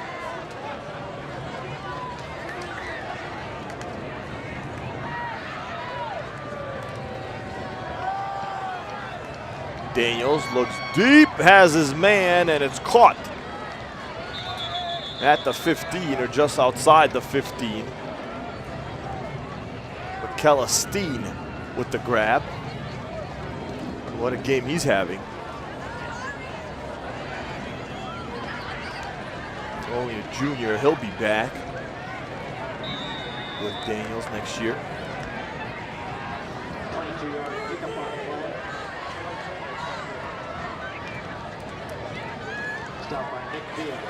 Daniels looks deep, has his man, and it's caught at the 15 or just outside the 15. McKellasteen with the grab. What a game he's having. Only a junior, he'll be back with Daniels next year. 22-yard pickup on the play. Stopped by Nick Field.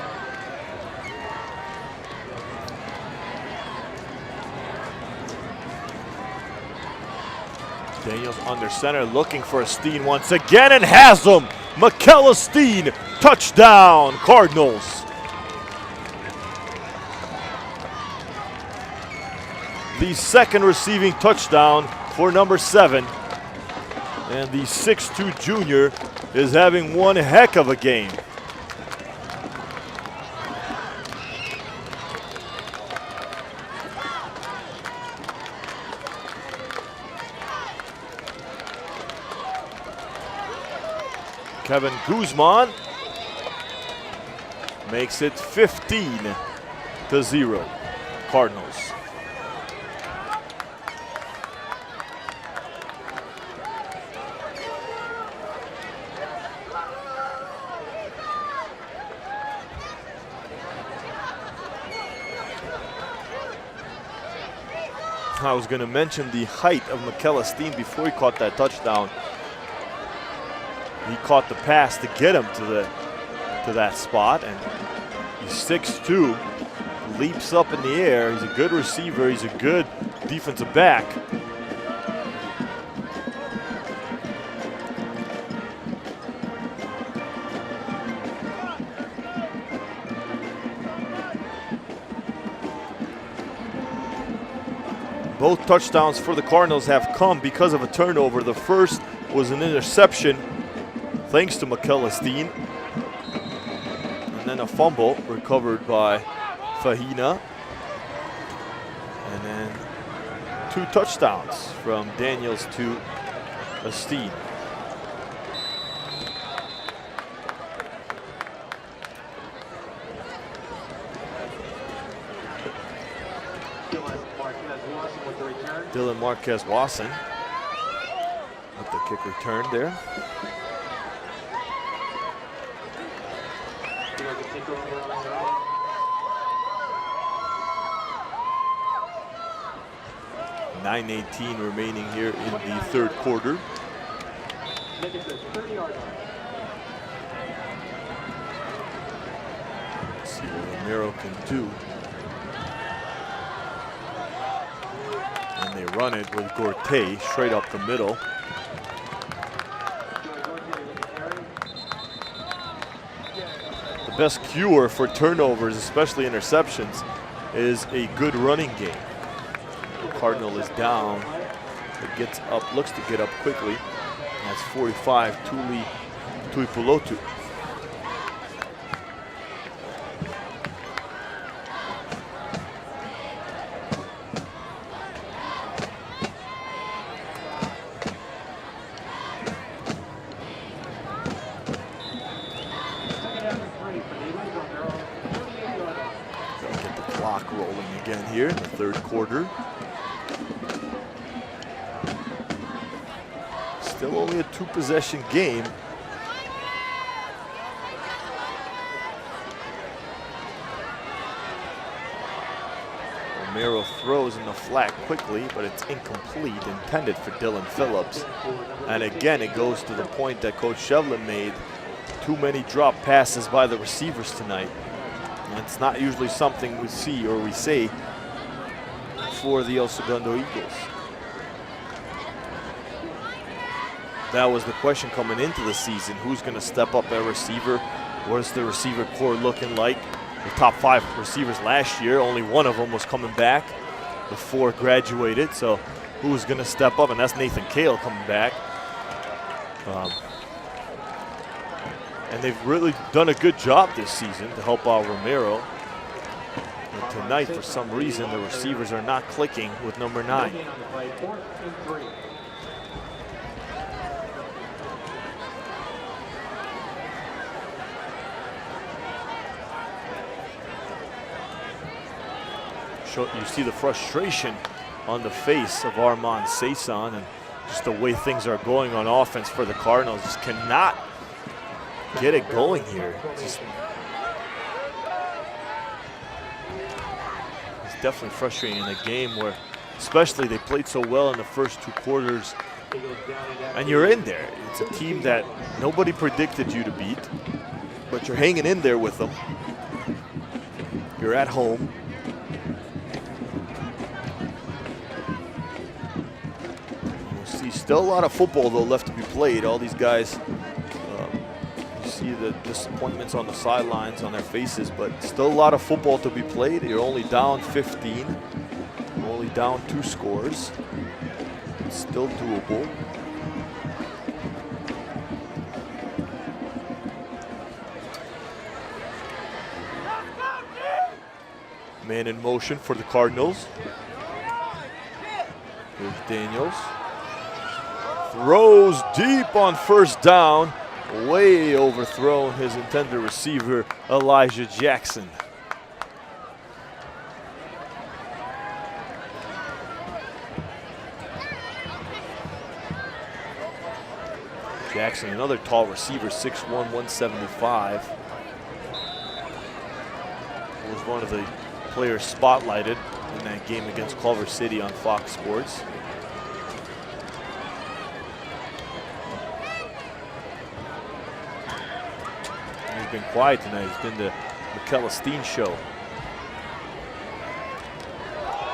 Daniels under center, looking for Steen once again, and has him. McKellasteen, touchdown, Cardinals. The second receiving touchdown for number 7. And the 6'2" junior is having one heck of a game. Kevin Guzman makes it 15-0, Cardinals. I was going to mention the height of McKellasteen before he caught that touchdown. He caught the pass to get him to that spot, and he's 6'2", leaps up in the air. He's a good receiver. He's a good defensive back. Both touchdowns for the Cardinals have come because of a turnover. The first was an interception, thanks to McKellasteen. And then a fumble recovered by Fahina. And then 2 touchdowns from Daniels to Steen. Dylan Marquez-Wasson with the kick return there. .918 remaining here in the third quarter. Let's see what Romero can do. And they run it with Gorte straight up the middle. The best cure for turnovers, especially interceptions, is a good running game. The Cardinal is down. It gets up, looks to get up quickly. That's 45, Tuli Tuipulotu. here in the third quarter. Still only a 2-possession game. Romero throws in the flat quickly, but it's incomplete, intended for Dylan Phillips. And again, it goes to the point that Coach Shevlin made. Too many drop passes by the receivers tonight. And it's not usually something we see or we say for the El Segundo Eagles. That was the question coming into the season. Who's going to step up at receiver? What is the receiver core looking like? The top 5 receivers last year, only one of them was coming back. The 4 graduated, so who's going to step up? And that's Nathan Cale coming back. And they've really done a good job this season to help out Romero. And tonight, for some reason, the receivers are not clicking with number 9. You see the frustration on the face of Armand Saison, and just the way things are going on offense for the Cardinals. Just cannot get it going here. It's definitely frustrating in a game where, especially, they played so well in the first 2 quarters, and you're in there. It's a team that nobody predicted you to beat, but you're hanging in there with them. You're at home. Still a lot of football, though, left to be played. All these guys, you see the disappointments on the sidelines on their faces, but still a lot of football to be played. You're only down 15, only down 2 scores. It's still doable. Man in motion for the Cardinals. Here's Daniels. Throws deep on first down, way overthrown his intended receiver, Elijah Jackson. Jackson, another tall receiver, 6'1", 175. Was one of the players spotlighted in that game against Culver City on Fox Sports. Been quiet tonight. It's been the McKellisteen show.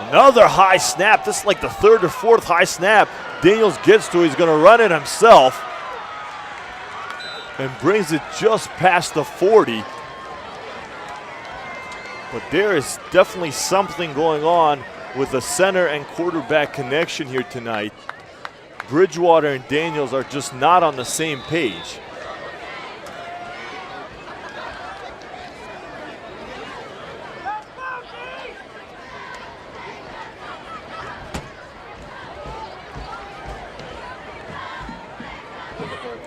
Another high snap. This is like the 3rd or 4th high snap Daniels gets to. He's going to run it himself and brings it just past the 40. But there is definitely something going on with the center and quarterback connection here tonight. Bridgewater and Daniels are just not on the same page.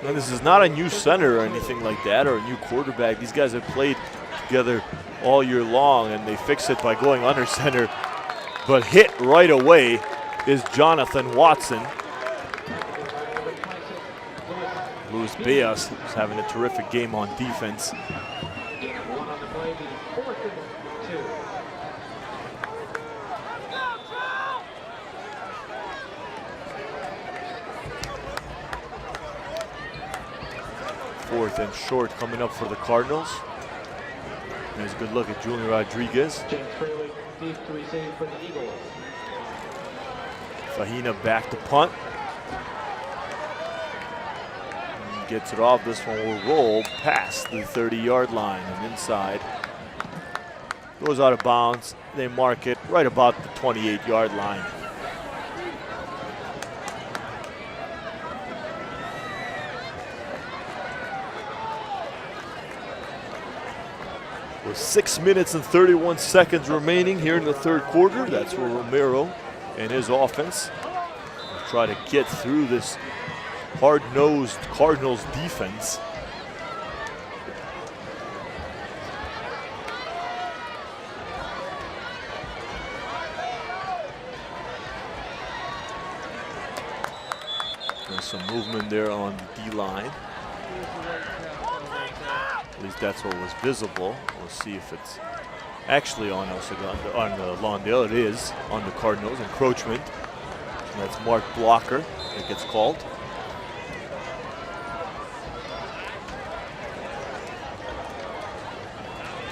And this is not a new center or anything like that, or a new quarterback. These guys have played together all year long, and they fix it by going under center. But hit right away is Jonathan Watson. Luis Beas is having a terrific game on defense. Fourth and short coming up for the Cardinals. There's a good look at Julian Rodriguez. Fahina back to punt. And gets it off. This one will roll past the 30-yard line and inside. Goes out of bounds. They mark it right about the 28-yard line. With 6 minutes and 31 seconds remaining here in the third quarter, that's where Romero and his offense will try to get through this hard-nosed Cardinals defense. There's some movement there on the D-line. At least that's what was visible. We'll see if it's actually on Lawndale. It is on the Cardinals. Encroachment. And that's Mark Blocker that gets called.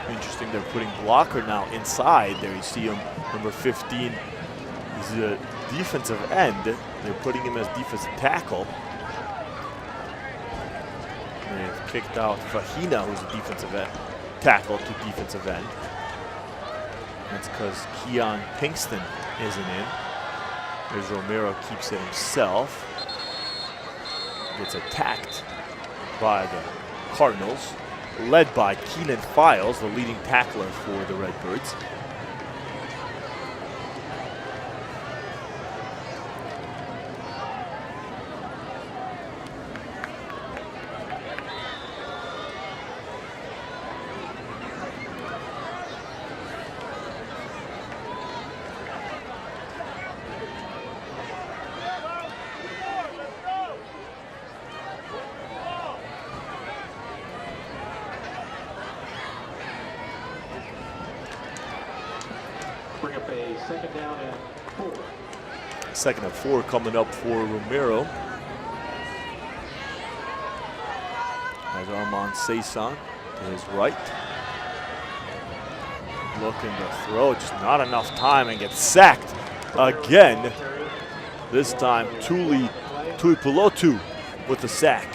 Interesting, they're putting Blocker now inside there. You see him, number 15. He's a defensive end. They're putting him as defensive tackle. They've kicked out Fahina, who's a defensive end, tackle to defensive end. That's because Keon Pinkston isn't in. There's Romero, keeps it himself. Gets attacked by the Cardinals, led by Keenan Files, the leading tackler for the Redbirds. Bring up a second down and 4. Second and 4 coming up for Romero. Has Armand Saison to his right. Looking to throw, just not enough time, and gets sacked again. This time Tuli Tuipulotu with the sack.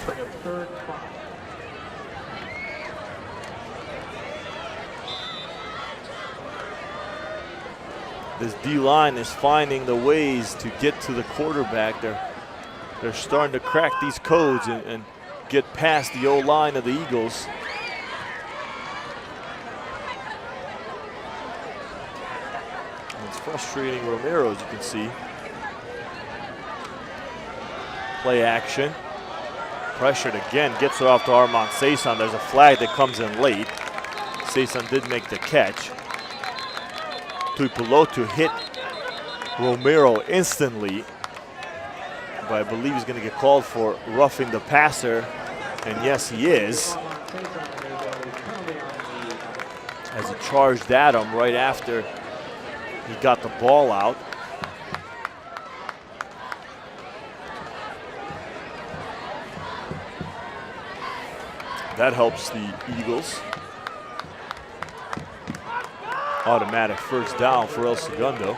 This D-line is finding the ways to get to the quarterback. They're starting to crack these codes and get past the O-line of the Eagles. And it's frustrating Romero, as you can see. Play action. Pressured again, gets it off to Armand Saison. There's a flag that comes in late. Saison did make the catch. Tuipulotu hit Romero instantly, but I believe he's going to get called for roughing the passer, and yes, he is, as he charged at him right after he got the ball out. That helps the Eagles. Automatic first down for El Segundo.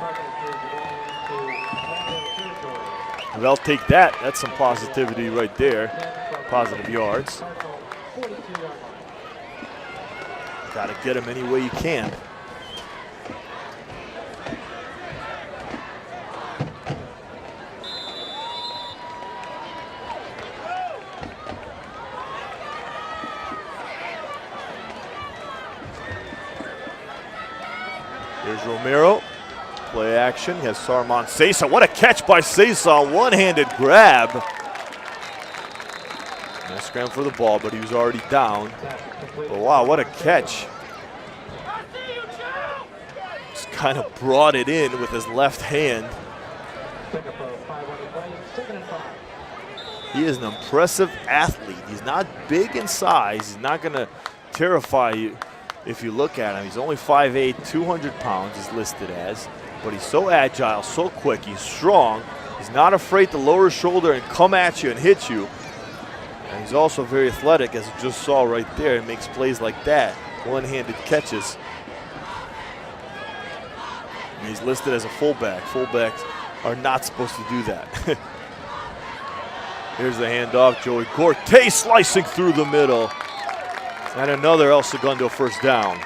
They'll take that. That's some positivity right there. Positive yards. Got to get him any way you can. Here's Romero, play action. He has Armand Saison. What a catch by Saison, one-handed grab. Nice scramble for the ball, but he was already down. But wow, what a catch. Just kind of brought it in with his left hand. He is an impressive athlete. He's not big in size. He's not going to terrify you. If you look at him, he's only 5'8", 200 pounds is listed as, but he's so agile, so quick, he's strong. He's not afraid to lower his shoulder and come at you and hit you. And he's also very athletic, as you just saw right there. He makes plays like that, one-handed catches. And he's listed as a fullback. Fullbacks are not supposed to do that. Here's the handoff, Joey Corte slicing through the middle. And another El Segundo first down.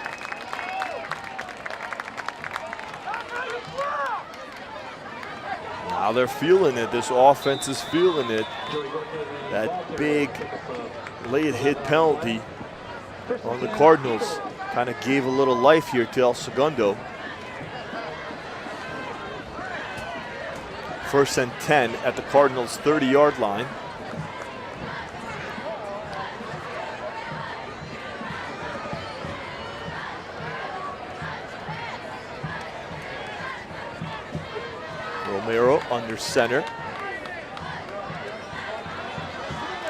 Now they're feeling it. This offense is feeling it. That big late hit penalty on the Cardinals kind of gave a little life here to El Segundo. First and 10 at the Cardinals' 30-yard line. Romero under center.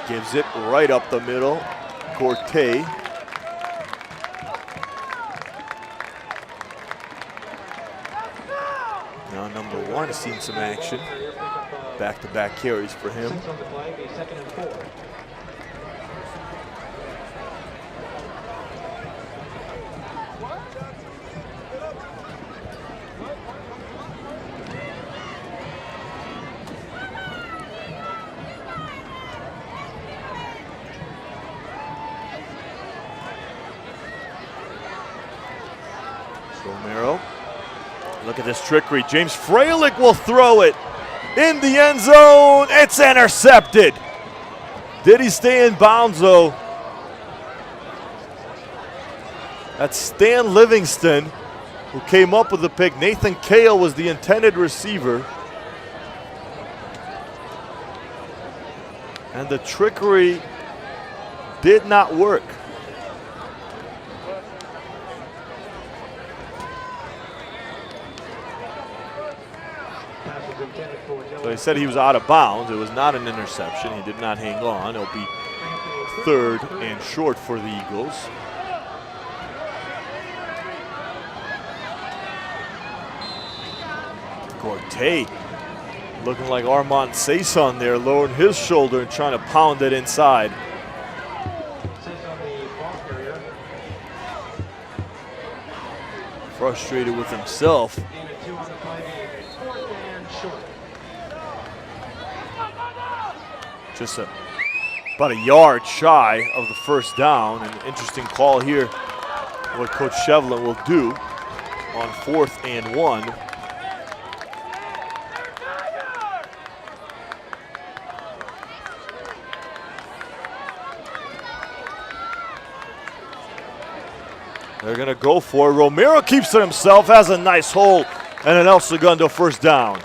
Gives it right up the middle. Gorte. Now number 1 has seen some action. Back-to-back carries for him. 6 on the play, be 2nd and 4. Romero. Look at this trickery. James Freilich will throw it in the end zone. It's intercepted. Did he stay in bounds though? That's Stan Livingston who came up with the pick. Nathan Kale was the intended receiver. And the trickery did not work. So he said he was out of bounds. It was not an interception. He did not hang on. It'll be 3rd and short for the Eagles. Gorte looking like Armand Saison there, lowering his shoulder and trying to pound it inside. Frustrated with himself. Just about a yard shy of the first down. An interesting call here, what Coach Shevlin will do on 4th and 1. They're going to go for it. Romero keeps it himself, has a nice hole, and an El Segundo first down.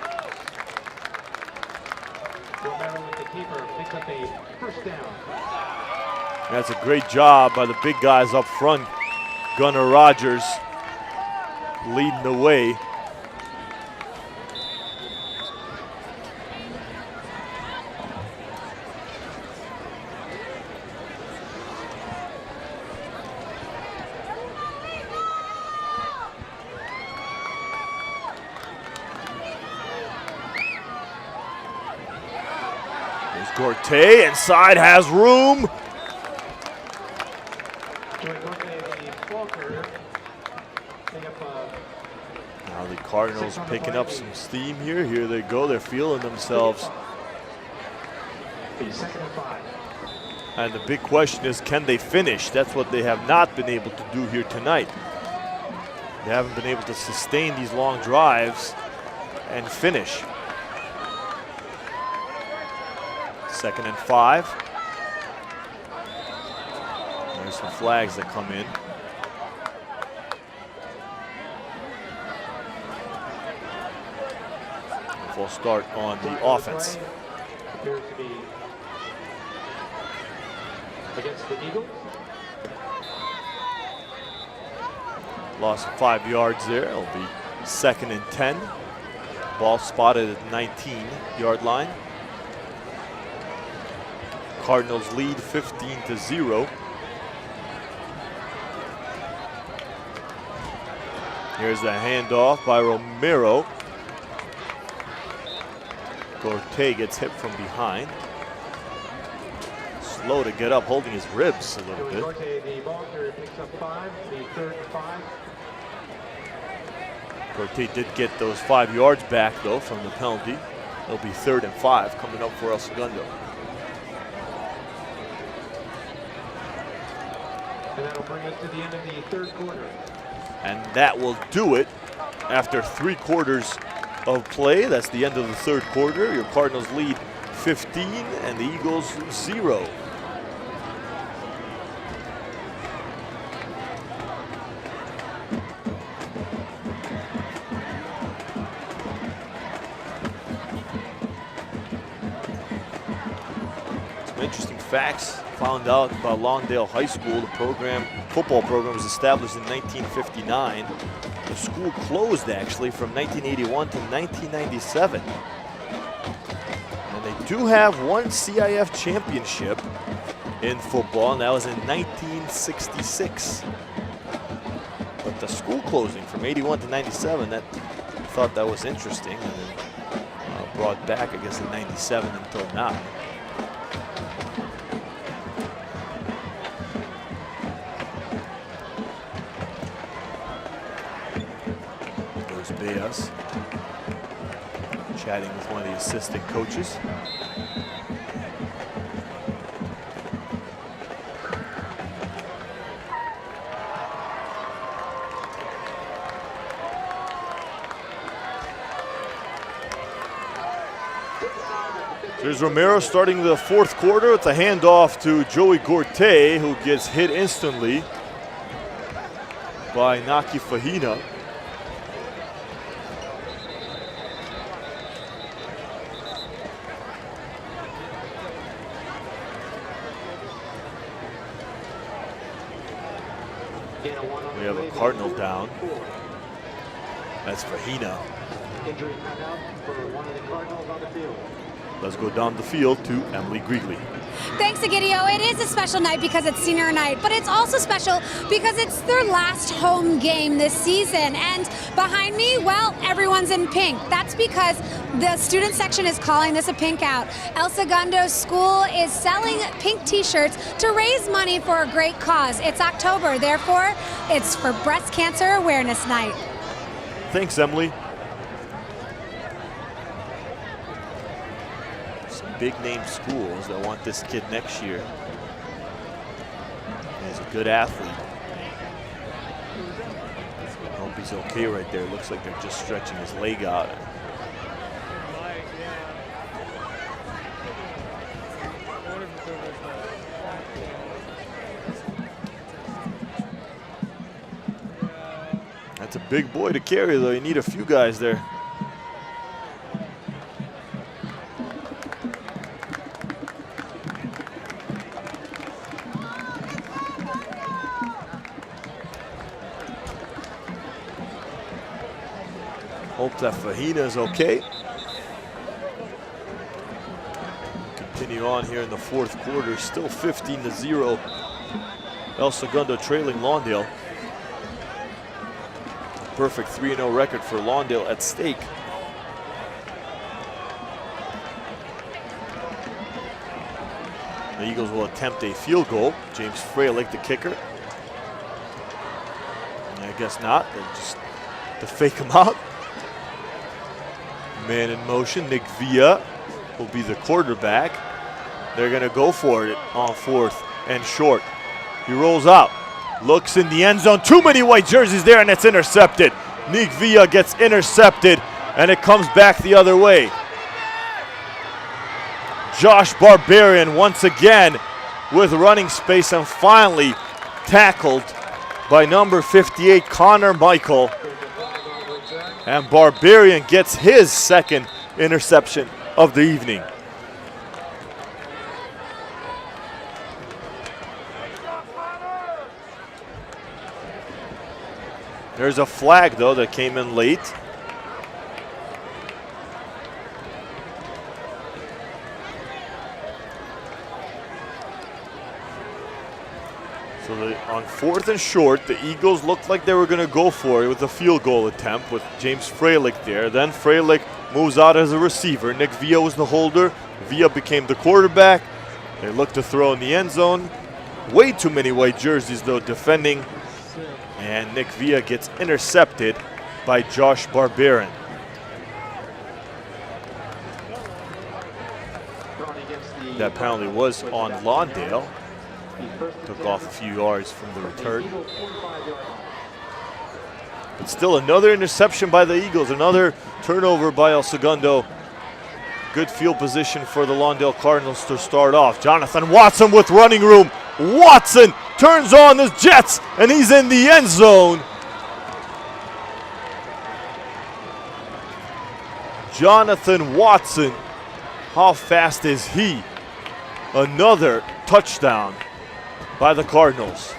That's a great job by the big guys up front. Gunnar Rogers leading the way. There's Gorte, inside has room. Now the Cardinals picking up some steam here. Here they go. They're feeling themselves. And the big question is, can they finish? That's what they have not been able to do here tonight. They haven't been able to sustain these long drives and finish. 2nd and 5. There's some flags that come in. Full start on the offense. Appears to be against the Eagles. Loss of 5 yards there. It'll be 2nd and 10. Ball spotted at 19-yard line. Cardinals lead 15-0. Here's the handoff by Romero. Gorte gets hit from behind. Slow to get up, holding his ribs a little bit. Gorte, the ball carrier, picks up 5, the 3rd and 5. Gorte did get those 5 yards back though from the penalty. It'll be 3rd and 5 coming up for El Segundo. And that'll bring us to the end of the 3rd quarter. And that will do it after 3 quarters of play. That's the end of the 3rd quarter. Your Cardinals lead 15 and the Eagles 0. Some interesting facts found out about Lawndale High School. The football program was established in 1959. The school closed actually from 1981 to 1997. And they do have one CIF championship in football, and that was in 1966. But the school closing from 81 to 97, I thought that was interesting. And then brought back, I guess, in 97 until now. There's Beas chatting with one of the assistant coaches. There's Romero starting the fourth quarter. It's a handoff to Joey Gorte, who gets hit instantly by Naki Fahina. We have a Cardinal down. That's Fahina. Injury timeout for one of the Cardinals on the field. Let's go down the field to Emily Griegley. Thanks, Egidio. It is a special night because it's senior night, but it's also special because it's their last home game this season. And behind me, well, everyone's in pink. That's because the student section is calling this a pink out. El Segundo School is selling pink t-shirts to raise money for a great cause. It's October, therefore, it's for Breast Cancer Awareness Night. Thanks, Emily. Big name schools that want this kid next year. He's a good athlete. I hope he's okay right there. Looks like they're just stretching his leg out. That's a big boy to carry, though. You need a few guys there. Hope that Fahina is okay. Continue on here in the fourth quarter. Still 15-0. El Segundo trailing Lawndale. Perfect 3-0 record for Lawndale at stake. The Eagles will attempt a field goal. James Freilich, the kicker. I guess not. They'll just to fake him out. Man in motion, Nick Villa will be the quarterback. They're gonna go for it on fourth and short. He rolls out, looks in the end zone. Too many white jerseys there, and it's intercepted. Nick Villa gets intercepted, and it comes back the other way. Josh Barbarian once again with running space and finally tackled by number 58, Connor Michael. And Barbarian gets his second interception of the evening. There's a flag, though, that came in late. So on fourth and short, the Eagles looked like they were going to go for it with a field goal attempt with James Freilich there. Then Freilich moves out as a receiver. Nick Villa was the holder. Villa became the quarterback. They looked to throw in the end zone. Way too many white jerseys, though, defending. And Nick Villa gets intercepted by Josh Barbarian. That penalty was on Lawndale. Took off a few yards from the return. But still another interception by the Eagles, another turnover by El Segundo. Good field position for the Lawndale Cardinals to start off. Jonathan Watson with running room. Watson turns on the Jets, and he's in the end zone. Jonathan Watson, how fast is he? Another touchdown by the Cardinals.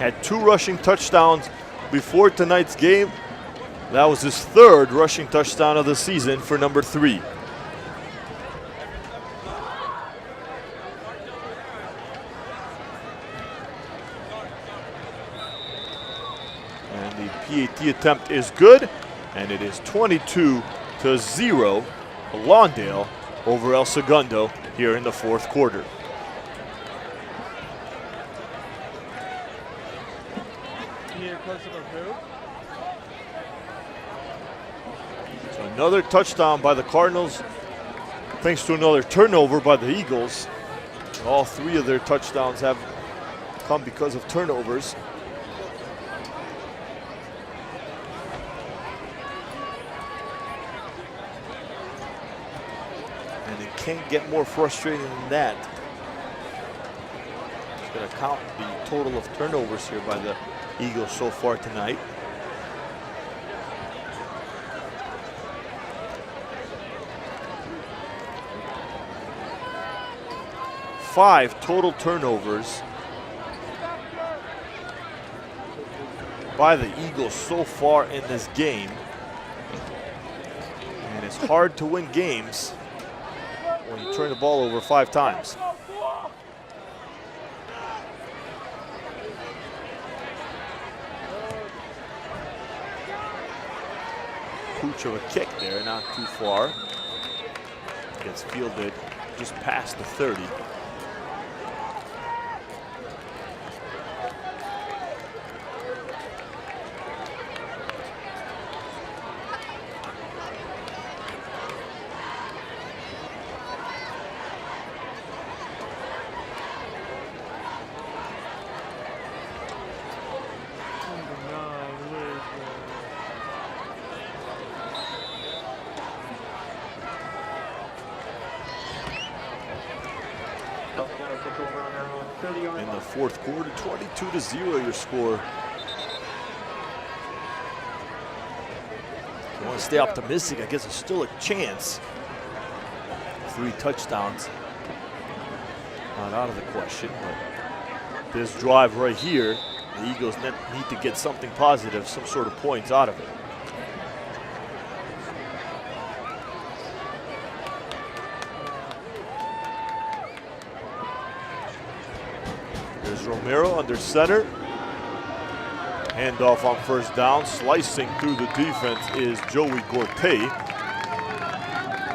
had 2 rushing touchdowns before tonight's game. That was his 3rd rushing touchdown of the season for number 3. And the PAT attempt is good, and it is 22-0, Lawndale over El Segundo here in the 4th quarter. So another touchdown by the Cardinals, thanks to another turnover by the Eagles. All 3 of their touchdowns have come because of turnovers. And it can't get more frustrating than that. Just going to count the total of turnovers here by the Eagles so far tonight. Five total turnovers by the Eagles so far in this game. And it's hard to win games when you turn the ball over 5 times. Pooch of a kick there, not too far. Gets fielded just past the 30. In the 4th quarter, 22-0 your score. If you want to stay optimistic, I guess there's still a chance. 3 touchdowns, not out of the question, but this drive right here, the Eagles need to get something positive, some sort of points out of it. There's Romero under center. Handoff on 1st down. Slicing through the defense is Joey Gorte.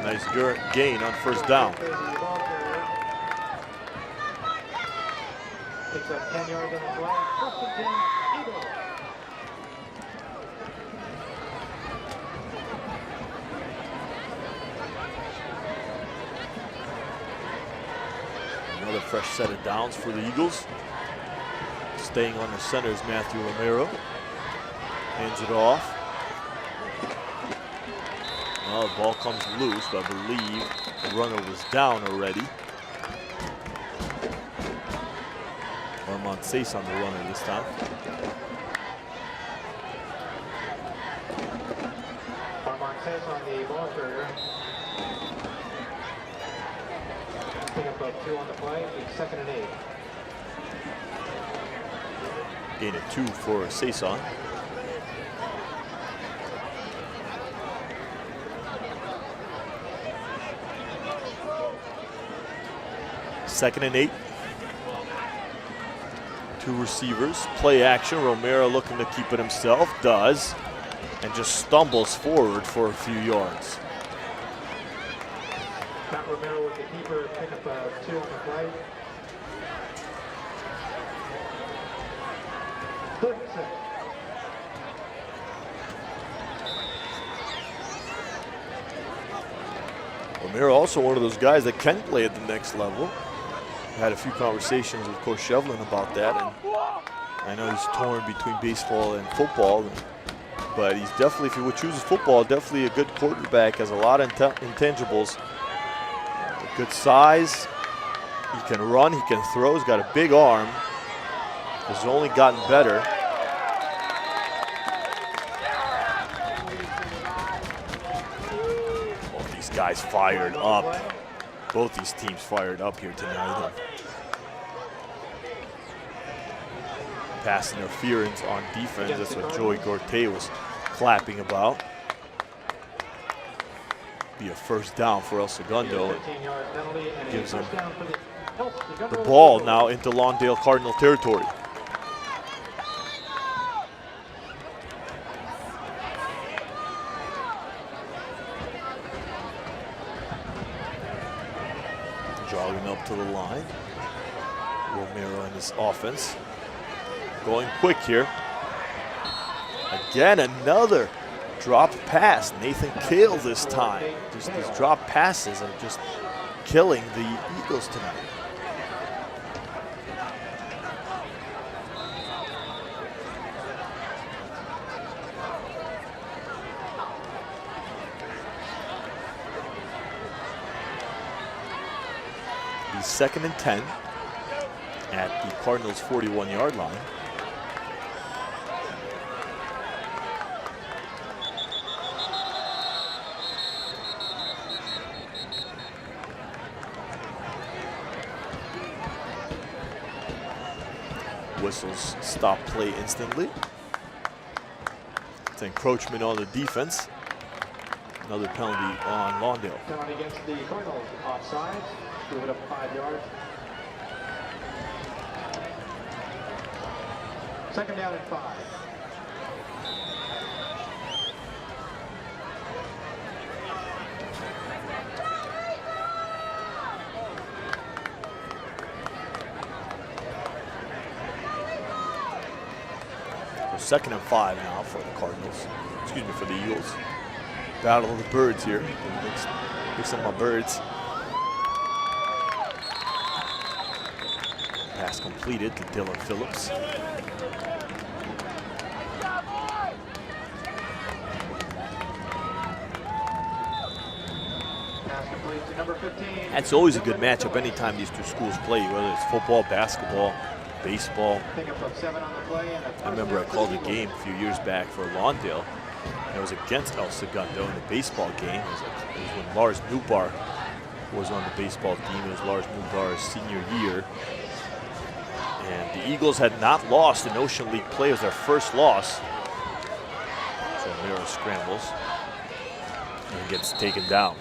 Nice gain on 1st down. Picks up 10 yards on the play. 1st and 10, Eagles. Another fresh set of downs for the Eagles. Staying on the center is Matthew Romero. Hands it off. Well, the ball comes loose, but I believe the runner was down already. Armand Sace on the runner this time. Armand Sace on the ball carrier. Pick up about 2 on the play. It's 2nd and 8. Gain of 2 for Saison. Second and 8. 2 receivers. Play action. Romero looking to keep it himself. Does. And just stumbles forward for a few yards. Matt Romero with the keeper. Pick up 2 on the play. 3rd and 6. Romero also one of those guys that can play at the next level. Had a few conversations with Coach Shevlin about that, and I know he's torn between baseball and football, but he's definitely, if he would choose football, definitely a good quarterback, has a lot of intangibles. A good size, he can run, he can throw, he's got a big arm, has only gotten better. Both these guys fired up. Both these teams fired up here tonight. pass interference on defense. That's what Joey Gorte was clapping about. Be a first down for El Segundo. It gives them the ball now into Lawndale Cardinal territory. Jogging up to the line. Romero and his offense going quick here. Again, another drop pass. Nathan Kale this time. Just these drop passes are just killing the Eagles tonight. Be 2nd and 10 at the Cardinals' 41-yard line. Whistles stop play instantly. It's encroachment on the defense. Another penalty on Lawndale. Penalty against the Cardinals, offside. Move it up 5 yards. 2nd down and 5. So 2nd and 5 now for the Cardinals. Excuse me, for the Eagles. Battle of the birds here. Mixing my birds. Pass completed to Dylan Phillips. Pass complete to number 15. That's always a good matchup anytime these two schools play, whether it's football, basketball, baseball. Pickup of 7 on the play and I remember I called a game a few years back for Lawndale. And it was against El Segundo in the baseball game. It was when Lars Newbar was on the baseball team. It was Lars Newbar's senior year. And the Eagles had not lost in Ocean League play. It was their first loss. So Romero scrambles and gets taken down.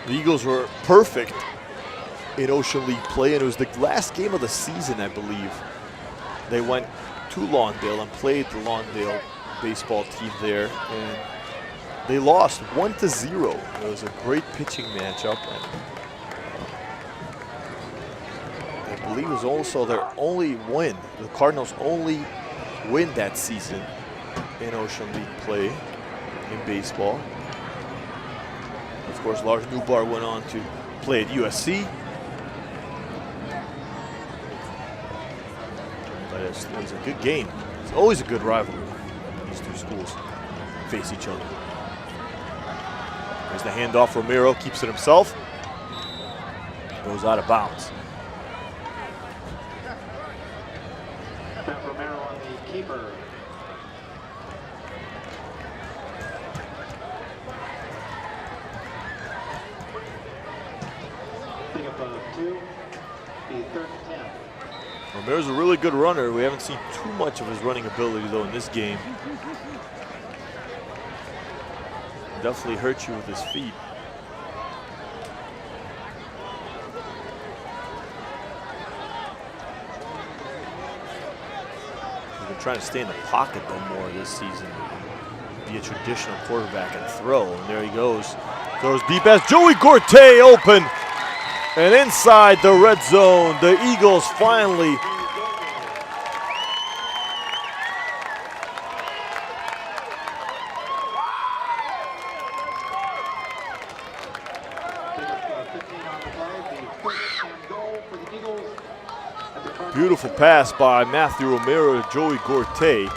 The Eagles were perfect in Ocean League play, and it was the last game of the season, I believe. They went to Lawndale and played the Lawndale baseball team there, and they lost 1-0. It was a great pitching matchup. And I believe it was also their only win. The Cardinals' only win that season in Ocean League play in baseball. Of course, Lars Newbar went on to play at USC. But it was a good game. It's always a good rivalry. These two schools face each other. There's the handoff. Romero keeps it himself. Goes out of bounds. Romero on the keeper. Pickup of 2. Be 3rd and 10. Romero's a really good runner. We haven't seen too much of his running ability, though, in this game. Definitely hurts you with his feet. He's been trying to stay in the pocket, though, more this season. Be a traditional quarterback and throw. And there he goes. Throws deep as Joey Gorte open. And inside the red zone, the Eagles finally beautiful pass by Matthew Romero to Joey Gorte.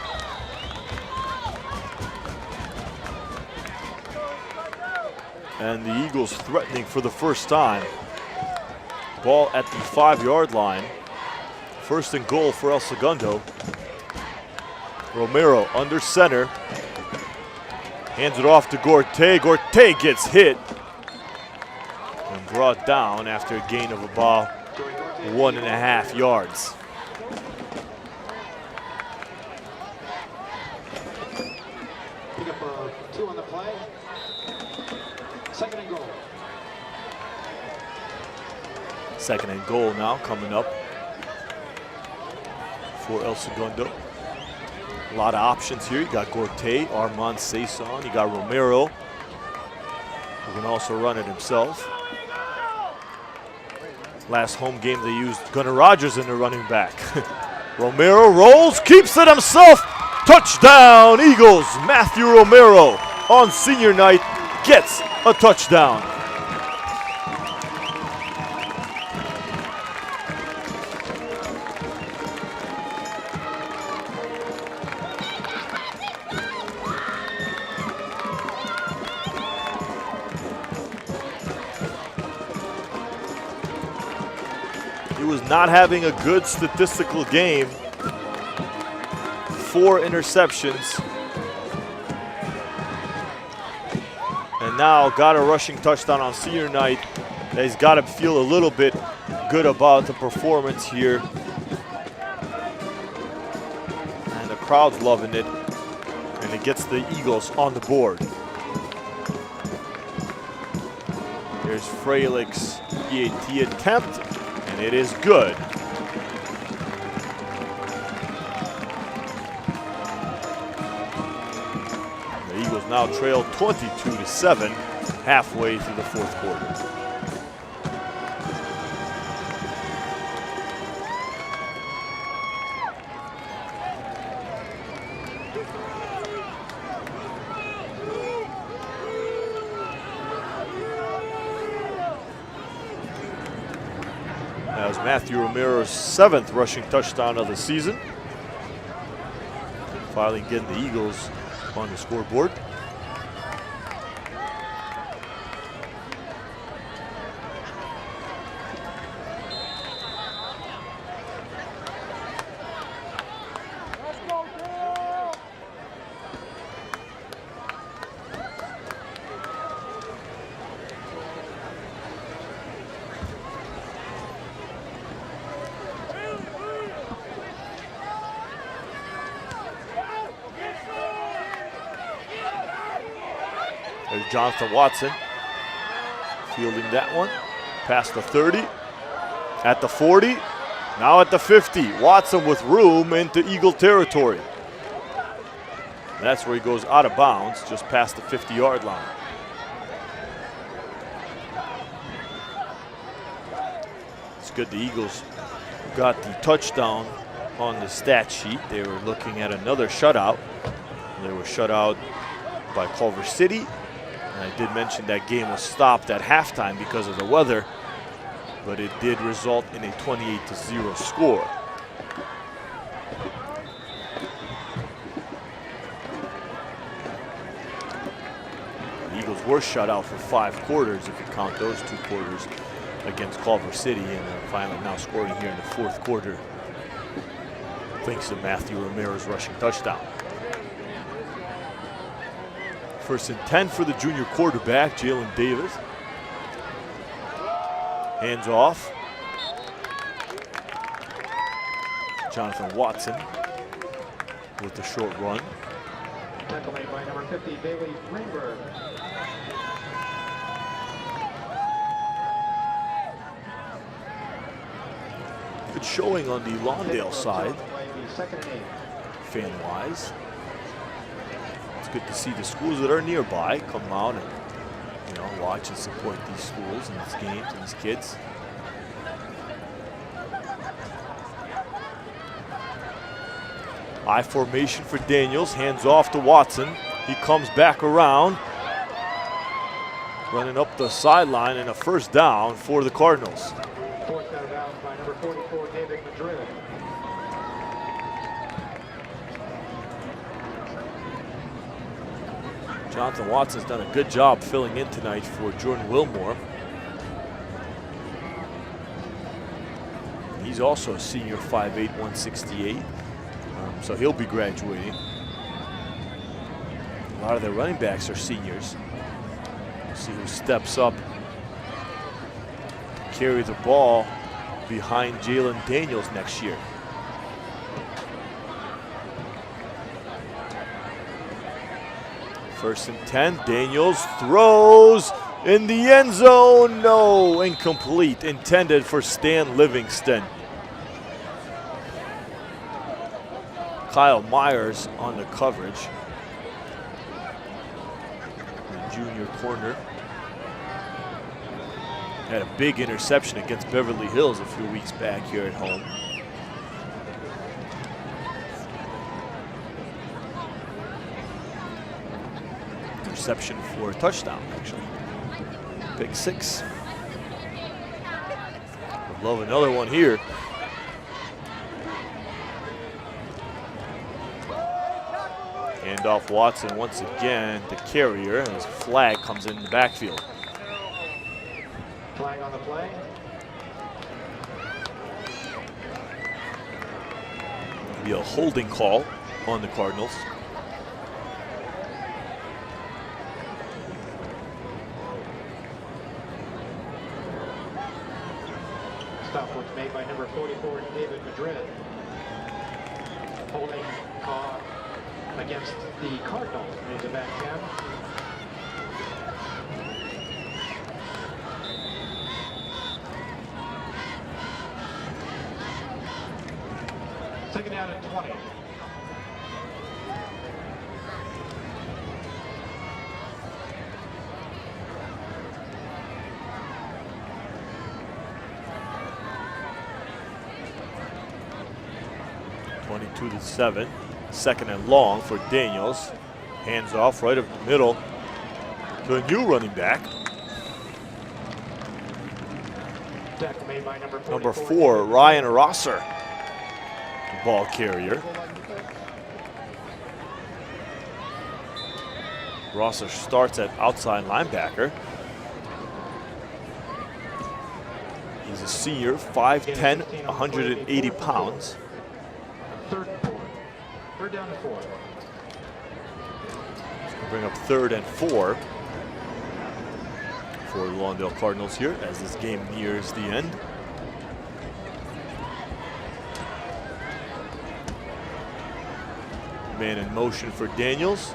And the Eagles threatening for the first time. Ball at the 5-yard line. 1st and goal for El Segundo. Romero under center. Hands it off to Gorte. Gorte gets hit and brought down after a gain of about 1.5 yards. play. Second and goal. Second and goal now coming up for El Segundo. A lot of options here. You got Gorte, Armand Saison, you got Romero, who can also run it himself. Last home game they used Gunnar Rogers in the running back. Romero rolls, keeps it himself. Touchdown, Eagles. Matthew Romero on senior night gets a touchdown. He was not having a good statistical game. 4 interceptions. And now got a rushing touchdown on senior night. He's got to feel a little bit good about the performance here. And the crowd's loving it. And it gets the Eagles on the board. Here's Freilich's EAT attempt. And it is good. The Eagles now trail 22-7 halfway through the fourth quarter. That was Matthew Romero's 7th rushing touchdown of the season. Finally getting the Eagles on the scoreboard. There's Jonathan Watson fielding that one. Past the 30, at the 40, now at the 50. Watson with room into Eagle territory. That's where he goes out of bounds, just past the 50-yard line. It's good the Eagles got the touchdown on the stat sheet. They were looking at another shutout. They were shut out by Culver City. And I did mention that game was stopped at halftime because of the weather, but it did result in a 28-0 score. The Eagles were shut out for 5 quarters if you count those 2 quarters against Culver City, and they're finally now scoring here in the fourth quarter thanks to Matthew Romero's rushing touchdown. First and 10 for the junior quarterback, Jalen Davis. Hands off. Jonathan Watson with the short run. Tackle made by number 50, Bailey Greenberg. Good showing on the Lawndale side, fan-wise. Good to see the schools that are nearby come out and watch and support these schools and these games and these kids. I formation for Daniels, hands off to Watson. He comes back around, running up the sideline, and a first down for the Cardinals. Fourth out of bounds by number 44, David Madrid. Jonathan Watson's done a good job filling in tonight for Jordan Wilmore. He's also a senior, 5'8", 168. So he'll be graduating. A lot of their running backs are seniors. We'll see who steps up to carry the ball behind Jalen Daniels next year. First and 10, Daniels throws in the end zone. No, incomplete, intended for Stan Livingston. Kyle Myers on the coverage. The junior corner. Had a big interception against Beverly Hills a few weeks back here at home. Interception for a touchdown, actually. Pick 6. Would love another one here. Handoff Watson once again, the carrier, and his flag comes in the backfield. Flag on the play. Be a holding call on the Cardinals. Stop was made by number 44, David Madrid. Holding call against the Cardinals. He's a back 10. Second down at 20. To 7. Second and long for Daniels. Hands off right up the middle to a new running back. Made by number 4, Ryan Rosser, the ball carrier. Rosser starts at outside linebacker. He's a senior, 5'10", 180 pounds. Third and 4. Third down and 4. We'll bring up 3rd and 4 for the Lawndale Cardinals here as this game nears the end. Man in motion for Daniels.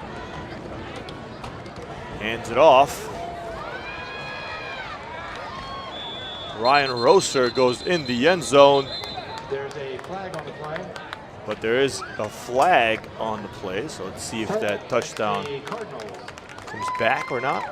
Hands it off. Ryan Rosser goes in the end zone. There's a flag on the play. But there is a flag on the play, so let's see if that touchdown comes back or not.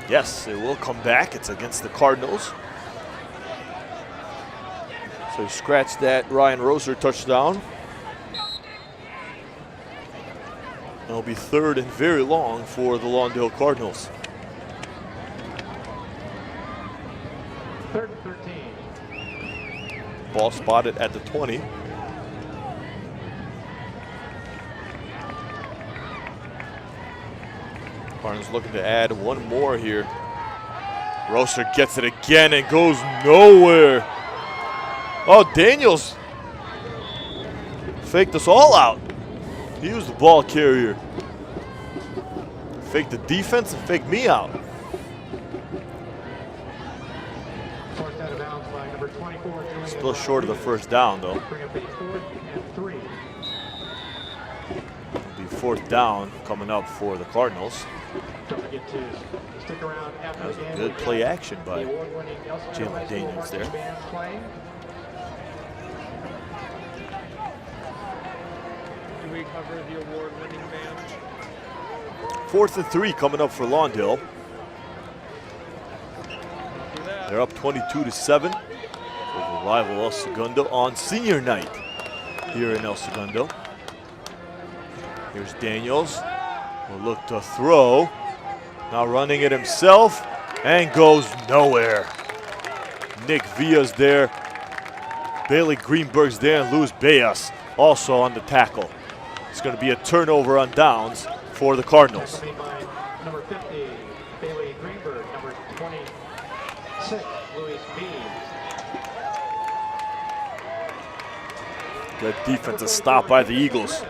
Yes, it will come back. It's against the Cardinals. So he scratched that Ryan Rosser touchdown. It'll be 3rd and very long for the Lawndale Cardinals. 3rd and 13. Ball spotted at the 20. Cardinals looking to add one more here. Rosser gets it again and goes nowhere. Oh, Daniels faked us all out. He was the ball carrier. Faked the defense and faked me out. Forced out of bounds by number 24. Still short of the first down, though. Bring up a 4th and 3. It'll be 4th down coming up for the Cardinals. Don't forget to stick around after That was the game. a good play action by The award-winning Jalen Daniels there. band playing. Do we cover the award-winning band? 4th and 3 coming up for Lawndale. They're up 22-7 over rival El Segundo on senior night here in El Segundo. Here's Daniels. Will look to throw. Now running it himself and goes nowhere. Nick Villa's there. Bailey Greenberg's there, and Luis Beas also on the tackle. It's going to be a turnover on downs for the Cardinals. Made by number 50, Bailey Greenberg. Number 26, Luis Beas. Good defensive stop by the Eagles.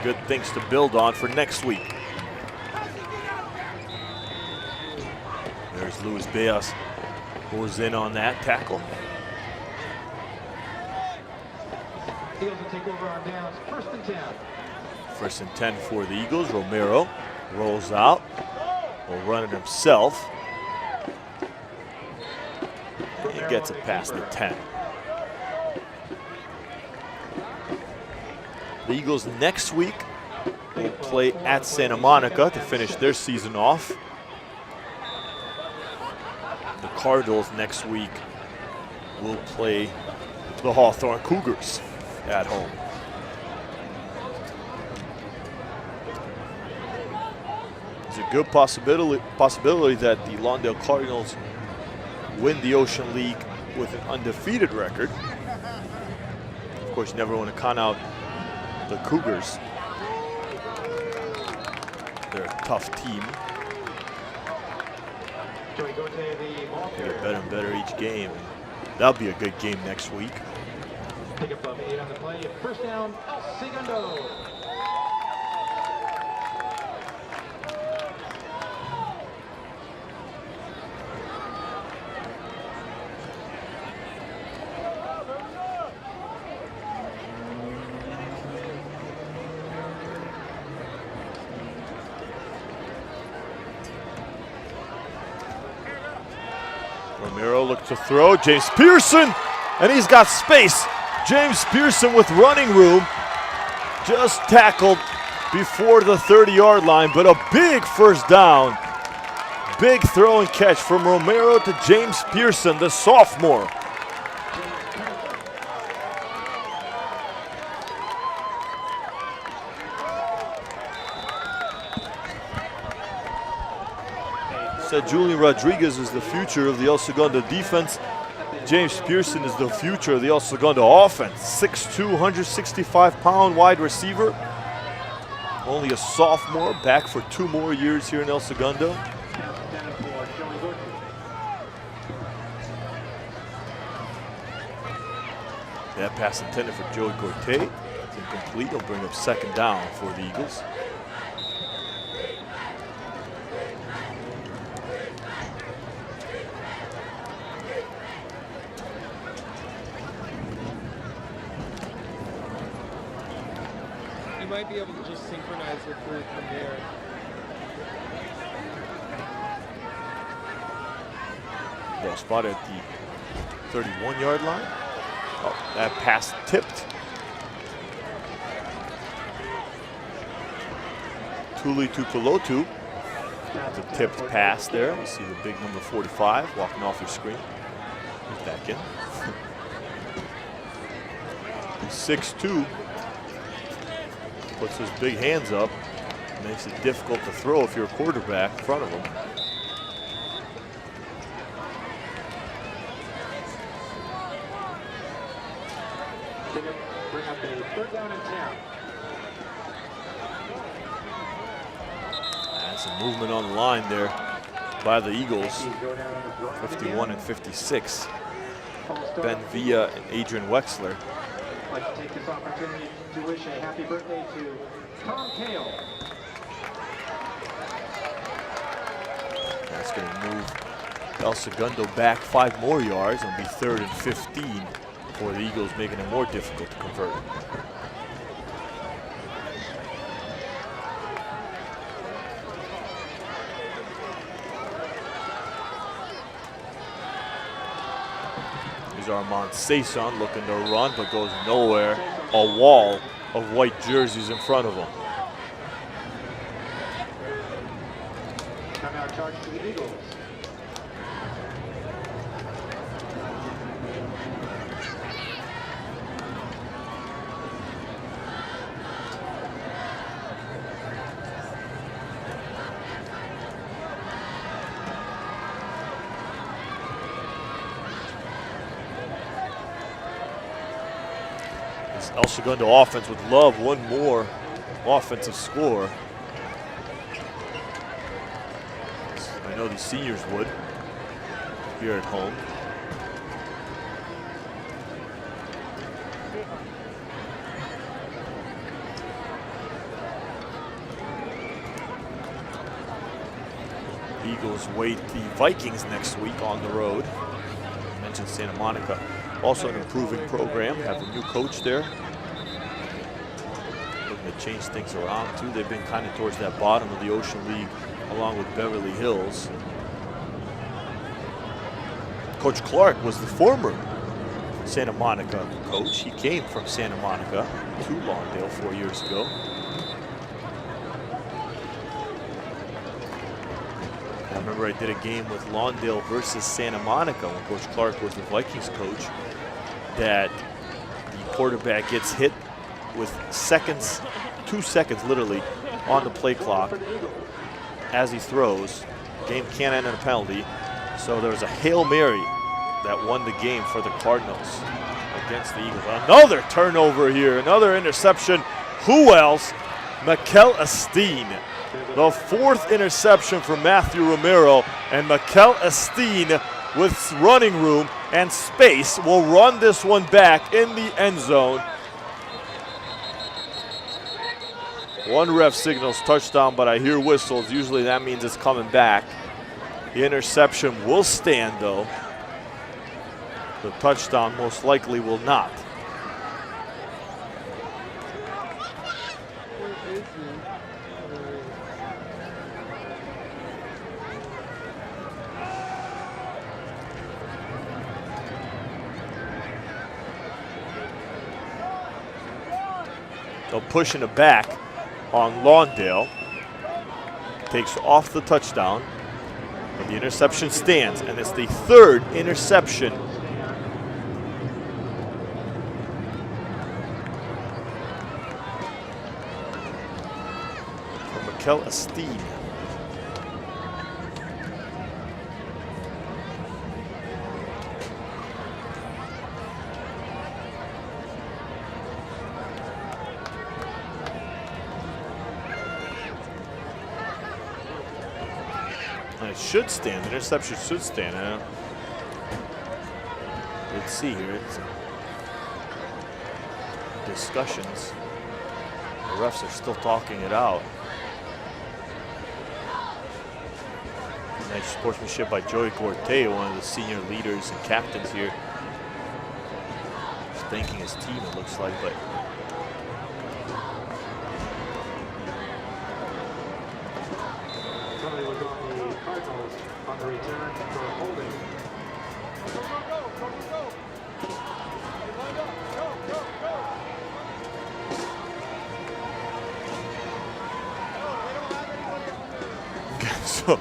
Good things to build on for next week. Luis Beas goes in on that tackle. Eagles will take over on downs, 1st and 10. 1st and 10 for the Eagles. Romero rolls out, will run it himself. He gets it past the 10. The Eagles next week will play at Santa Monica to finish their season off. The Cardinals next week will play the Hawthorne Cougars at home. There's a good possibility that the Lawndale Cardinals win the Ocean League with an undefeated record. Of course, you never want to count out the Cougars. They're a tough team. They get better and better each game. That'll be a good game next week. Pick up of 8 on the play. 1st down, Segundo. Romero looks to throw. James Pearson, and he's got space. James Pearson with running room, just tackled before the 30-yard line, but a big 1st down. Big throw and catch from Romero to James Pearson, the sophomore. Said Julian Rodriguez is the future of the El Segundo defense. James Pearson is the future of the El Segundo offense. 6'2", 165-pound wide receiver. Only a sophomore, back for 2 more years here in El Segundo. That pass intended for Joey Gorte. It's incomplete. He'll bring up 2nd down for the Eagles. Might be able to just synchronize it from there. Ball spotted at the 31-yard line. Oh, that pass tipped. Tuli Tupelotu. The tipped pass there. You see the big number 45 walking off your screen. He's back in. 6'2". Puts his big hands up. Makes it difficult to throw if you're a quarterback in front of him. Bring up a 3rd down and 10. That's some movement on the line there by the Eagles. 51 and 56. Ben Villa and Adrian Wexler. I'd like to take this opportunity to wish a happy birthday to Tom Kale. That's going to move El Segundo back 5 more yards and be 3rd and 15 for the Eagles, making it more difficult to convert. Armand Saison looking to run, but goes nowhere. A wall of white jerseys in front of him. Timeout charge to the Eagles. El Segundo offense would love one more offensive score. I know the seniors would here at home. Eagles wait the Vikings next week on the road. I mentioned Santa Monica, also an improving program, have a new coach there. Looking to change things around too. They've been kind of towards that bottom of the Ocean League along with Beverly Hills. Coach Clark was the former Santa Monica coach. He came from Santa Monica to Lawndale 4 years ago. I remember I did a game with Lawndale versus Santa Monica when Coach Clark was the Vikings coach, that the quarterback gets hit with seconds, 2 seconds literally, on the play clock as he throws. Game can't end in a penalty. So there was a Hail Mary that won the game for the Cardinals against the Eagles. Another turnover here, another interception. Who else? Mikel Esteen. The 4th interception for Matthew Romero, and Mikel Esteen with running room and space will run this one back in the end zone. One ref signals touchdown, but I hear whistles. Usually that means it's coming back. The interception will stand though. The touchdown most likely will not. So pushing it back on Lawndale. Takes off the touchdown. But the interception stands, and it's the 3rd interception for Mikel Esteen. It should stand. The interception should stand. Let's see here. It's discussions. The refs are still talking it out. Nice sportsmanship by Joey Gorte, one of the senior leaders and captains here. He's thanking his team, it looks like, but Cardinals on the return for holding. So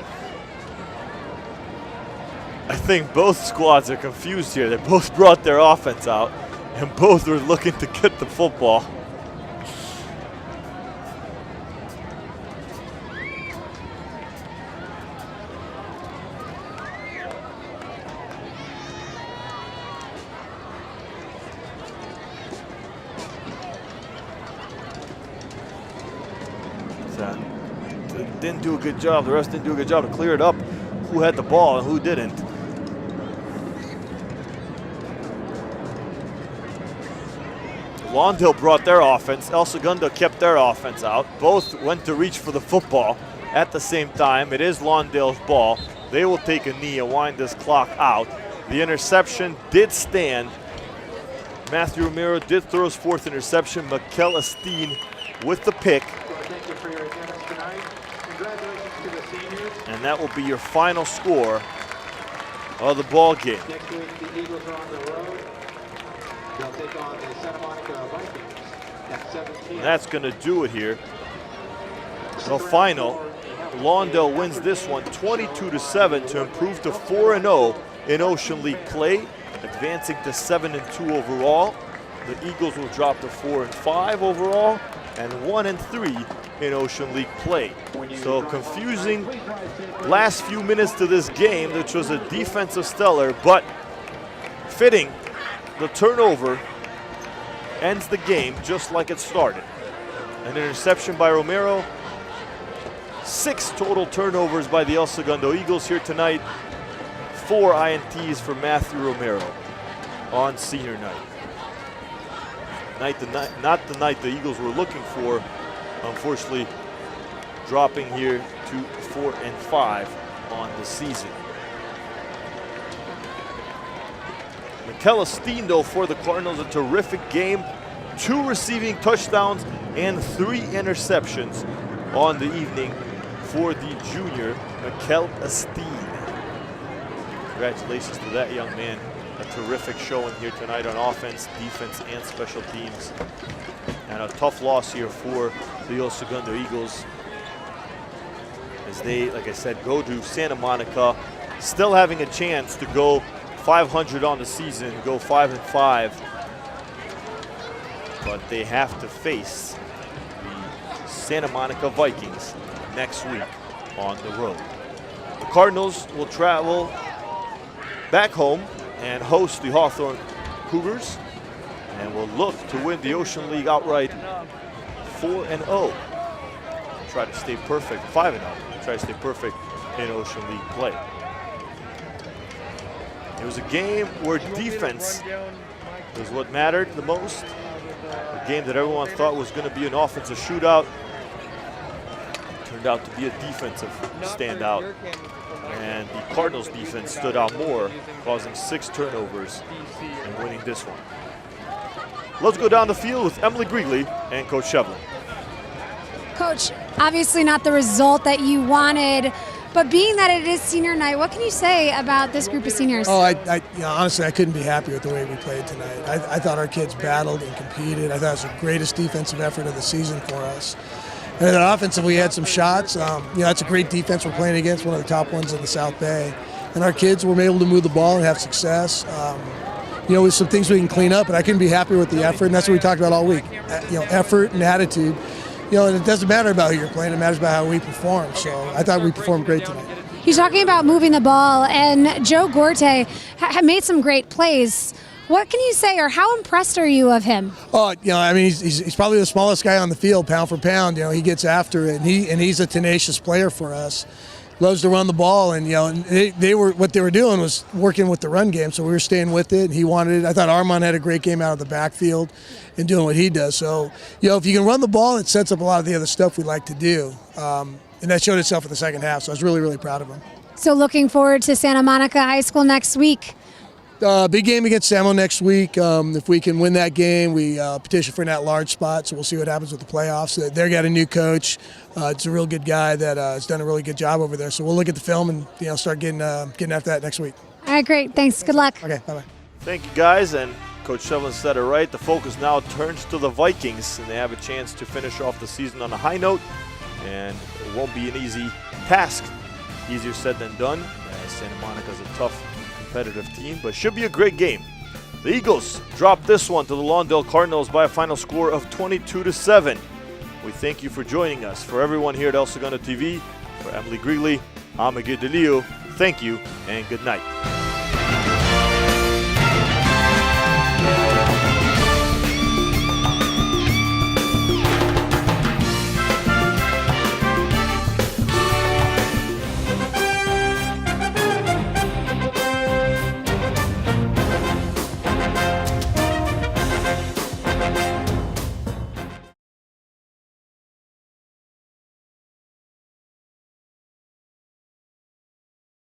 I think both squads are confused here. They both brought their offense out and both were looking to get the football. Didn't do a good job. The rest didn't do a good job to clear it up. Who had the ball and who didn't? Lawndale brought their offense. El Segundo kept their offense out. Both went to reach for the football at the same time. It is Lawndale's ball. They will take a knee and wind this clock out. The interception did stand. Matthew Romero did throw his 4th interception. Mikel Esteen with the pick. Thank you for your attendance tonight. Congratulations to the seniors. And that will be your final score of the ball game. Next week, the Eagles are on the road. They'll take on the Santa Monica Vikings at 7 p.m. That's going to do it here. The final, Lawndale wins this one 22-7 to improve to 4-0 in Ocean League play, advancing to 7-2 overall. The Eagles will drop to 4-5 overall and 1-3 in Ocean League play. So confusing last few minutes to this game, which was a defensive stellar, but fitting. The turnover ends the game just like it started. An interception by Romero. 6 total turnovers by the El Segundo Eagles here tonight. 4 INTs for Matthew Romero on senior night. Not the night the Eagles were looking for, unfortunately, dropping here to 4-5 on the season. Mikel Estindo for the Cardinals, a terrific game. 2 receiving touchdowns and 3 interceptions on the evening for the junior, Mikel Estindo. Congratulations to that young man. A terrific showing here tonight on offense, defense, and special teams. And a tough loss here for the El Segundo Eagles as they, like I said, go to Santa Monica, still having a chance to go 500 on the season, go 5-5. But they have to face the Santa Monica Vikings next week on the road. The Cardinals will travel back home and host the Hawthorne Cougars and will look to win the Ocean League outright 4-0. Try to stay perfect, 5-0. Try to stay perfect in Ocean League play. It was a game where defense was what mattered the most. A game that everyone thought was going to be an offensive shootout. Turned out to be a defensive standout. And the Cardinals defense stood out more, causing 6 turnovers and winning this one. Let's go down the field with Emily Grigley and Coach Shevlin. Coach, obviously not the result that you wanted, but being that it is senior night, what can you say about this group of seniors? Oh, honestly, I couldn't be happier with the way we played tonight. I thought our kids battled and competed. I thought it was the greatest defensive effort of the season for us. And then offensively, we had some shots. That's a great defense we're playing against, one of the top ones in the South Bay. And our kids were able to move the ball and have success. With some things we can clean up, but I couldn't be happier with the effort, and that's what we talked about all week. Effort and attitude. And it doesn't matter about who you're playing, it matters about how we perform. So I thought we performed great tonight. You're talking about moving the ball, and Joe Gorte made some great plays. What can you say, or how impressed are you of him? Oh, he's probably the smallest guy on the field, pound for pound. He gets after it, and he's a tenacious player for us. Loves to run the ball, and what they were doing was working with the run game, so we were staying with it, and he wanted it. I thought Armand had a great game out of the backfield and doing what he does. So, if you can run the ball, it sets up a lot of the other stuff we like to do, and that showed itself in the second half, so I was really, really proud of him. So looking forward to Santa Monica High School next week. Big game against Samo next week. If we can win that game, we petition for an at-large spot, so we'll see what happens with the playoffs. They've got a new coach. It's a real good guy that has done a really good job over there. So we'll look at the film and start getting after that next week. All right, great. Thanks. Good luck. Okay, bye-bye. Thank you, guys. And Coach Shevlin said it right. The focus now turns to the Vikings, and they have a chance to finish off the season on a high note. And it won't be an easy task. Easier said than done. Santa Monica's a tough, competitive team, but should be a great game. The Eagles dropped this one to the Lawndale Cardinals by a final score of 22-7. We thank you for joining us. For everyone here at El Segundo TV, for Emily Grigley, I'm Miguel DeLeo. Thank you and good night.